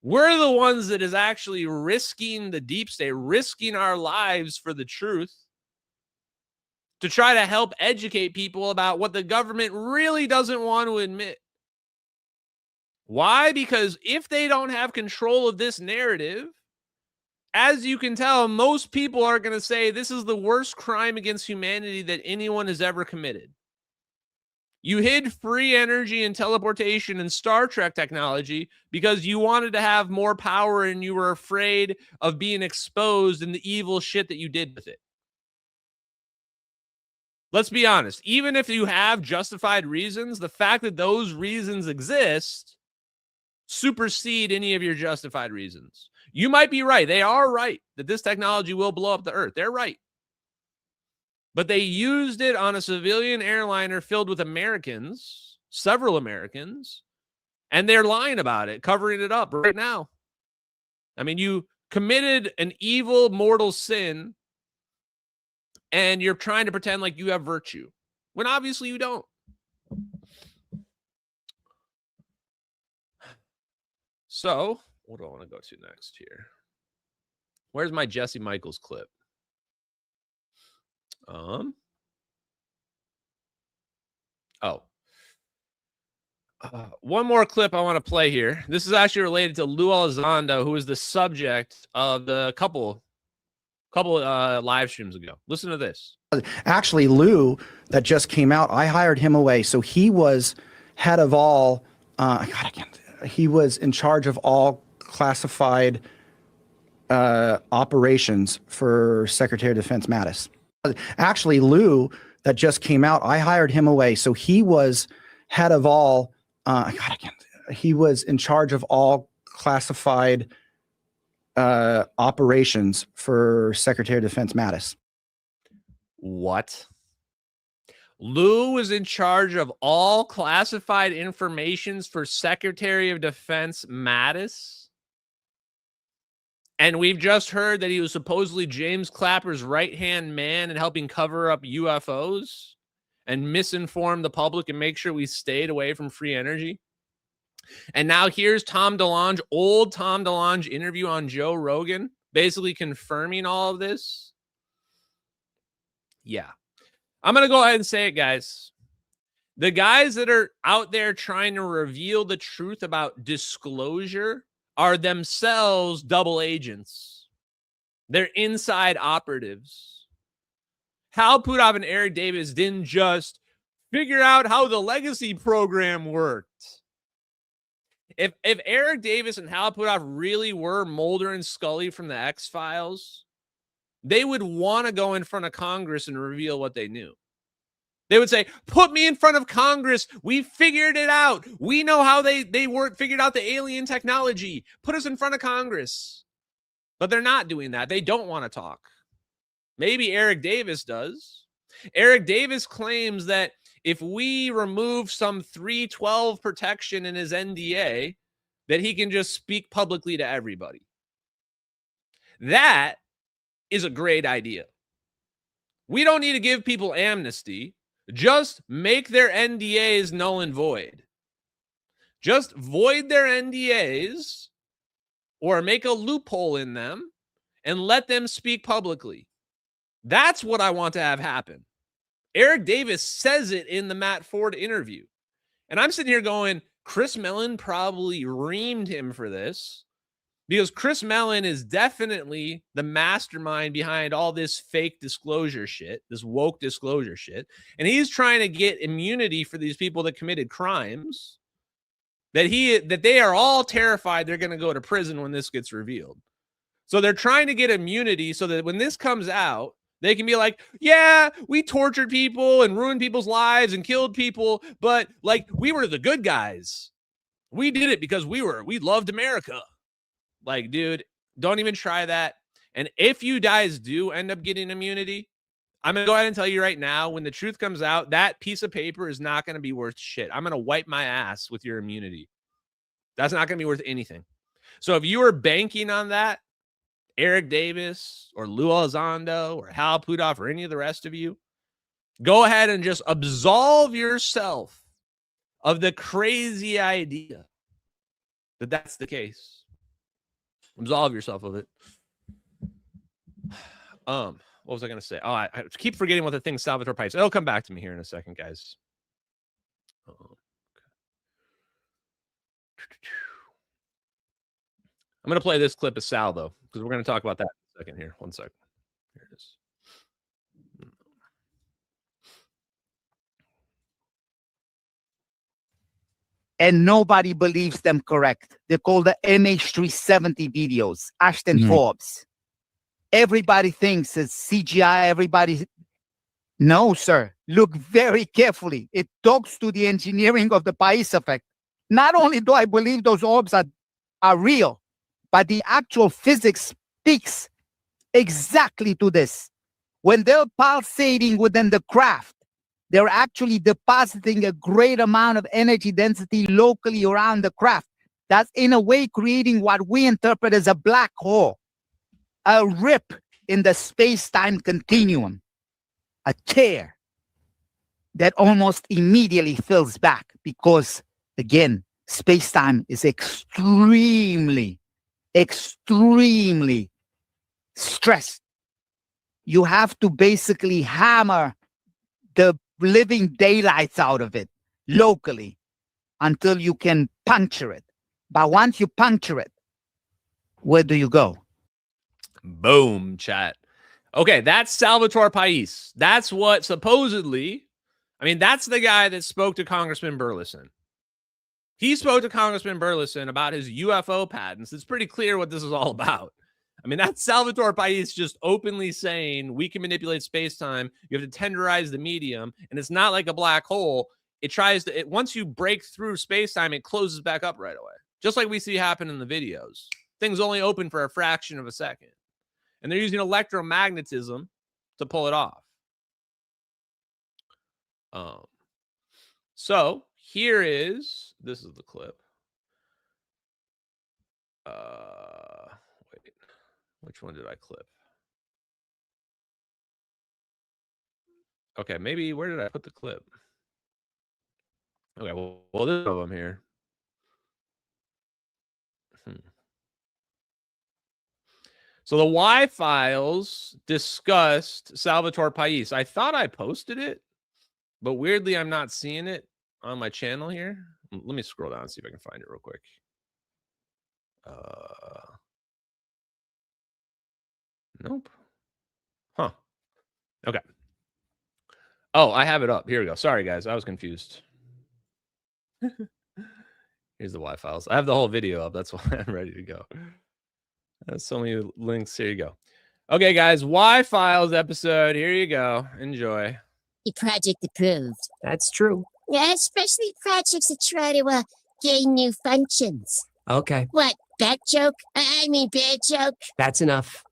We're the ones that is actually risking the deep state, risking our lives for the truth to try to help educate people about what the government really doesn't want to admit. Why? Because if they don't have control of this narrative, as you can tell, most people are going to say this is the worst crime against humanity that anyone has ever committed. You hid free energy and teleportation and Star Trek technology because you wanted to have more power and you were afraid of being exposed and the evil shit that you did with it. Let's be honest. Even if you have justified reasons, the fact that those reasons exist supersede any of your justified reasons. You might be right. They are right that this technology will blow up the Earth. They're right. But they used it on a civilian airliner filled with Americans, several Americans, and they're lying about it, covering it up right now. I mean, you committed an evil, mortal sin, and you're trying to pretend like you have virtue, when obviously you don't. So, what do I want to go to next here? Where's my Jesse Michaels clip? One more clip I want to play here. This is actually related to Lou Elizondo, who is the subject of the couple live streams ago. Listen to this. Actually, Lou, that just came out, I hired him away. So he was head of all, he was in charge of all classified operations for Secretary of Defense Mattis. Actually, Lou, that just came out, I hired him away. So he was head of all, he was in charge of all classified operations for Secretary of Defense Mattis. What? Lou was in charge of all classified informations for Secretary of Defense Mattis? And we've just heard that he was supposedly James Clapper's right-hand man and helping cover up UFOs and misinform the public and make sure we stayed away from free energy. And now here's Tom DeLonge, old Tom DeLonge interview on Joe Rogan, basically confirming all of this. Yeah. I'm going to go ahead and say it, guys. The guys that are out there trying to reveal the truth about disclosure are themselves double agents. They're inside operatives. Hal Puthoff and Eric Davis didn't just figure out how the legacy program worked. If Eric Davis and Hal Puthoff really were Mulder and Scully from the X-Files, they would want to go in front of Congress and reveal what they knew. They would say, put me in front of Congress. We figured it out. We know how they figured out the alien technology. Put us in front of Congress. But they're not doing that. They don't want to talk. Maybe Eric Davis does. Eric Davis claims that if we remove some 312 protection in his NDA, that he can just speak publicly to everybody. That is a great idea. We don't need to give people amnesty. Just make their NDAs null and void. Just void their NDAs or make a loophole in them and let them speak publicly. That's what I want to have happen. Eric Davis says it in the Matt Ford interview. And I'm sitting here going, Chris Mellon probably reamed him for this, because Chris Mellon is definitely the mastermind behind all this fake disclosure shit, this woke disclosure shit. And he's trying to get immunity for these people that committed crimes, that they are all terrified they're going to go to prison when this gets revealed. So they're trying to get immunity so that when this comes out, they can be like, yeah, we tortured people and ruined people's lives and killed people, but like we were the good guys. We did it because we loved America. Like, dude, don't even try that. And if you guys do end up getting immunity, I'm going to go ahead and tell you right now, when the truth comes out, that piece of paper is not going to be worth shit. I'm going to wipe my ass with your immunity. That's not going to be worth anything. So if you are banking on that, Eric Davis or Lou Elizondo or Hal Puthoff or any of the rest of you, go ahead and just absolve yourself of the crazy idea that that's the case. Absolve yourself of it. What was I going to say? Oh, I keep forgetting what the thing Salvatore Pais. It'll come back to me here in a second, guys. I'm going to play this clip of Sal, though, because we're going to talk about that in a second here. 1 second. Here it is. and nobody believes them correct. They're called the MH370 videos, Ashton Forbes. Everybody thinks it's CGI. Everybody. No, sir. Look very carefully. It talks to the engineering of the Pais effect. Not only do I believe those orbs are real, but the actual physics speaks exactly to this. When they're pulsating within the craft, they're actually depositing a great amount of energy density locally around the craft. That's in a way creating what we interpret as a black hole, a rip in the space-time continuum, a tear that almost immediately fills back because, again, space-time is extremely stressed. You have to basically hammer the living daylights out of it locally until you can puncture it. But once you puncture it, where do you go? Boom, chat. Okay, that's Salvatore Pais. That's what supposedly, I mean, that's the guy that spoke to Congressman Burlison. He spoke to Congressman Burlison about his UFO patents. It's pretty clear what this is all about. I mean, that's Salvatore Pais just openly saying we can manipulate space-time. You have to tenderize the medium, and it's not like a black hole. It tries to, once you break through space-time, it closes back up right away. Just like we see happen in the videos. Things only open for a fraction of a second. And they're using electromagnetism to pull it off. So here is, this is the clip. Wait, which one did I clip? Okay, maybe, where did I put the clip? Okay, well this is of them here. So the Y files discussed Salvatore Pais. I thought I posted it, but weirdly I'm not seeing it on my channel here. Let me scroll down and see if I can find it real quick. Nope. Huh. Okay. Oh, I have it up. Here we go. Sorry, guys. I was confused. Here's the Y files. I have the whole video up. That's why I'm ready to go. There's so many links. Here you go. Okay, guys. Y files episode. Here you go. Enjoy. Project approved. That's true. Yeah, especially projects that try to gain new functions. Okay. What? Bad joke? I mean, bad joke. That's enough.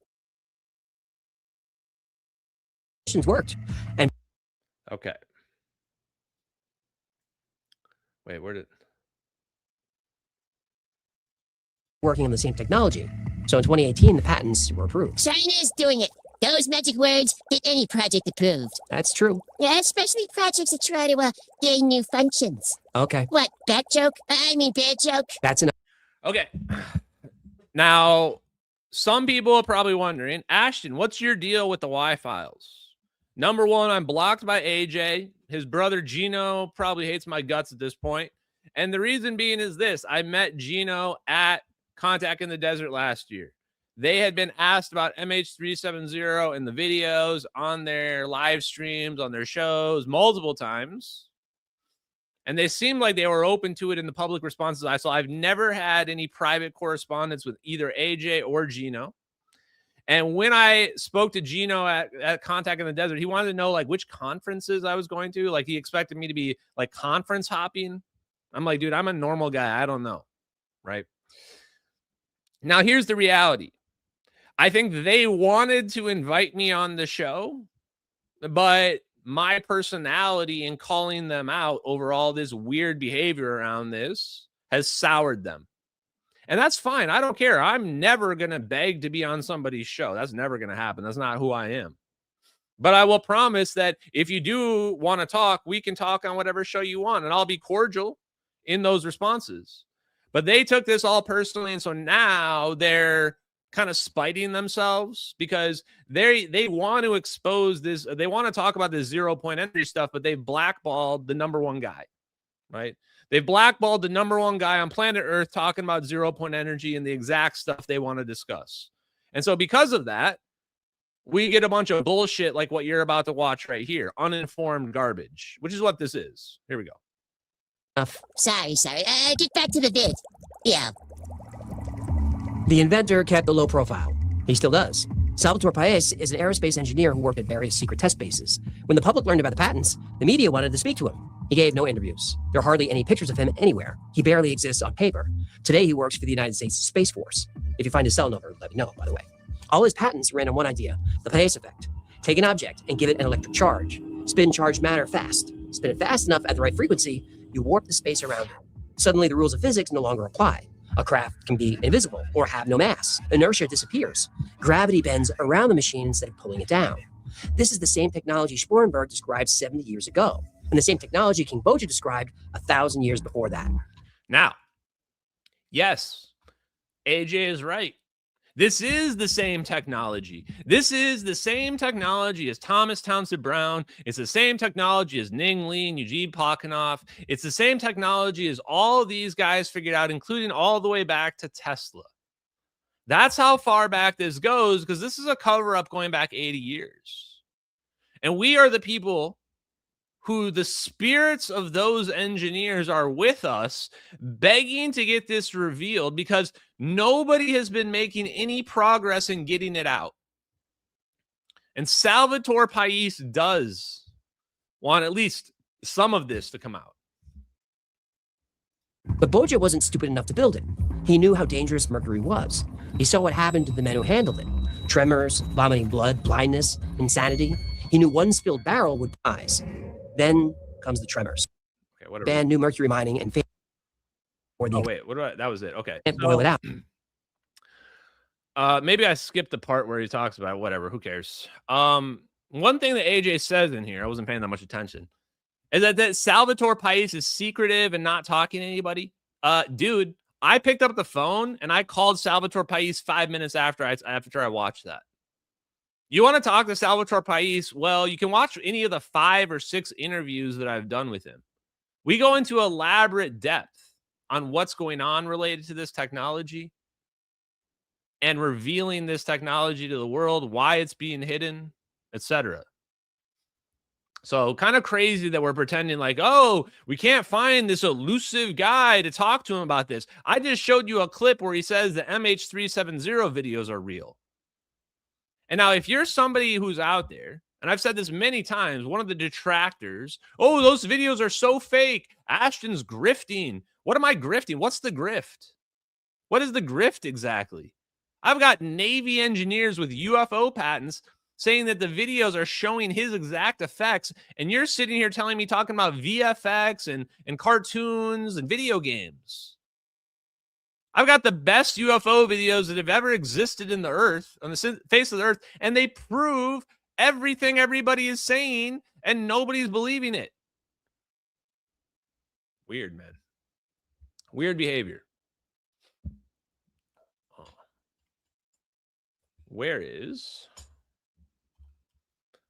Worked. And okay. Wait, where did working on the same technology. So in 2018, the patents were approved. China is doing it. Those magic words get any project approved. That's true. Yeah, especially projects that try to gain new functions. Okay. What? Bad joke? I mean, bad joke. That's enough. Okay. Now, some people are probably wondering, Ashton, what's your deal with the Y files? Number one, I'm blocked by AJ. His brother Gino probably hates my guts at this point. And the reason being is this. I met Gino at Contact in the Desert last year. They had been asked about MH370 in the videos, on their live streams, on their shows multiple times. And they seemed like they were open to it in the public responses I saw. I've never had any private correspondence with either AJ or Gino. And when I spoke to Gino at Contact in the Desert, he wanted to know like which conferences I was going to. Like he expected me to be like conference hopping. I'm like, dude, I'm a normal guy. I don't know. Right. Now, here's the reality. I think they wanted to invite me on the show, but my personality in calling them out over all this weird behavior around this has soured them. And that's fine. I don't care. I'm never going to beg to be on somebody's show. That's never going to happen. That's not who I am. But I will promise that if you do want to talk, we can talk on whatever show you want. And I'll be cordial in those responses. But they took this all personally. And so now they're kind of spiting themselves because they want to expose this. They want to talk about this 0 point energy stuff, but they've blackballed the number one guy, right? They've blackballed the number one guy on planet Earth talking about 0 point energy and the exact stuff they want to discuss. And so because of that, we get a bunch of bullshit like what you're about to watch right here. Uninformed garbage, which is what this is. Here we go. Sorry. Get back to the vid. Yeah. The inventor kept a low profile. He still does. Salvatore Pais is an aerospace engineer who worked at various secret test bases. When the public learned about the patents, the media wanted to speak to him. He gave no interviews. There are hardly any pictures of him anywhere. He barely exists on paper. Today, he works for the United States Space Force. If you find his cell number, let me know, by the way. All his patents ran on one idea, the Pais effect. Take an object and give it an electric charge. Spin charged matter fast. Spin it fast enough at the right frequency, you warp the space around it. Suddenly, the rules of physics no longer apply. A craft can be invisible or have no mass. Inertia disappears. Gravity bends around the machine instead of pulling it down. This is the same technology Sporenberg described 70 years ago, and the same technology King Boja described 1,000 years before that. Now, yes, AJ is right. This is the same technology. This is the same technology as Thomas Townsend Brown. It's the same technology as Ning Li and Eugene Plekhanov. It's the same technology as all of these guys figured out, including all the way back to Tesla. That's how far back this goes, because this is a cover-up going back 80 years. And we are the people who the spirits of those engineers are with us, begging to get this revealed because nobody has been making any progress in getting it out. And Salvatore Pais does want at least some of this to come out. But Boja wasn't stupid enough to build it. He knew how dangerous mercury was. He saw what happened to the men who handled it. Tremors, vomiting blood, blindness, insanity. He knew one spilled barrel would Pais. Then comes the tremors. Okay, whatever. Ban new mercury mining and Oh, wait, what do I? That was it. Okay. Can't boil it out. Maybe I skipped the part where he talks about whatever. Who cares? One thing that AJ says in here, I wasn't paying that much attention, is that Salvatore Pais is secretive and not talking to anybody. Dude, I picked up the phone and I called Salvatore Pais 5 minutes after I watched that. You want to talk to Salvatore Pais? Well, you can watch any of the 5 or 6 interviews that I've done with him. We go into elaborate depth on what's going on related to this technology and revealing this technology to the world, why it's being hidden, etc. So kind of crazy that we're pretending like, oh, we can't find this elusive guy to talk to him about this. I just showed you a clip where he says the MH370 videos are real. And now if you're somebody who's out there, and I've said this many times, one of the detractors, oh, those videos are so fake. Ashton's grifting. What am I grifting? What's the grift? What is the grift exactly? I've got Navy engineers with UFO patents saying that the videos are showing his exact effects, and you're sitting here telling me, talking about VFX and cartoons and video games. I've got the best UFO videos that have ever existed in the earth, on the face of the earth, and they prove everything everybody is saying, and nobody's believing it. Weird, man. Weird behavior. Oh. Where is...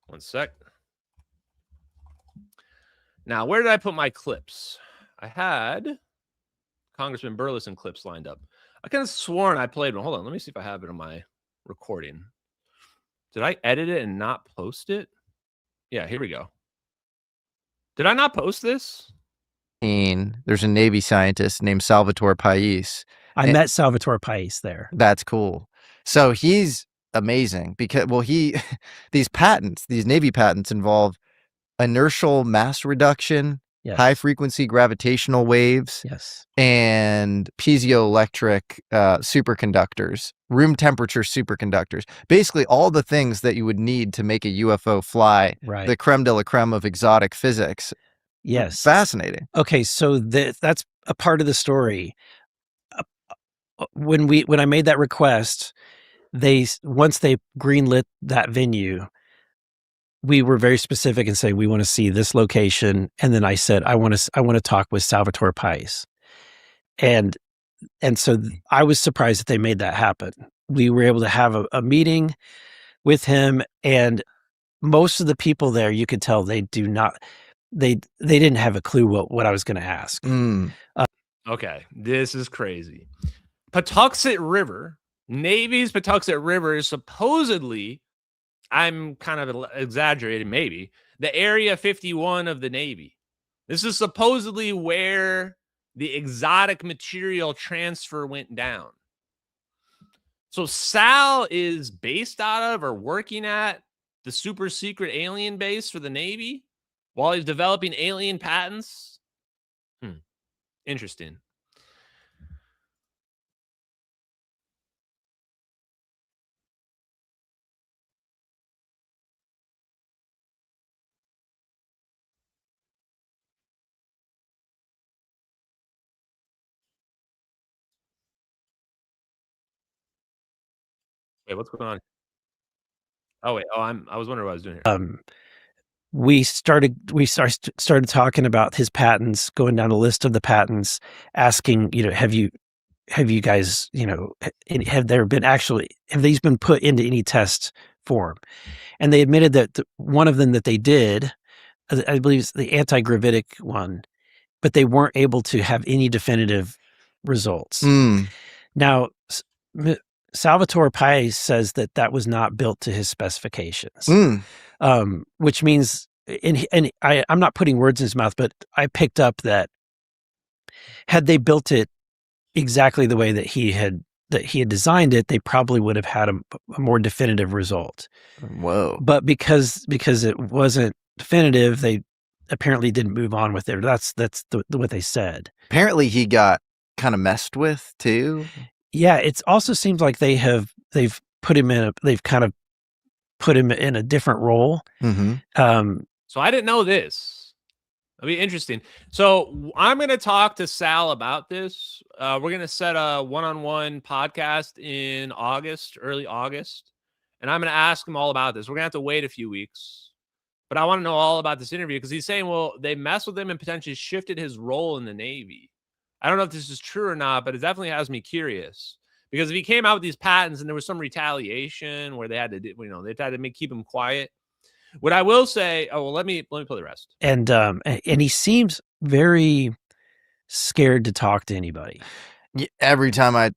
One sec. Now, where did I put my clips? I had Congressman Burlison clips lined up. I could have sworn I played one. Hold on. Let me see if I have it on my recording. Did I edit it and not post it? Yeah, here we go. Did I not post this? There's a Navy scientist named Salvatore Pais. I met Salvatore Pais there. That's cool. So he's amazing because, well, these patents, these Navy patents involve inertial mass reduction, high frequency gravitational waves, and piezoelectric superconductors, room temperature superconductors. Basically, all the things that you would need to make a UFO fly, the creme de la creme of exotic physics. Yes. Fascinating. Okay, so that's a part of the story. When I made that request, once they greenlit that venue, we were very specific and saying we want to see this location, and then I said I want to talk with Salvatore Pais, and so I was surprised that they made that happen. We were able to have a meeting with him, and most of the people there, you could tell they didn't have a clue what I was going to ask. Okay, this is crazy. Patuxent River, Navy's Patuxent River is supposedly, I'm kind of exaggerating maybe, the Area 51 of the Navy. This is supposedly where the exotic material transfer went down. So Sal is based out of or working at the super secret alien base for the Navy while he's developing alien patents. Interesting. Wait, what's going on? Oh wait, I was wondering what I was doing here. We started talking about his patents, going down the list of the patents, asking, have you guys, have these been put into any test form? And they admitted that one of them that they did, I believe it's the anti-gravitic one, but they weren't able to have any definitive results. Now, Salvatore Pais says that was not built to his specifications, which means, and I'm not putting words in his mouth, but I picked up that had they built it exactly the way that he had designed it, they probably would have had a more definitive result. Whoa! But because it wasn't definitive, they apparently didn't move on with it. That's what they said. Apparently, he got kind of messed with too. Yeah, it also seems like they've put him in a different role. So I didn't know this. It'll be interesting. So I'm going to talk to Sal about this. We're going to set a one-on-one podcast in August, early August, and I'm going to ask him all about this. We're going to have to wait a few weeks, but I want to know all about this interview because he's saying, well, they messed with him and potentially shifted his role in the Navy. I don't know if this is true or not, but it definitely has me curious because if he came out with these patents and there was some retaliation where they had to, they had to keep him quiet. What I will say, let me play the rest. And he seems very scared to talk to anybody. Every time I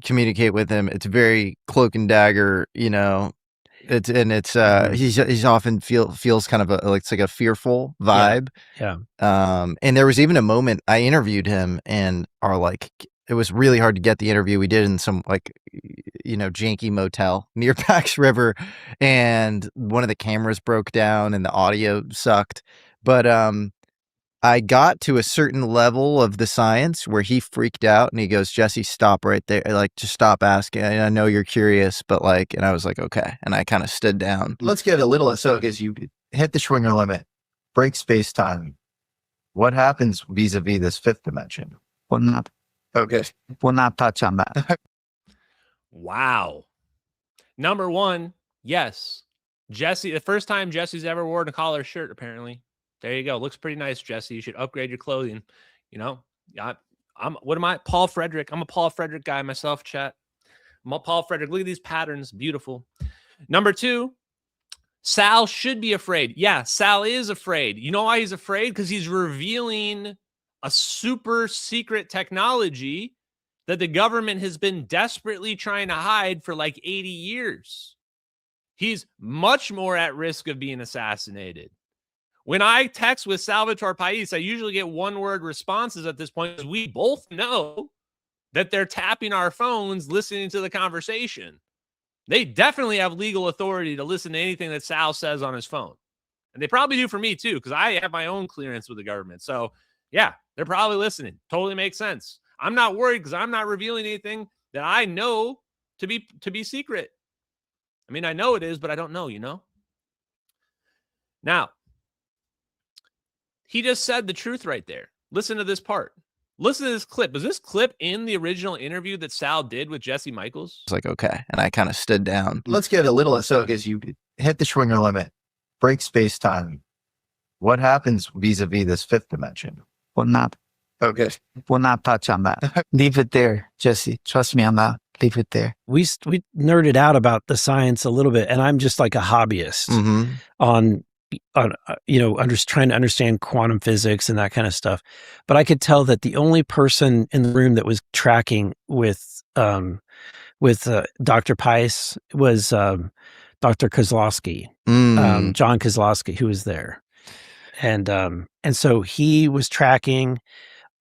communicate with him, it's very cloak and dagger, he's often feels kind of it's like a fearful vibe. Yeah. And there was even a moment I interviewed him and it was really hard to get the interview. We did in some janky motel near Pax River, and one of the cameras broke down and the audio sucked. But I got to a certain level of the science where he freaked out and he goes, "Jesse, stop right there. Just stop asking. I know you're curious, but and I was like, okay. And I kind of stood down. Let's get a little, as you hit the Schwinger limit, break space time. What happens vis-a-vis this fifth dimension? We'll not touch on that. Wow. Number one, yes. Jesse, the first time Jesse's ever worn a collar shirt, apparently. There you go. Looks pretty nice, Jesse. You should upgrade your clothing. What am I? Paul Frederick. I'm a Paul Frederick guy myself, chat. I'm a Paul Frederick. Look at these patterns. Beautiful. Number two, Sal should be afraid. Yeah, Sal is afraid. You know why he's afraid? Because he's revealing a super secret technology that the government has been desperately trying to hide for 80 years. He's much more at risk of being assassinated. When I text with Salvatore Pais, I usually get one-word responses at this point because we both know that they're tapping our phones, listening to the conversation. They definitely have legal authority to listen to anything that Sal says on his phone. And they probably do for me too, because I have my own clearance with the government. So yeah, they're probably listening. Totally makes sense. I'm not worried because I'm not revealing anything that I know to be secret. I mean, I know it is, but I don't know, Now, he just said the truth right there. Listen to this part. Listen to this clip. Was this clip in the original interview that Sal did with Jesse Michaels? I was like, okay. And I kind of stood down. Let's get a little, as you hit the Schwinger limit, break space time. What happens vis-a-vis this fifth dimension? We'll not touch on that. Leave it there, Jesse. Trust me on that. Leave it there. We nerded out about the science a little bit, and I'm just like a hobbyist on trying to understand quantum physics and that kind of stuff. But I could tell that the only person in the room that was tracking with Dr. Pais was Dr. Kozlowski, John Kozlowski, who was there. And so he was tracking.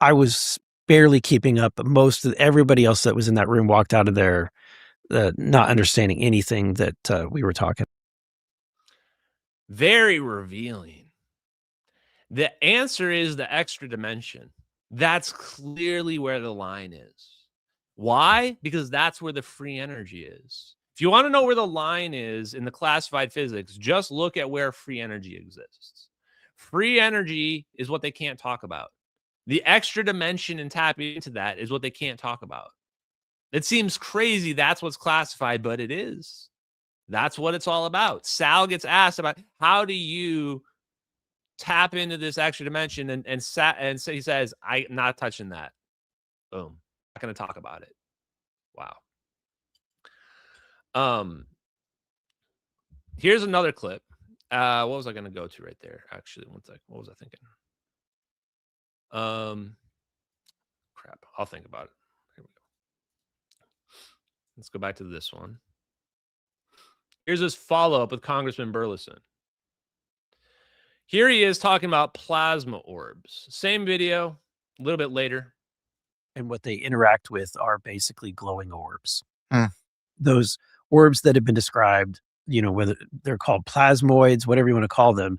I was barely keeping up. But most of everybody else that was in that room walked out of there not understanding anything that we were talking. Very revealing. The answer is the extra dimension. That's clearly where the line is. Why? Because that's where the free energy is. If you want to know where the line is in the classified physics, just look at where free energy exists. Free energy is what they can't talk about. The extra dimension and tapping into that is what they can't talk about. It seems crazy that's what's classified, but it is. That's what it's all about. Sal gets asked about how do you tap into this extra dimension, and so he says, I'm not touching that. Boom. Not going to talk about it. Wow. Here's another clip. What was I going to go to right there? Actually, one second. What was I thinking? Crap. I'll think about it. Here we go. Let's go back to this one. Here's his follow-up with Congressman Burlison. Here he is talking about plasma orbs. Same video, a little bit later. And what they interact with are basically glowing orbs. Those orbs that have been described, whether they're called plasmoids, whatever you want to call them,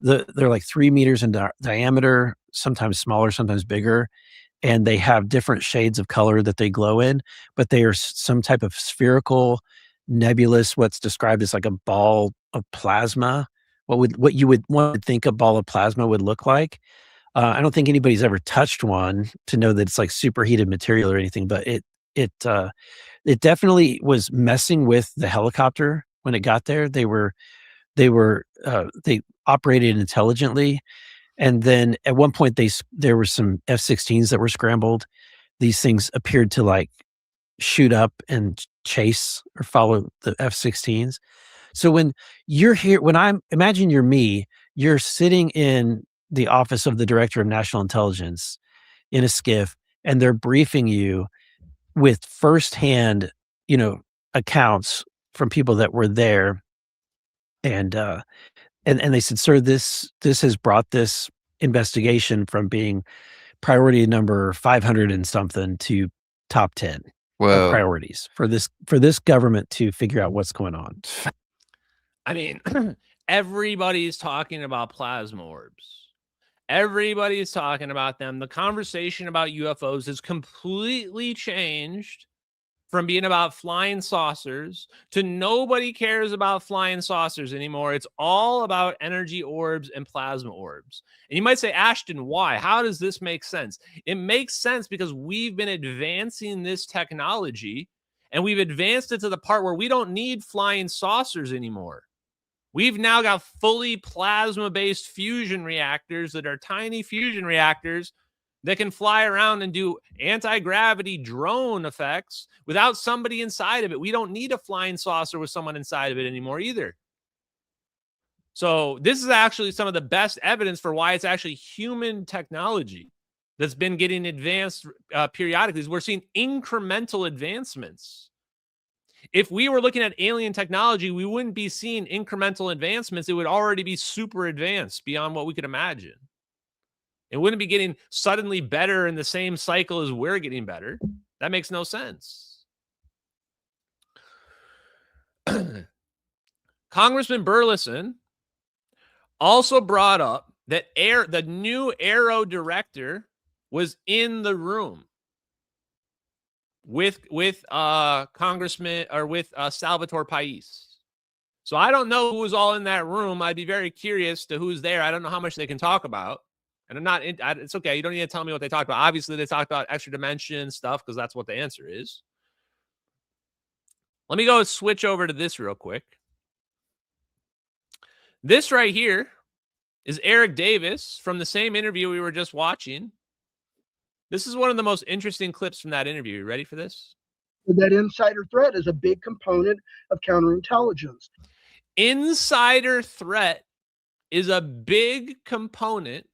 they're like 3 meters in diameter, sometimes smaller, sometimes bigger. And they have different shades of color that they glow in, but they are some type of spherical, nebulous, what's described as like a ball of plasma. What you would want to think a ball of plasma would look like. I don't think anybody's ever touched one to know that it's like superheated material or anything, but it definitely was messing with the helicopter when it got there. They operated intelligently, and then at one point there were some F-16s that were scrambled. These things appeared to like shoot up and chase or follow the F-16s. So when you're here, imagine you're me, you're sitting in the office of the Director of National Intelligence in a skiff, and they're briefing you with firsthand, accounts from people that were there. And they said, sir, this has brought this investigation from being priority number 500 and something to top 10 of priorities for this government to figure out what's going on. I mean, everybody's talking about plasma orbs. Everybody's talking about them. The conversation about UFOs has completely changed from being about flying saucers to nobody cares about flying saucers anymore. It's all about energy orbs and plasma orbs. And you might say, Ashton, why? How does this make sense? It makes sense because we've been advancing this technology, and we've advanced it to the part where we don't need flying saucers anymore. We've now got fully plasma-based fusion reactors that are tiny fusion reactors that can fly around and do anti-gravity drone effects without somebody inside of it. We don't need a flying saucer with someone inside of it anymore either. So this is actually some of the best evidence for why it's actually human technology that's been getting advanced periodically. We're seeing incremental advancements. If we were looking at alien technology, we wouldn't be seeing incremental advancements. It would already be super advanced beyond what we could imagine. It wouldn't be getting suddenly better in the same cycle as we're getting better. That makes no sense. Congressman Burlison also brought up that the new Aero director was in the room with Congressman or with Salvatore Pais. So I don't know who was all in that room. I'd be very curious to who's there. I don't know how much they can talk about. And it's okay. You don't need to tell me what they talked about. Obviously, they talked about extra dimension stuff because that's what the answer is. Let me go switch over to this real quick. This right here is Eric Davis from the same interview we were just watching. This is one of the most interesting clips from that interview. You ready for this? That insider threat is a big component of counterintelligence. Insider threat is a big component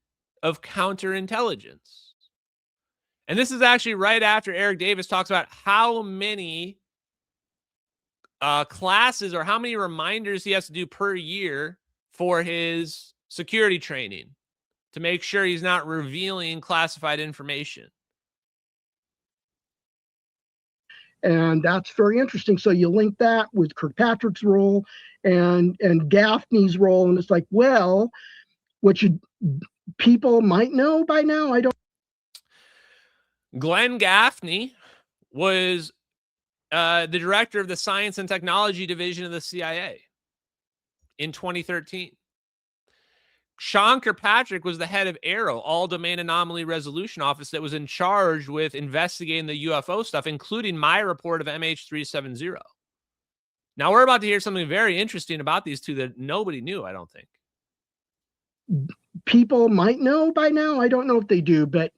of counterintelligence. And this is actually right after Eric Davis talks about how many classes or how many reminders he has to do per year for his security training to make sure he's not revealing classified information. And that's very interesting. So you link that with Kirkpatrick's role and Gaffney's role, and it's like, well, what people might know by now, I don't. Glenn Gaffney was the director of the Science and Technology Division of the CIA in 2013. Sean Kirkpatrick was the head of AARO, All Domain Anomaly Resolution Office, that was in charge with investigating the UFO stuff, including my report of MH370. Now, we're about to hear something very interesting about these two that nobody knew, I don't think. People might know by now. I don't know if they do, but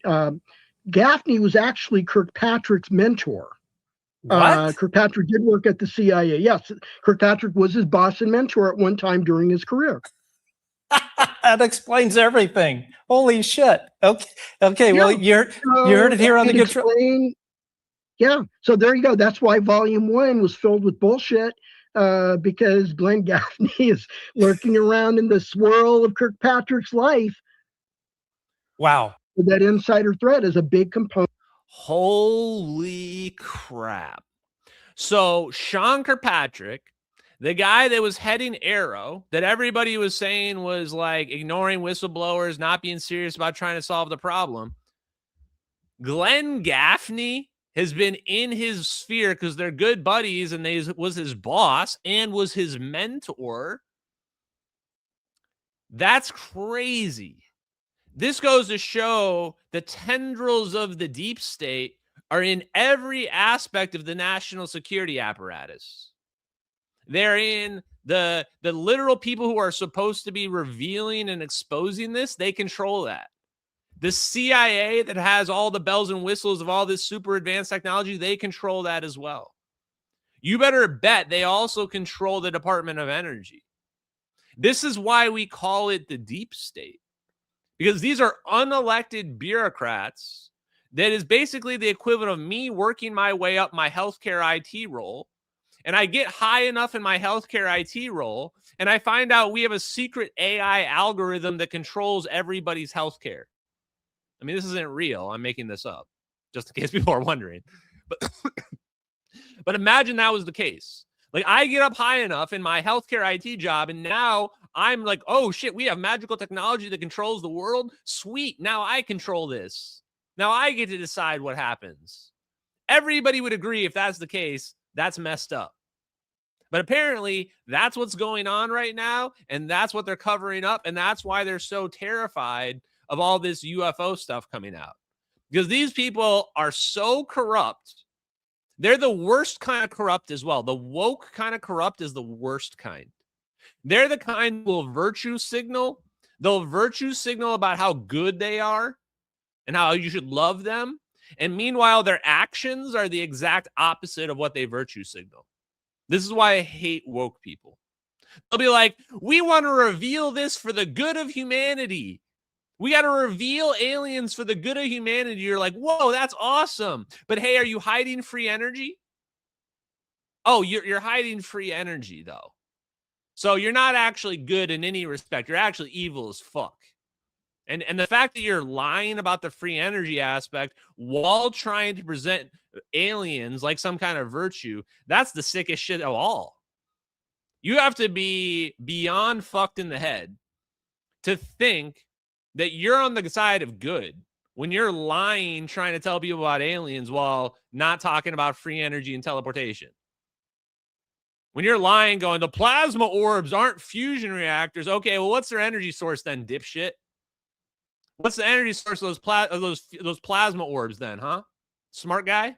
Gaffney was actually Kirkpatrick's mentor. Kirkpatrick did work at the CIA. Yes, Kirkpatrick was his boss and mentor at one time during his career. That explains everything. Holy shit. Okay. Well, you heard it here on the Good Show. Yeah. So there you go. That's why Volume 1 was filled with bullshit, because Glenn Gaffney is lurking around in the swirl of Kirkpatrick's life. Wow. That insider threat is a big component. Holy crap. So Sean Kirkpatrick, the guy that was heading AARO, that everybody was saying was like ignoring whistleblowers, not being serious about trying to solve the problem. Glenn Gaffney has been in his sphere because they're good buddies, and they was his boss and was his mentor. That's crazy. This goes to show the tendrils of the deep state are in every aspect of the national security apparatus. They're in the literal people who are supposed to be revealing and exposing this. They control that. The CIA that has all the bells and whistles of all this super advanced technology, they control that as well. You better bet they also control the Department of Energy. This is why we call it the deep state, because these are unelected bureaucrats that is basically the equivalent of me working my way up my healthcare IT role. And I get high enough in my healthcare IT role, and I find out we have a secret AI algorithm that controls everybody's healthcare. I mean, this isn't real. I'm making this up, just in case people are wondering. But imagine that was the case. Like, I get up high enough in my healthcare IT job, and now I'm like, oh, shit, we have magical technology that controls the world. Sweet. Now I control this. Now I get to decide what happens. Everybody would agree if that's the case, that's messed up. But apparently that's what's going on right now, and that's what they're covering up, and that's why they're so terrified of all this UFO stuff coming out. Because these people are so corrupt. They're the worst kind of corrupt as well. The woke kind of corrupt is the worst kind. They're the kind who will virtue signal. They'll virtue signal about how good they are and how you should love them. And meanwhile, their actions are the exact opposite of what they virtue signal. This is why I hate woke people. They'll be like, we want to reveal this for the good of humanity. We got to reveal aliens for the good of humanity. You're like, whoa, that's awesome. But hey, are you hiding free energy? Oh, you're hiding free energy, though. So you're not actually good in any respect. You're actually evil as fuck. And the fact that you're lying about the free energy aspect while trying to present aliens like some kind of virtue, that's the sickest shit of all. You have to be beyond fucked in the head to think that you're on the side of good when you're lying, trying to tell people about aliens while not talking about free energy and teleportation. When you're lying, going, the plasma orbs aren't fusion reactors. Okay, well, what's their energy source then, dipshit? What's the energy source of those plasma orbs then, huh? Smart guy?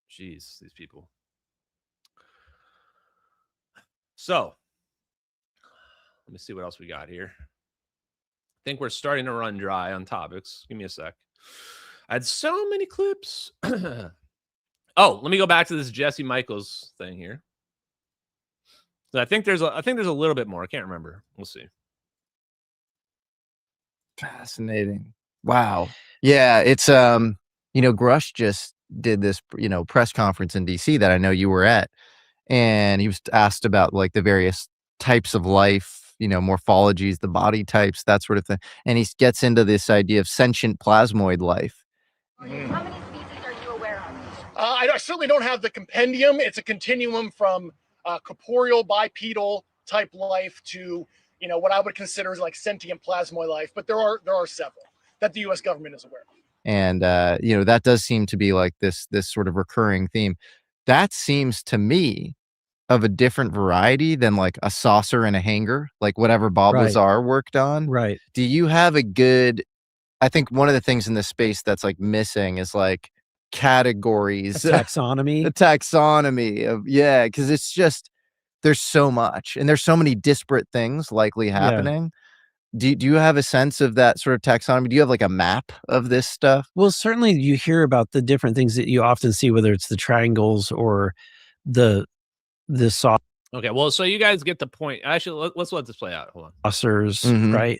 Jeez, these people. So, let me see what else we got here. I think we're starting to run dry on topics. Give me a sec. I had so many clips. Oh, let me go back to this Jesse Michaels thing here. So I think there's a little bit more. I can't remember. We'll see. Fascinating. Wow. Yeah, it's Grush just did this, press conference in DC that I know you were at, and he was asked about like the various types of life morphologies, the body types, that sort of thing. And he gets into this idea of sentient plasmoid life. How many species are you aware of? I certainly don't have the compendium. It's a continuum from corporeal bipedal type life to what I would consider as like sentient plasmoid life. But there are several that the U.S. government is aware of. And that does seem to be like this sort of recurring theme. That seems to me of a different variety than like a saucer and a hanger, like whatever Bob Lazar worked on. Right. Do you have a good? I think one of the things in this space that's like missing is like categories, a taxonomy, of because it's just there's so much and there's so many disparate things likely happening. Do you have a sense of that sort of taxonomy? Do you have like a map of this stuff? Well, certainly you hear about the different things that you often see, whether it's the triangles or the saucers. Okay, well, so you guys get the point. Actually, let's let this play out. Hold on. Saucers, right?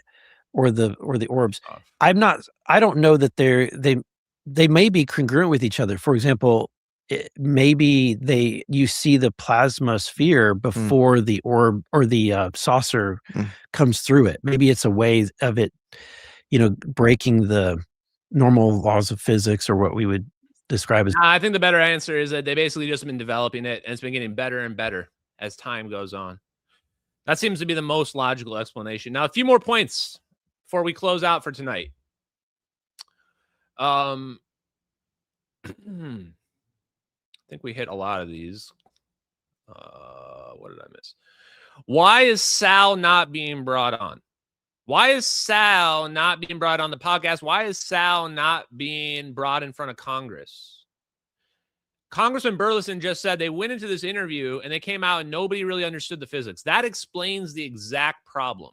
Or the orbs. I don't know that they may be congruent with each other. For example, maybe you see the plasma sphere before the orb or the saucer comes through it. Maybe it's a way of it, breaking the normal laws of physics or what we would describe as. I think the better answer is that they basically just been developing it, and it's been getting better and better as time goes on. That seems to be the most logical explanation. Now, a few more points before we close out for tonight. I think we hit a lot of these. What did I miss? Why is Sal not being brought on? Why is Sal not being brought on the podcast? Why is Sal not being brought in front of Congress? Congressman Burlison just said they went into this interview and they came out and nobody really understood the physics. That explains the exact problem.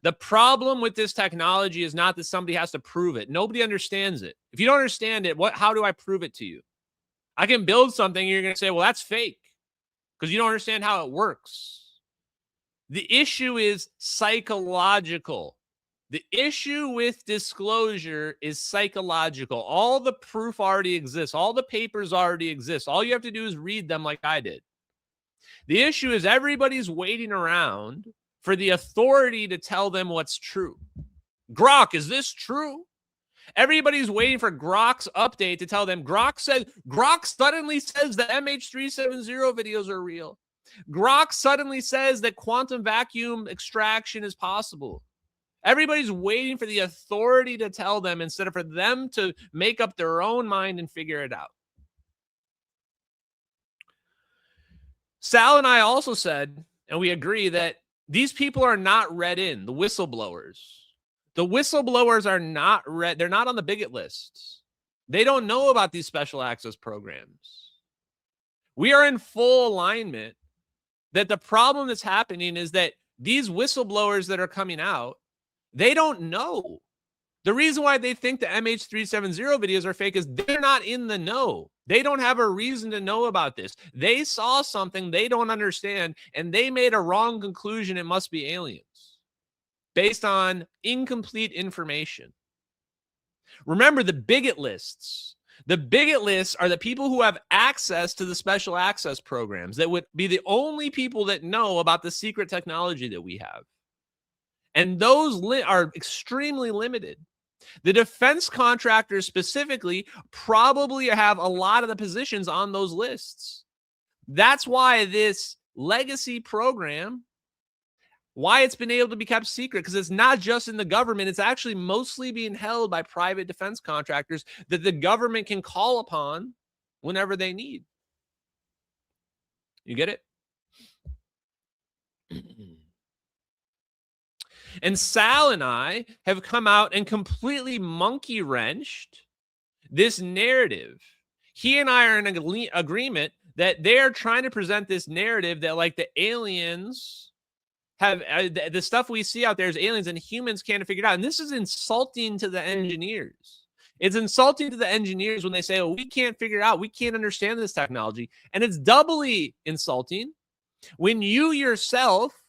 The problem with this technology is not that somebody has to prove it. Nobody understands it. If you don't understand it, how do I prove it to you? I can build something and you're going to say, well, that's fake because you don't understand how it works. The issue is psychological. The issue with disclosure is psychological. All the proof already exists. All the papers already exist. All you have to do is read them like I did. The issue is everybody's waiting around for the authority to tell them what's true. Grok, is this true? Everybody's waiting for Grok's update to tell them. Grok suddenly says the MH370 videos are real. Grok suddenly says that quantum vacuum extraction is possible. Everybody's waiting for the authority to tell them instead of for them to make up their own mind and figure it out. Sal and I also said, and we agree, that these people are not read in, the whistleblowers. The whistleblowers are not read. They're not on the bigot lists. They don't know about these special access programs. We are in full alignment that the problem that's happening is that these whistleblowers that are coming out, they don't know. The reason why they think the MH370 videos are fake is they're not in the know. They don't have a reason to know about this. They saw something they don't understand, and they made a wrong conclusion it must be aliens based on incomplete information. Remember the bigot lists. The bigot lists are the people who have access to the special access programs that would be the only people that know about the secret technology that we have. And those are extremely limited. The defense contractors specifically probably have a lot of the positions on those lists. That's why this legacy program, why it's been able to be kept secret, because it's not just in the government. It's actually mostly being held by private defense contractors that the government can call upon whenever they need. You get it? And Sal and I have come out and completely monkey wrenched this narrative. He and I are in agreement that they're trying to present this narrative that like the aliens have the stuff we see out there is aliens and humans can't figure it out. And this is insulting to the engineers. It's insulting to the engineers when they say, oh, we can't figure it out. We can't understand this technology. And it's doubly insulting when you yourself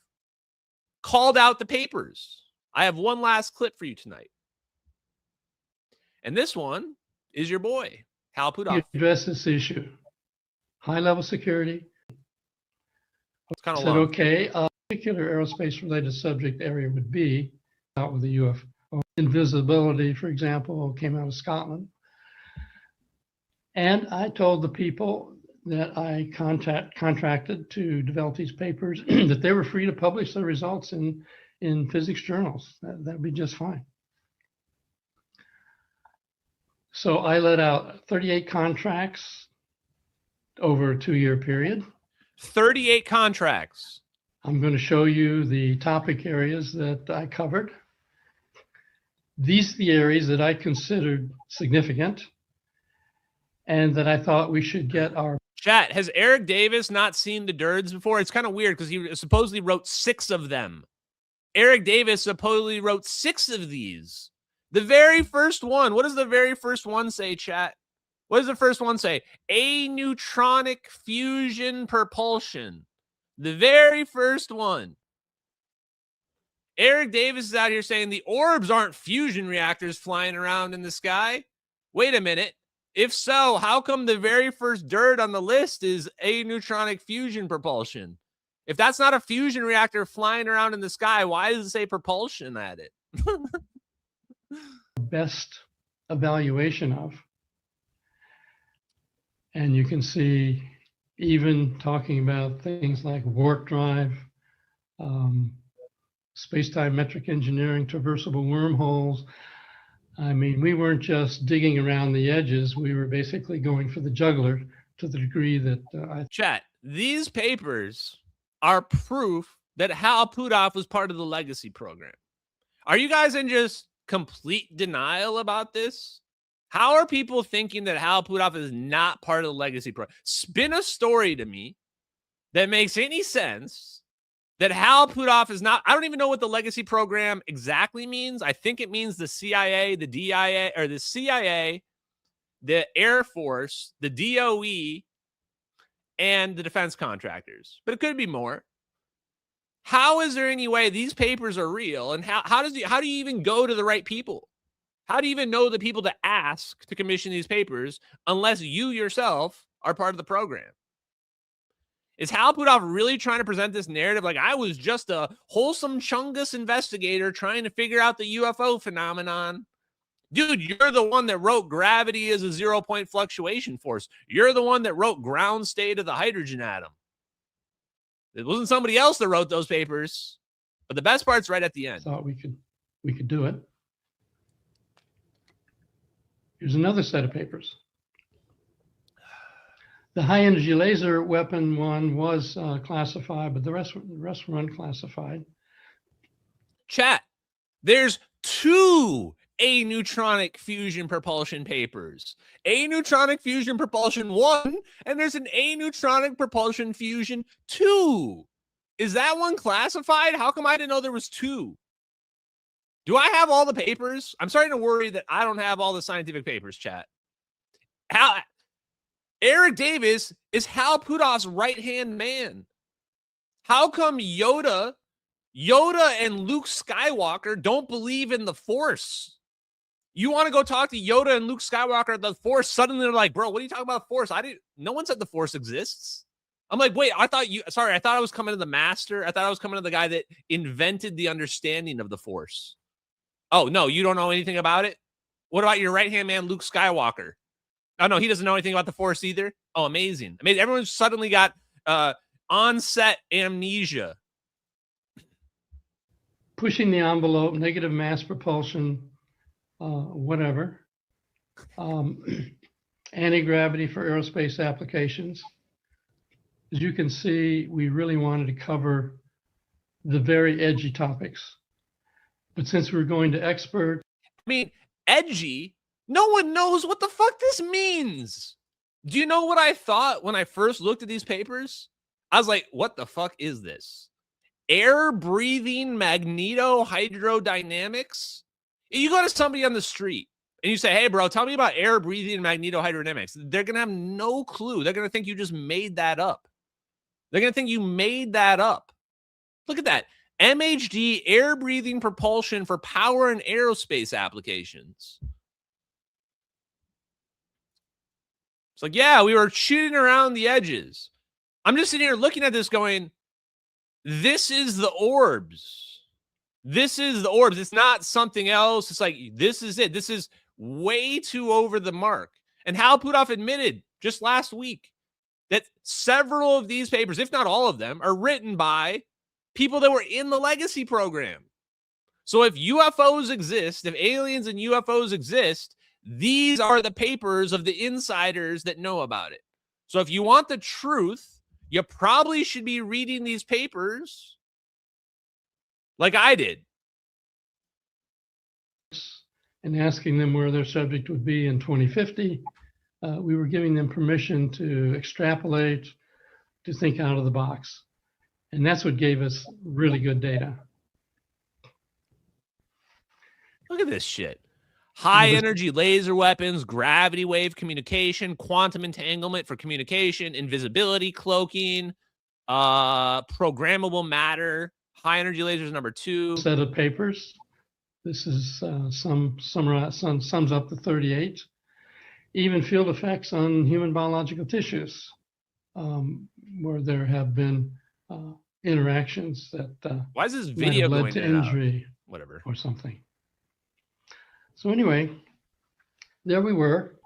called out the papers. I have one last clip for you tonight. And this one is your boy, Hal Puthoff. You address this issue. High-level security. It's kind of said, long. okay, particular aerospace related subject area would be out with the UFO. Invisibility, for example, came out of Scotland. And I told the people that I contracted to develop these papers that they were free to publish the results in physics journals. That'd be just fine. So I let out 38 contracts over a 2-year period. 38 contracts. I'm going to show you the topic areas that I covered. These are the areas that I considered significant and that I thought we should get our... Chat, has Eric Davis not seen the DIRDs before? It's kind of weird because he supposedly wrote 6 of them. Eric Davis supposedly wrote 6 of these. The very first one, what does the very first one say, chat? What does the first one say? Aneutronic fusion propulsion. The very first one. Eric Davis is out here saying the Orbs aren't fusion reactors flying around in the sky. Wait a minute. If so, how come the very first DIRD on the list is aneutronic fusion propulsion? If that's not a fusion reactor flying around in the sky, why does it say propulsion at it? Best evaluation of. And you can see even talking about things like warp drive, space-time metric engineering, traversable wormholes. I mean, we weren't just digging around the edges. We were basically going for the jugular to the degree that Chat, these papers are proof that Hal Puthoff was part of the legacy program. Are you guys in just complete denial about this? How are people thinking that Hal Puthoff is not part of the legacy program? Spin a story to me that makes any sense that Hal Puthoff is not. I don't even know what the legacy program exactly means. I think it means the CIA, the DIA, or the CIA, the Air Force, the DOE, and the defense contractors. But it could be more. How is there any way these papers are real? And how do you even go to the right people? How do you even know the people to ask to commission these papers unless you yourself are part of the program? Is Hal Puthoff really trying to present this narrative like I was just a wholesome Chungus investigator trying to figure out the UFO phenomenon? Dude, you're the one that wrote gravity is a 0-point fluctuation force. You're the one that wrote ground state of the hydrogen atom. It wasn't somebody else that wrote those papers. But the best part's right at the end. thought we could do it. Here's another set of papers. The high energy laser weapon one was classified, but the rest were unclassified. Chat, there's 2 aneutronic fusion propulsion papers. Aneutronic fusion propulsion 1, and there's an aneutronic propulsion fusion 2. Is that one classified? How come I didn't know there was 2? Do I have all the papers? I'm starting to worry that I don't have all the scientific papers, chat. Eric Davis is Hal Puthoff's right-hand man. How come Yoda and Luke Skywalker don't believe in the Force? You want to go talk to Yoda and Luke Skywalker at the Force? Suddenly they're like, bro, what are you talking about the Force? No one said the Force exists. I'm like, wait, I thought I was coming to the master. I thought I was coming to the guy that invented the understanding of the Force. Oh, no, you don't know anything about it? What about your right-hand man, Luke Skywalker? Oh, no, he doesn't know anything about the Force either? Oh, amazing. I mean, everyone suddenly got on-set amnesia. Pushing the envelope, negative mass propulsion, whatever. Anti-gravity for aerospace applications. As you can see, we really wanted to cover the very edgy topics. But since we're going to expert... I mean, edgy? No one knows what the fuck this means. Do you know what I thought when I first looked at these papers? I was like, what the fuck is this? Air-breathing magnetohydrodynamics? You go to somebody on the street and you say, hey, bro, tell me about air-breathing magnetohydrodynamics. They're going to have no clue. They're going to think you just made that up. They're going to think you made that up. Look at that. MHD, air-breathing propulsion for power and aerospace applications. It's like, yeah, we were shooting around the edges. I'm just sitting here looking at this going, This is the Orbs. This is the Orbs. It's not something else. It's like, this is it. This is way too over the mark. And Hal Puthoff admitted just last week that several of these papers, if not all of them, are written by people that were in the legacy program. So if UFOs exist, if aliens and UFOs exist, these are the papers of the insiders that know about it. So if you want the truth, you probably should be reading these papers like I did. And asking them where their subject would be in 2050. We were giving them permission to extrapolate, to think out of the box. And that's what gave us really good data. Look at this shit. High energy laser weapons, gravity wave communication, quantum entanglement for communication, invisibility, cloaking, programmable matter, high energy lasers number 2. Set of papers. This is sums up to 38. Even field effects on human biological tissues, where there have been interactions that why is this video led going to in and out? injury, Whatever, or something. So anyway, there we were.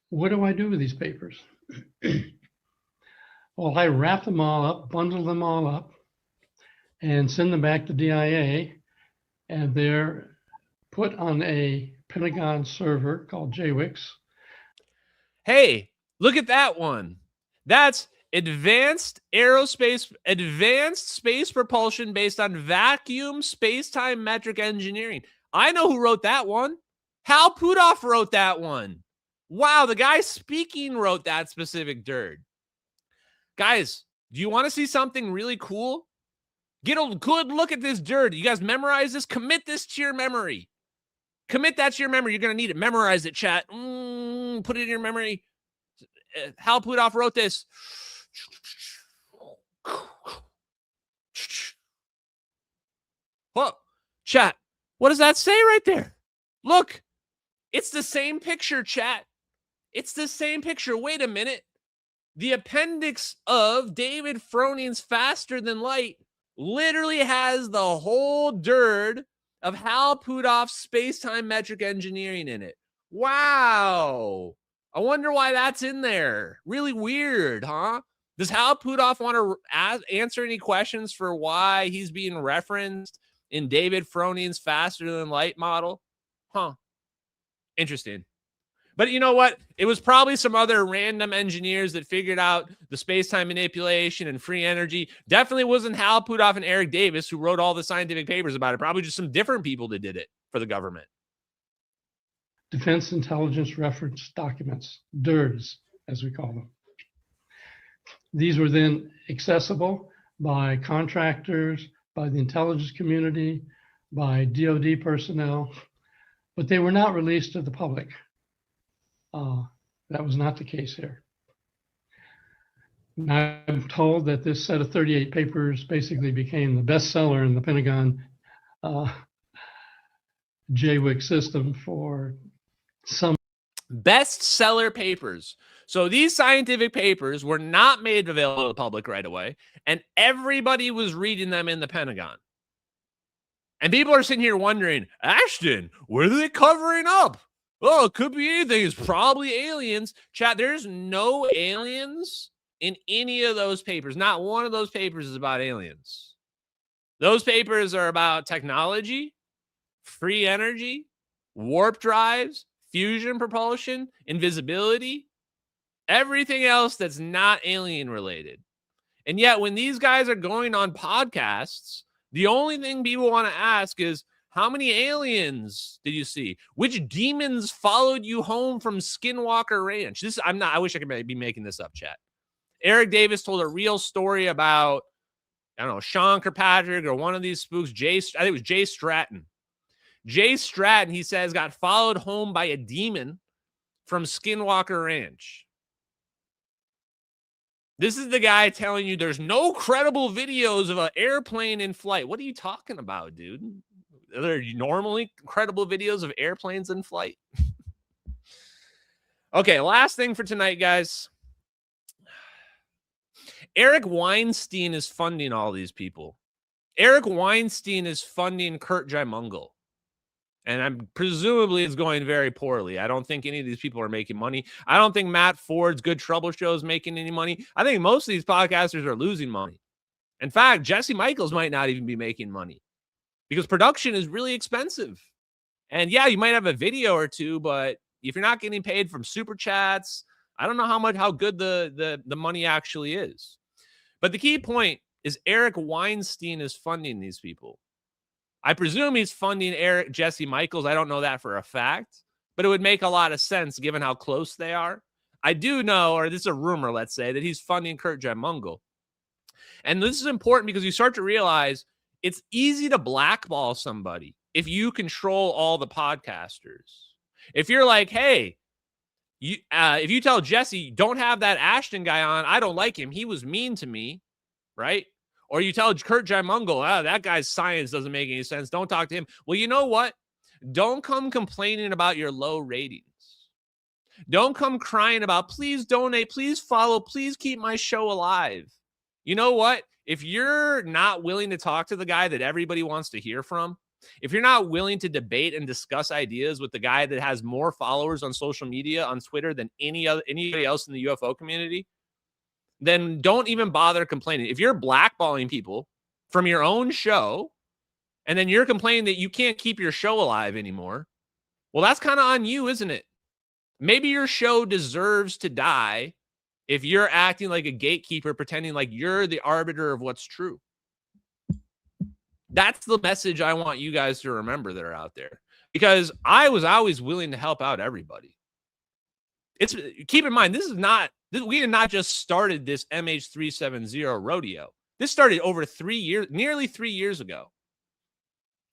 What do I do with these papers? Well, I wrap them all up, bundle them all up, and send them back to DIA, and they're put on a Pentagon server called JWICS. Hey, look at that one. That's advanced space propulsion based on vacuum space-time metric engineering. I know who wrote that one. Hal Puthoff wrote that one. Wow, the guy speaking wrote that specific dirt. Guys, do you want to see something really cool? Get a good look at this dirt. You guys memorize this? Commit this to your memory. Commit that to your memory. You're going to need it. Memorize it, chat. Put it in your memory. Hal Puthoff wrote this. Whoa, chat. What does that say right there? Look, it's the same picture, chat. It's the same picture. Wait a minute. The appendix of David Froning's Faster Than Light literally has the whole dirt of Hal Puthoff's space-time metric engineering in it. Wow. I wonder why that's in there. Really weird, huh? Does Hal Puthoff want to answer any questions for why he's being referenced in David Froning's Faster Than Light model? Huh. Interesting. But you know what? It was probably some other random engineers that figured out the space-time manipulation and free energy. Definitely wasn't Hal Puthoff and Eric Davis who wrote all the scientific papers about it. Probably just some different people that did it for the government. Defense Intelligence Reference Documents, DIRDs, as we call them. These were then accessible by contractors, by the intelligence community, by DoD personnel, but they were not released to the public. That was not the case here. And I'm told that this set of 38 papers basically became the bestseller in the Pentagon JWIC system for some bestseller papers. So these scientific papers were not made available to the public right away, and everybody was reading them in the Pentagon. And people are sitting here wondering, Ashton, what are they covering up? Oh, it could be anything. It's probably aliens. Chat, there's no aliens in any of those papers. Not one of those papers is about aliens. Those papers are about technology, free energy, warp drives, fusion propulsion, invisibility, everything else that's not alien related. And yet when these guys are going on podcasts, the only thing people want to ask is, how many aliens did you see? Which demons followed you home from Skinwalker Ranch? I wish I could be making this up, chat. Eric Davis told a real story about, I don't know, Sean Kirkpatrick or one of these spooks, I think it was Jay Stratton. Jay Stratton, he says, got followed home by a demon from Skinwalker Ranch. This is the guy telling you there's no credible videos of an airplane in flight. What are you talking about, dude? Are there normally credible videos of airplanes in flight? Okay, last thing for tonight, guys. Eric Weinstein is funding all these people. Eric Weinstein is funding Kurt Jaimungal. And I'm presumably it's going very poorly. I don't think any of these people are making money. I don't think Matt Ford's Good Trouble Show is making any money. I think most of these podcasters are losing money. In fact, Jesse Michaels might not even be making money because production is really expensive. And yeah, you might have a video or two, but if you're not getting paid from super chats, I don't know how good the money actually is. But the key point is Eric Weinstein is funding these people. I presume he's funding Jesse Michaels. I don't know that for a fact, but it would make a lot of sense given how close they are. I do know, or this is a rumor, let's say, that he's funding Kurt Jaimungal. And this is important because you start to realize it's easy to blackball somebody if you control all the podcasters. If you're like, hey, if you tell Jesse, don't have that Ashton guy on, I don't like him, he was mean to me, right? Or you tell Kurt Jaimungal, that guy's science doesn't make any sense, don't talk to him. Well, you know what? Don't come complaining about your low ratings. Don't come crying about, please donate, please follow, please keep my show alive. You know what? If you're not willing to talk to the guy that everybody wants to hear from, if you're not willing to debate and discuss ideas with the guy that has more followers on social media, on Twitter, than anybody else in the UFO community, then don't even bother complaining. If you're blackballing people from your own show, and then you're complaining that you can't keep your show alive anymore, well, that's kind of on you, isn't it? Maybe your show deserves to die if you're acting like a gatekeeper, pretending like you're the arbiter of what's true. That's the message I want you guys to remember that are out there, because I was always willing to help out everybody. Keep in mind, we had not just started this MH370 rodeo. This started over 3 years, nearly 3 years ago.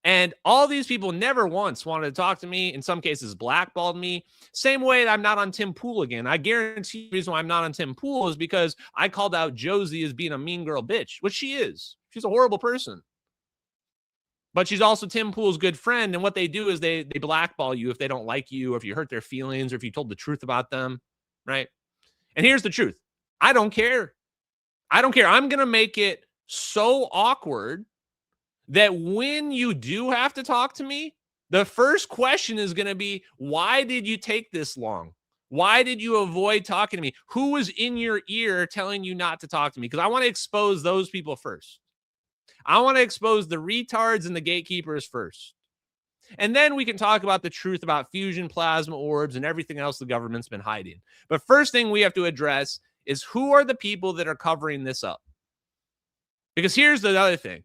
And all these people never once wanted to talk to me. In some cases, blackballed me. Same way that I'm not on Tim Pool again. I guarantee the reason why I'm not on Tim Pool is because I called out Josie as being a mean girl bitch, which she is. She's a horrible person. But she's also Tim Pool's good friend. And what they do is they blackball you if they don't like you, or if you hurt their feelings, or if you told the truth about them, right? And here's the truth. I don't care. I don't care. I'm going to make it so awkward that when you do have to talk to me, the first question is going to be, why did you take this long? Why did you avoid talking to me? Who was in your ear telling you not to talk to me? Because I want to expose those people first. I want to expose the retards and the gatekeepers first. And then we can talk about the truth about fusion, plasma, orbs, and everything else the government's been hiding. But first thing we have to address is who are the people that are covering this up? Because here's the other thing.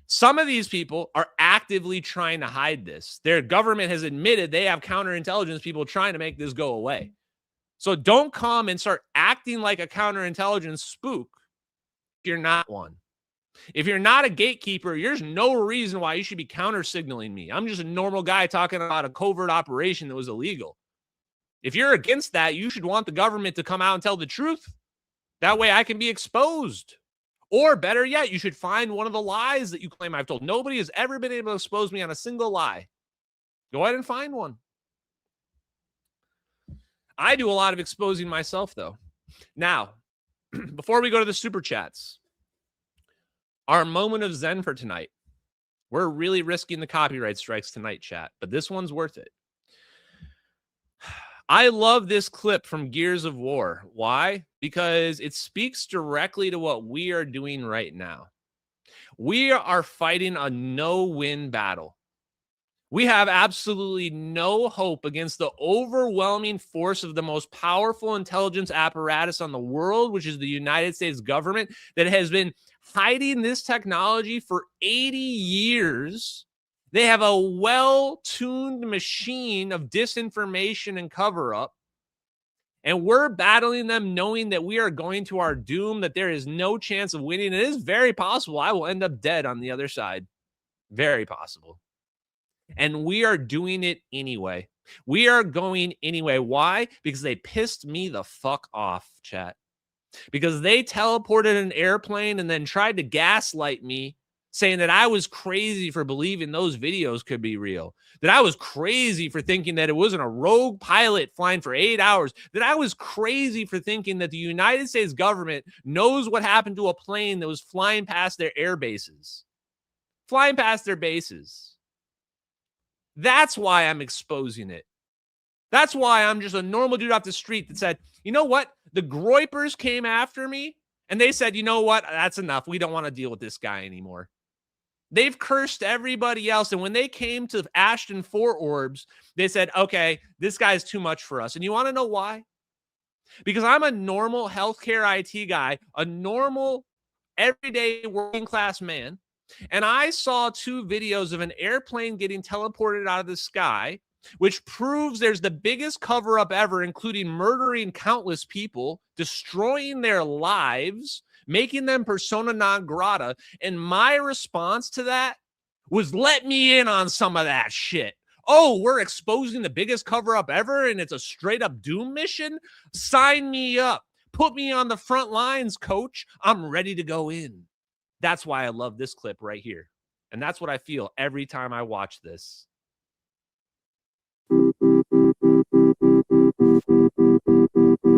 Some of these people are actively trying to hide this. Their government has admitted they have counterintelligence people trying to make this go away. So don't come and start acting like a counterintelligence spook if you're not one. If you're not a gatekeeper, there's no reason why you should be counter-signaling me. I'm just a normal guy talking about a covert operation that was illegal. If you're against that, you should want the government to come out and tell the truth. That way I can be exposed. Or better yet, you should find one of the lies that you claim I've told. Nobody has ever been able to expose me on a single lie. Go ahead and find one. I do a lot of exposing myself, though. Now, before we go to the super chats, our moment of Zen for tonight. We're really risking the copyright strikes tonight, chat, but this one's worth it. I love this clip from Gears of War. Why? Because it speaks directly to what we are doing right now. We are fighting a no-win battle. We have absolutely no hope against the overwhelming force of the most powerful intelligence apparatus on the world, which is the United States government, that has been hiding this technology for 80 years. They have a well-tuned machine of disinformation and cover-up. And we're battling them knowing that we are going to our doom, that there is no chance of winning. It is very possible I will end up dead on the other side. Very possible. And we are doing it anyway. We are going anyway. Why? Because they pissed me the fuck off, chat. Because they teleported an airplane and then tried to gaslight me, saying that I was crazy for believing those videos could be real, that I was crazy for thinking that it wasn't a rogue pilot flying for 8 hours, that I was crazy for thinking that the United States government knows what happened to a plane that was flying past their air bases, flying past their bases. That's why I'm exposing it. That's why I'm just a normal dude off the street that said, you know what? The Groypers came after me and they said, you know what? That's enough. We don't want to deal with this guy anymore. They've cursed everybody else. And when they came to Ashton for Orbs, they said, okay, this guy's too much for us. And you want to know why? Because I'm a normal healthcare IT guy, a normal everyday working class man. And I saw 2 videos of an airplane getting teleported out of the sky, which proves there's the biggest cover up ever, including murdering countless people, destroying their lives, making them persona non grata. And my response to that was, let me in on some of that shit. Oh, we're exposing the biggest cover up ever and it's a straight up doom mission? Sign me up. Put me on the front lines, coach. I'm ready to go in. That's why I love this clip right here. And that's what I feel every time I watch this.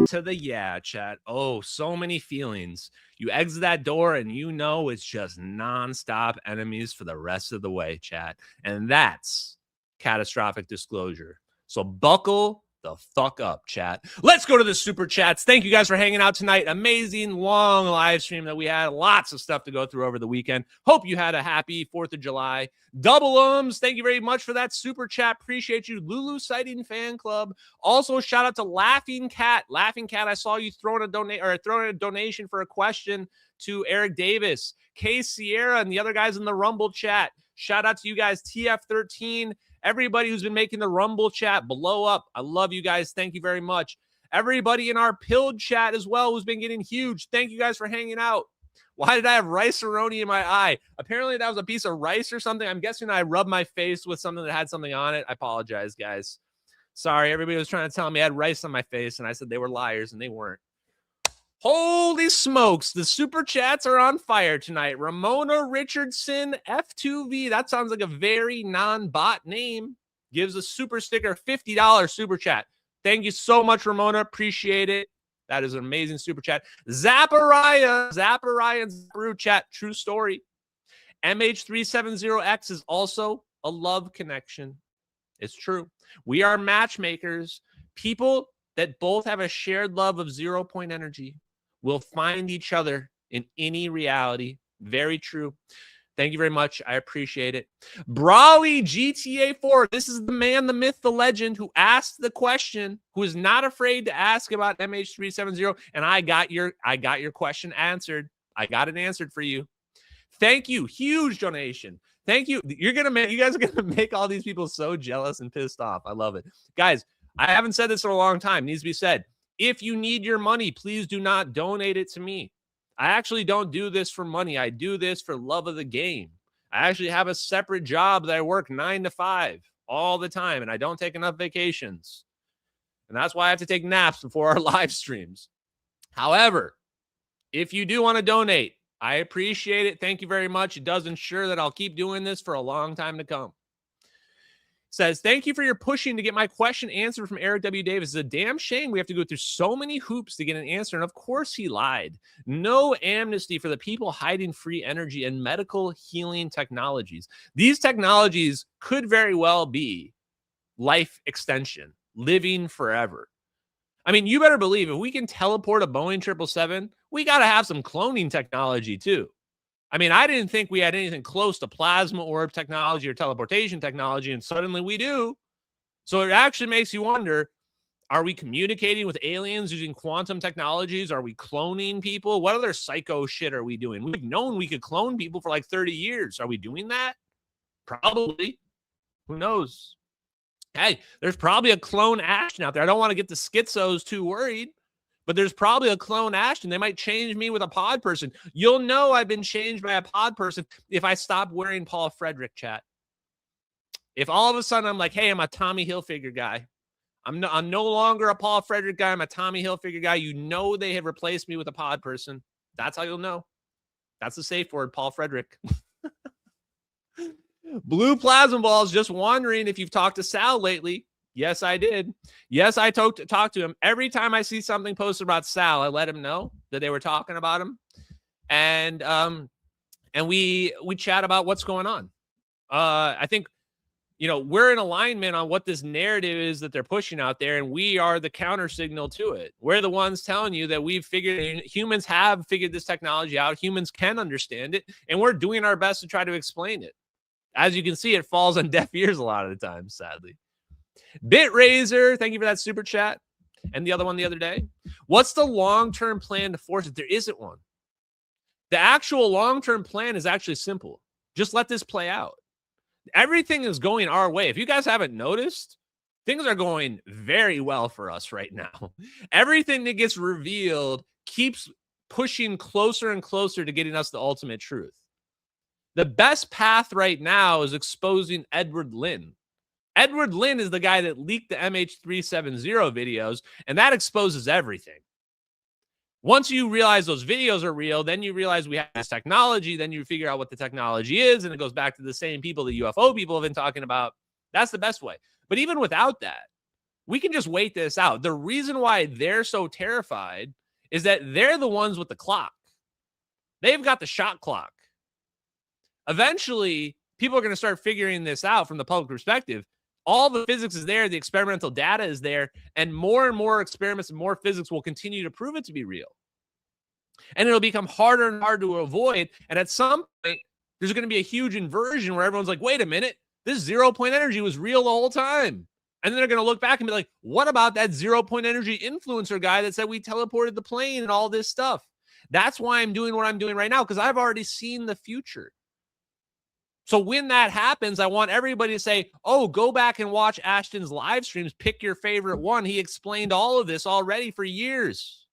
To the yeah, chat. Oh, so many feelings. You exit that door and you know it's just nonstop enemies for the rest of the way, chat. And that's catastrophic disclosure. So buckle the fuck up, chat. Let's go to the super chats. Thank you guys for hanging out tonight. Amazing long live stream that we had. Lots of stuff to go through over the weekend. Hope you had a happy 4th of July. Double ums. Thank you very much for that super chat. Appreciate you. Lulu Sighting Fan Club. Also, shout out to Laughing Cat. Laughing Cat, I saw you throwing a donation for a question to Eric Davis, K Sierra, and the other guys in the Rumble chat. Shout out to you guys, TF13. Everybody who's been making the Rumble chat blow up. I love you guys. Thank you very much. Everybody in our Pilled chat as well who's been getting huge. Thank you guys for hanging out. Why did I have rice-a-roni in my eye? Apparently that was a piece of rice or something. I'm guessing I rubbed my face with something that had something on it. I apologize, guys. Sorry, everybody was trying to tell me I had rice on my face, and I said they were liars, and they weren't. Holy smokes, the super chats are on fire tonight. Ramona Richardson, F2V, that sounds like a very non-bot name, gives a super sticker, $50 super chat. Thank you so much, Ramona. Appreciate it. That is an amazing super chat. Zappariah and Zapparoo chat, true story. MH370X is also a love connection. It's true. We are matchmakers. People that both have a shared love of 0 point energy will find each other in any reality. Very true. Thank you very much. I appreciate it. Brawley GTA 4. This is the man, the myth, the legend who asked the question, who is not afraid to ask about MH370. And I got your question answered. I got it answered for you. Thank you. Huge donation. Thank you. You guys are gonna make all these people so jealous and pissed off. I love it. Guys, I haven't said this for a long time. It needs to be said. If you need your money, please do not donate it to me. I actually don't do this for money. I do this for love of the game. I actually have a separate job that I work 9 to 5 all the time, and I don't take enough vacations. And that's why I have to take naps before our live streams. However, if you do want to donate, I appreciate it. Thank you very much. It does ensure that I'll keep doing this for a long time to come. Says, thank you for your pushing to get my question answered from Eric W. Davis. It's a damn shame we have to go through so many hoops to get an answer. And of course he lied. No amnesty for the people hiding free energy and medical healing technologies. These technologies could very well be life extension, living forever. I mean, you better believe if we can teleport a Boeing 777, we got to have some cloning technology too. I mean, I didn't think we had anything close to plasma orb technology or teleportation technology, and suddenly we do. So it actually makes you wonder, are we communicating with aliens using quantum technologies? Are we cloning people? What other psycho shit are we doing? We've known we could clone people for like 30 years. Are we doing that? Probably. Who knows? Hey, there's probably a clone Ashton out there. I don't want to get the schizos too worried, but there's probably a clone Ashton. They might change me with a pod person. You'll know I've been changed by a pod person if I stop wearing Paul Frederick, chat. If all of a sudden I'm like, hey, I'm a Tommy Hilfiger guy. I'm no longer a Paul Frederick guy. I'm a Tommy Hilfiger guy. You know they have replaced me with a pod person. That's how you'll know. That's the safe word, Paul Frederick. Blue plasma balls, just wondering if you've talked to Sal lately. Yes, I did. Yes, I talked to him. Every time I see something posted about Sal, I let him know that they were talking about him. And we chat about what's going on. I think, we're in alignment on what this narrative is that they're pushing out there, and we are the counter signal to it. We're the ones telling you that humans have figured this technology out. Humans can understand it, and we're doing our best to try to explain it. As you can see, it falls on deaf ears a lot of the time, sadly. BitRaiser, thank you for that super chat. And the other one the other day. What's the long-term plan to force it? There isn't one. The actual long-term plan is actually simple. Just let this play out. Everything is going our way. If you guys haven't noticed, things are going very well for us right now. Everything that gets revealed keeps pushing closer and closer to getting us the ultimate truth. The best path right now is exposing Edward Lin. Edward Lin is the guy that leaked the MH370 videos, and that exposes everything. Once you realize those videos are real, then you realize we have this technology, then you figure out what the technology is, and it goes back to the same people the UFO people have been talking about. That's the best way. But even without that, we can just wait this out. The reason why they're so terrified is that they're the ones with the clock. They've got the shot clock. Eventually, people are going to start figuring this out from the public perspective. All the physics is there, the experimental data is there, and more experiments and more physics will continue to prove it to be real. And it'll become harder and harder to avoid. And at some point, there's going to be a huge inversion where everyone's like, wait a minute, this 0 point energy was real the whole time. And then they're going to look back and be like, what about that 0 point energy influencer guy that said we teleported the plane and all this stuff? That's why I'm doing what I'm doing right now, because I've already seen the future. So when that happens, I want everybody to say, oh, go back and watch Ashton's live streams. Pick your favorite one. He explained all of this already for years.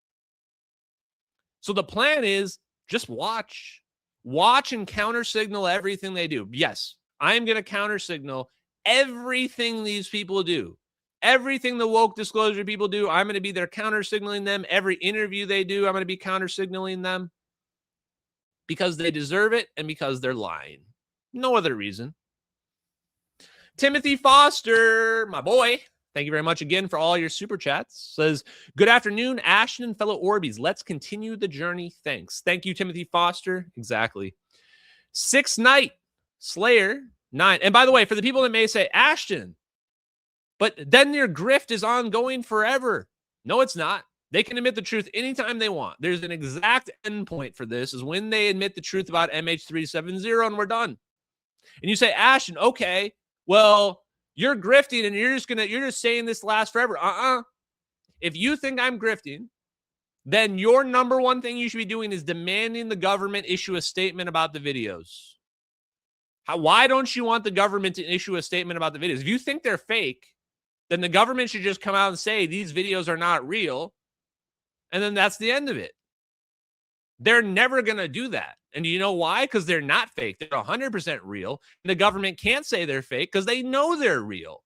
So the plan is just watch. Watch and counter signal everything they do. Yes, I'm going to counter signal everything these people do. Everything the woke disclosure people do, I'm going to be there counter signaling them. Every interview they do, I'm going to be counter signaling them because they deserve it and because they're lying. No other reason. Timothy Foster, my boy, thank you very much again for all your super chats. Says, good afternoon, Ashton and fellow Orbies. Let's continue the journey. Thanks. Thank you, Timothy Foster. Exactly. 6 Night Slayer 9. And by the way, for the people that may say, Ashton, but then your grift is ongoing forever. No, it's not. They can admit the truth anytime they want. There's an exact endpoint for this, is when they admit the truth about MH370 and we're done. And you say, Ashton, okay, well, you're grifting and you're just saying this lasts forever. If you think I'm grifting, then your number one thing you should be doing is demanding the government issue a statement about the videos. Why don't you want the government to issue a statement about the videos? If you think they're fake, then the government should just come out and say these videos are not real. And then that's the end of it. They're never going to do that. And you know why? Because they're not fake. They're 100% real. And the government can't say they're fake because they know they're real.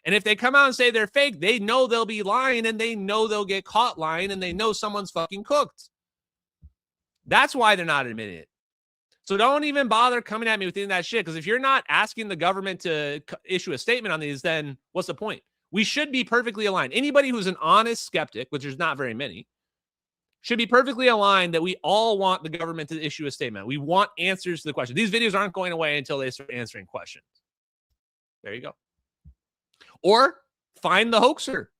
And if they come out and say they're fake, they know they'll be lying and they know they'll get caught lying and they know someone's fucking cooked. That's why they're not admitting it. So don't even bother coming at me with any of that shit, because if you're not asking the government to issue a statement on these, then what's the point? We should be perfectly aligned. Anybody who's an honest skeptic, which there's not very many, should be perfectly aligned that we all want the government to issue a statement. We want answers to the question. These videos aren't going away until they start answering questions. There you go. Or find the hoaxer.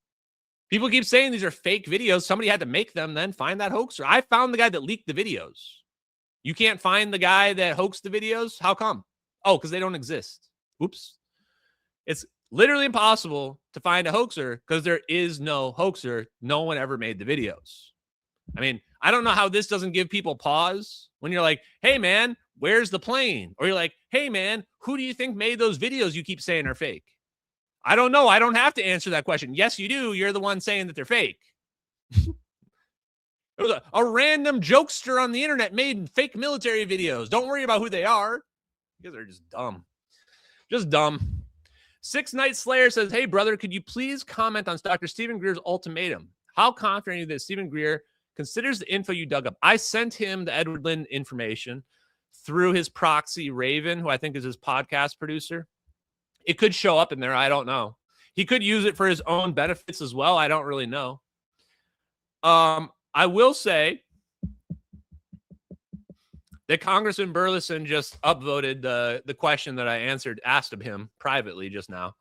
People keep saying these are fake videos. Somebody had to make them, then find that hoaxer. I found the guy that leaked the videos. You can't find the guy that hoaxed the videos? How come? Oh, because they don't exist. Oops. It's literally impossible to find a hoaxer because there is no hoaxer. No one ever made the videos. I mean, I don't know how this doesn't give people pause when you're like, hey, man, where's the plane? Or you're like, hey, man, who do you think made those videos you keep saying are fake? I don't know. I don't have to answer that question. Yes, you do. You're the one saying that they're fake. It was a random jokester on the internet made fake military videos. Don't worry about who they are. You guys are just dumb. Just dumb. 6 Night Slayer says, hey, brother, could you please comment on Dr. Stephen Greer's ultimatum? How confident are you that Stephen Greer considers the info you dug up? I sent him the Edward Lin information. through his proxy Raven, who I think is his podcast producer. It could show up in there. I don't know. He could use it for his own benefits as well. I don't really know. I will say that Congressman Burlison just upvoted the question that I asked of him privately just now.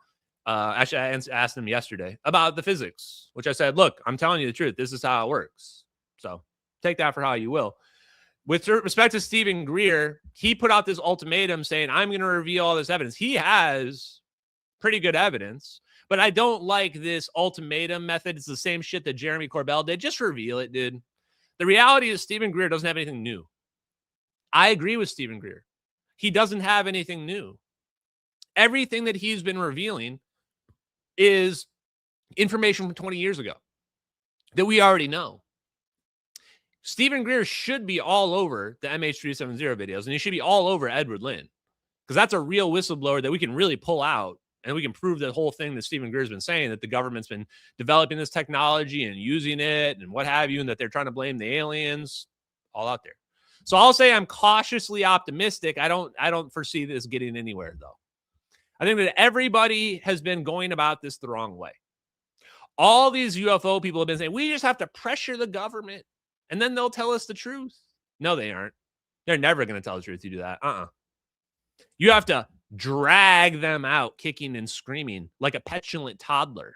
Actually, I asked him yesterday about the physics, which I said, look, I'm telling you the truth. This is how it works. So take that for how you will. With respect to Stephen Greer, he put out this ultimatum saying, I'm going to reveal all this evidence. He has pretty good evidence, but I don't like this ultimatum method. It's the same shit that Jeremy Corbell did. Just reveal it, dude. The reality is Stephen Greer doesn't have anything new. I agree with Stephen Greer. He doesn't have anything new. Everything that he's been revealing is information from 20 years ago that we already know. Stephen Greer should be all over the MH370 videos, and he should be all over Edward Lynn, because that's a real whistleblower that we can really pull out, and we can prove the whole thing that Stephen Greer's been saying, that the government's been developing this technology and using it and what have you, and that they're trying to blame the aliens, all out there. So I'll say I'm cautiously optimistic. I don't foresee this getting anywhere, though. I think that everybody has been going about this the wrong way. All these UFO people have been saying, we just have to pressure the government, and then they'll tell us the truth. No, they aren't. They're never going to tell the truth. You do that. You have to drag them out kicking and screaming like a petulant toddler.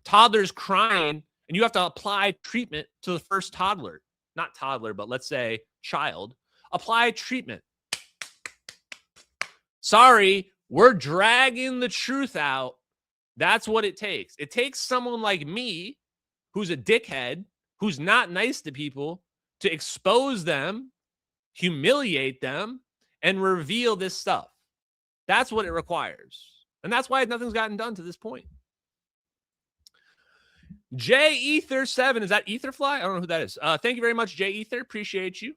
Toddler's crying, and you have to apply treatment to the first toddler. Not toddler, but let's say child. Apply treatment. Sorry, we're dragging the truth out. That's what it takes. It takes someone like me, who's a dickhead, who's not nice to people, to expose them, humiliate them, and reveal this stuff. That's what it requires. And that's why nothing's gotten done to this point. Jay Ether 7, is that Etherfly? I don't know who that is. Thank you very much, Jay Ether. Appreciate you.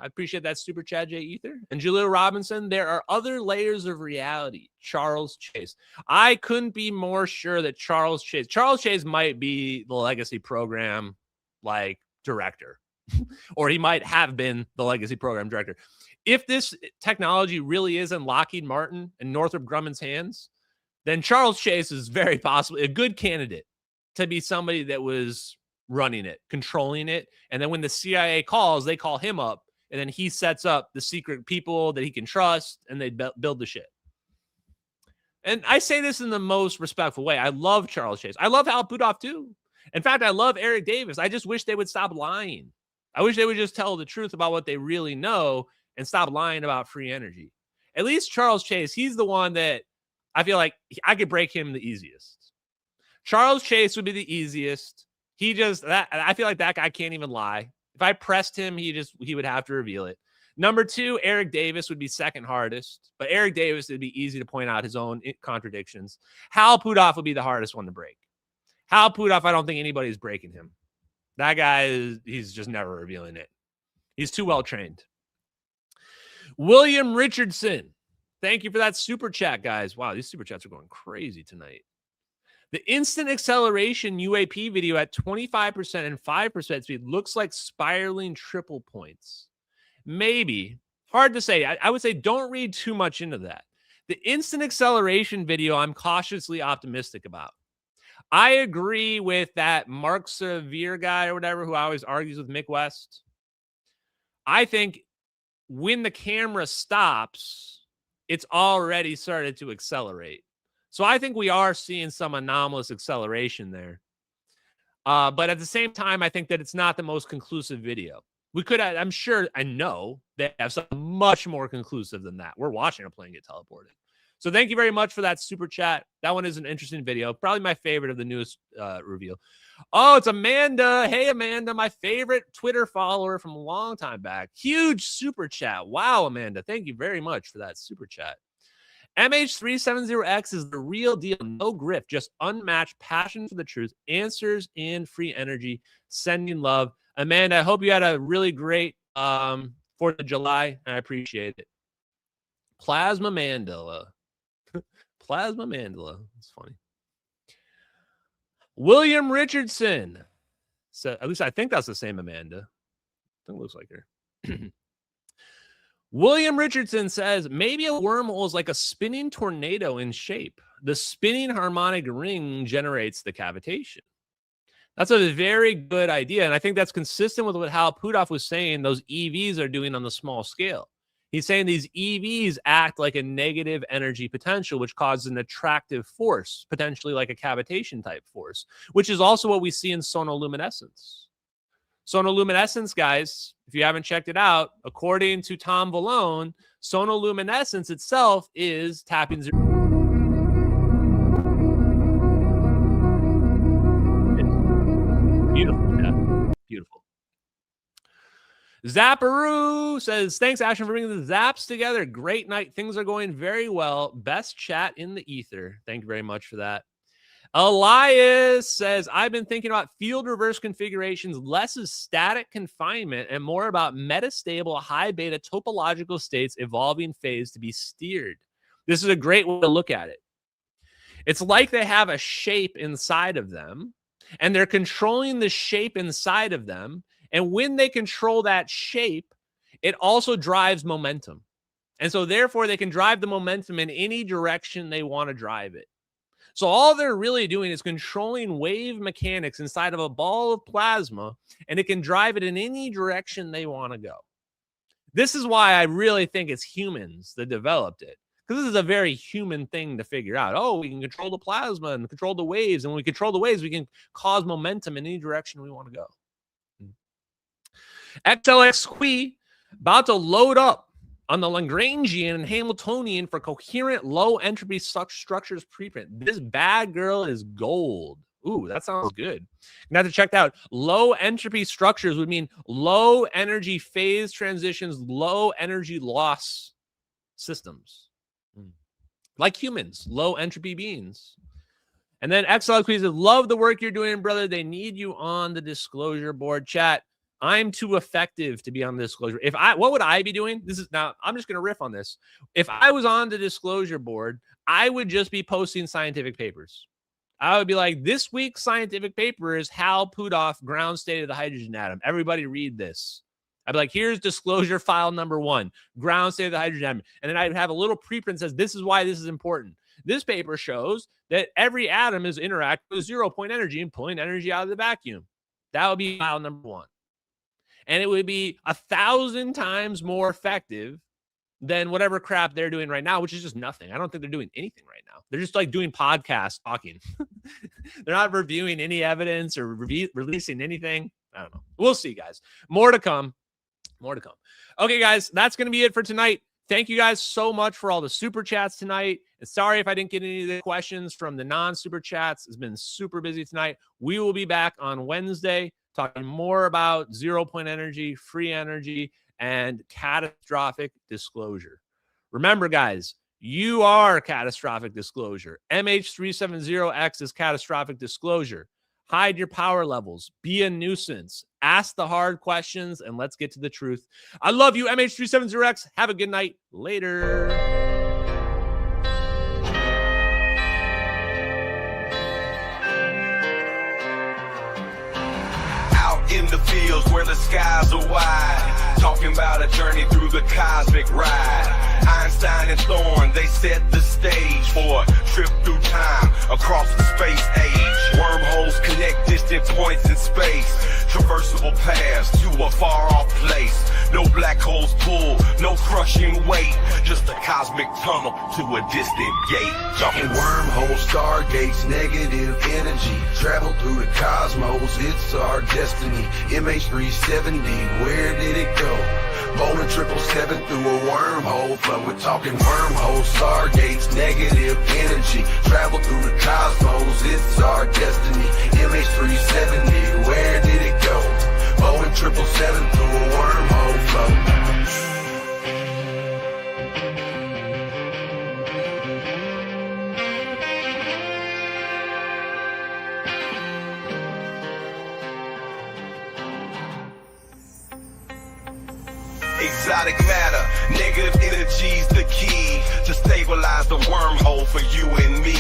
I appreciate that super chat, Jay Ether. And Jaleel Robinson, there are other layers of reality. Charles Chase. I couldn't be more sure that Charles Chase might be the legacy program director, or he might have been the legacy program director. If this technology really is in Lockheed Martin and Northrop Grumman's hands, then Charles Chase is very possibly a good candidate to be somebody that was running it, controlling it. And then when the CIA calls, they call him up, and then he sets up the secret people that he can trust, and they build the shit. And I say this in the most respectful way. I love Charles Chase. I love Al Puthoff too. In fact, I love Eric Davis. I just wish they would stop lying. I wish they would just tell the truth about what they really know and stop lying about free energy. At least Charles Chase, he's the one that I feel like I could break him the easiest. Charles Chase would be the easiest. I feel like that guy can't even lie. If I pressed him, he would have to reveal it. Number 2, Eric Davis would be second hardest, but Eric Davis would be easy to point out his own contradictions. Hal Puthoff would be the hardest one to break. Hal Puthoff, I don't think anybody's breaking him. That guy, he's just never revealing it. He's too well trained. William Richardson, thank you for that super chat, guys. Wow, these super chats are going crazy tonight. The instant acceleration UAP video at 25% and 5% speed looks like spiraling triple points. Maybe. Hard to say. I would say don't read too much into that. The instant acceleration video, I'm cautiously optimistic about. I agree with that Mark Severe guy or whatever who always argues with Mick West. I think when the camera stops, it's already started to accelerate. So I think we are seeing some anomalous acceleration there. But at the same time, I think that it's not the most conclusive video. We could, I'm sure, I know they have something much more conclusive than that. We're watching a plane get teleported. So thank you very much for that super chat. That one is an interesting video. Probably my favorite of the newest reveal. Oh, it's Amanda. Hey, Amanda, my favorite Twitter follower from a long time back. Huge super chat. Wow, Amanda. Thank you very much for that super chat. MH370X is the real deal. No grift, just unmatched passion for the truth. Answers in free energy. Sending love. Amanda, I hope you had a really great 4th of July. I appreciate it. Plasma Mandela. Plasma Mandela. That's funny. William Richardson. So at least I think that's the same Amanda. I think it looks like her. William Richardson says maybe a wormhole is like a spinning tornado in shape. The spinning harmonic ring generates the cavitation. That's a very good idea. And I think that's consistent with what Hal Puthoff was saying those EVs are doing on the small scale. He's saying these EVs act like a negative energy potential, which causes an attractive force, potentially like a cavitation type force, which is also what we see in sonoluminescence. Sonoluminescence, guys, if you haven't checked it out, according to Tom Vallone, sonoluminescence itself is tapping zero. Beautiful, yeah. Beautiful. Zapparoo says, thanks, Ashton, for bringing the zaps together. Great night. Things are going very well. Best chat in the ether. Thank you very much for that. Elias says, I've been thinking about field reverse configurations, less as static confinement and more about metastable high beta topological states evolving phase to be steered. This is a great way to look at it. It's like they have a shape inside of them and they're controlling the shape inside of them. And when they control that shape, it also drives momentum. And so therefore they can drive the momentum in any direction they want to drive it. So all they're really doing is controlling wave mechanics inside of a ball of plasma, and it can drive it in any direction they want to go. This is why I really think it's humans that developed it, because this is a very human thing to figure out. Oh, we can control the plasma and control the waves, and when we control the waves, we can cause momentum in any direction we want to go. XLX Squee about to load up on the Lagrangian and Hamiltonian for coherent low entropy structures preprint. This bad girl is gold. Ooh, that sounds good. You have to check that out. Low entropy structures would mean low energy phase transitions, low energy loss systems. Like humans, low entropy beings. And then XLX says, love the work you're doing, brother. They need you on the disclosure board. Chat, I'm too effective to be on the disclosure. What would I be doing? Now, I'm just going to riff on this. If I was on the disclosure board, I would just be posting scientific papers. I would be like, this week's scientific paper is Hal Puthoff, ground state of the hydrogen atom. Everybody read this. I'd be like, here's disclosure file number 1, ground state of the hydrogen atom. And then I'd have a little preprint that says, this is why this is important. This paper shows that every atom is interacting with 0 point energy and pulling energy out of the vacuum. That would be file number 1. And it would be 1,000 times more effective than whatever crap they're doing right now, which is just nothing. I don't think they're doing anything right now. They're just like doing podcasts, talking. They're not reviewing any evidence or releasing anything. I don't know. We'll see, guys. More to come. More to come. Okay, guys, that's going to be it for tonight. Thank you guys so much for all the super chats tonight. And sorry if I didn't get any of the questions from the non-super chats. It's been super busy tonight. We will be back on Wednesday talking more about 0 point energy, free energy, and catastrophic disclosure. Remember, guys, you are catastrophic disclosure. MH370X is catastrophic disclosure. Hide your power levels. Be a nuisance. Ask the hard questions, and let's get to the truth. I love you, MH370X. Have a good night. Later. In the fields where the skies are wide, talking about a journey through the cosmic ride. Einstein and Thorne, they set the stage for a trip through time across the space age. Wormholes connect distant points in space, traversable paths to a far off place. No black holes pull, no crushing weight, just a cosmic tunnel to a distant gate. Talking wormholes, stargates, negative energy, travel through the cosmos, it's our destiny. MH370, where did it go? Bowling 777 through a wormhole flow. We're talking wormholes, stargates, negative energy, travel through the cosmos, it's our destiny. MH370, where did it go? Bowling 777 through a wormhole flow. Exotic matter, negative energy's the key to stabilize the wormhole for you and me.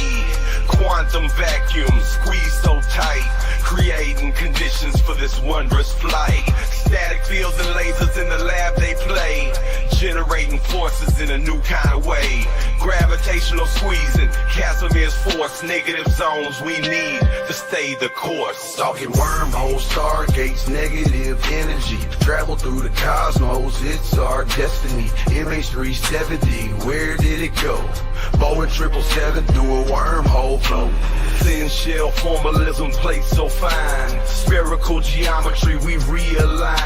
Quantum vacuum, squeeze so tight, creating conditions for this wondrous flight. Static fields and lasers in the lab they play, generating forces in a new kind of way. Gravitational squeezing, Casimir's force, negative zones we need to stay the course. Talking wormholes, stargates, negative energy. Travel through the cosmos, it's our destiny. MH370, where did it go? Boeing 777 through a wormhole flow. Thin shell formalism plate so fine. Spherical geometry we realign.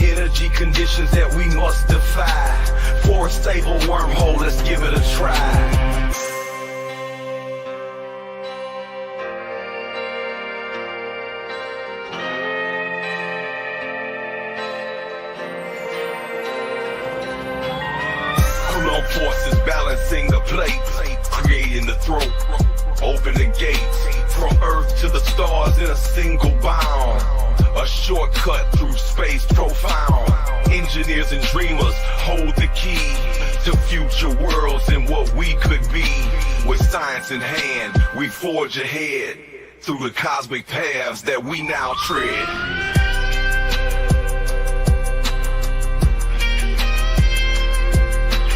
Energy conditions that we must defy. For a stable wormhole, let's give it a try. Coulomb forces balancing the plate, creating the throat, open the gates, from Earth to the stars in a single bound. A shortcut through space profound. Engineers and dreamers hold the key to future worlds and what we could be. With science in hand, we forge ahead through the cosmic paths that we now tread.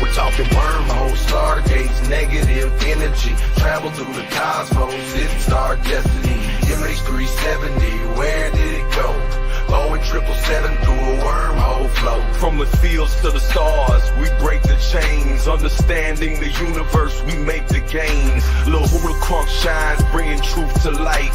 We're talking wormholes, stargates, negative energy. Travel through the cosmos, it's our destiny. MH370, where did it go? Boeing 777 through a wormhole flow. From the fields to the stars, we break the chains. Understanding the universe, we make the gains. Lil Hula Crunk shines, bringing truth to light.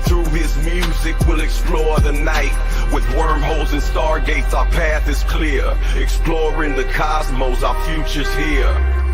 Through his music, we'll explore the night. With wormholes and stargates, our path is clear. Exploring the cosmos, our future's here.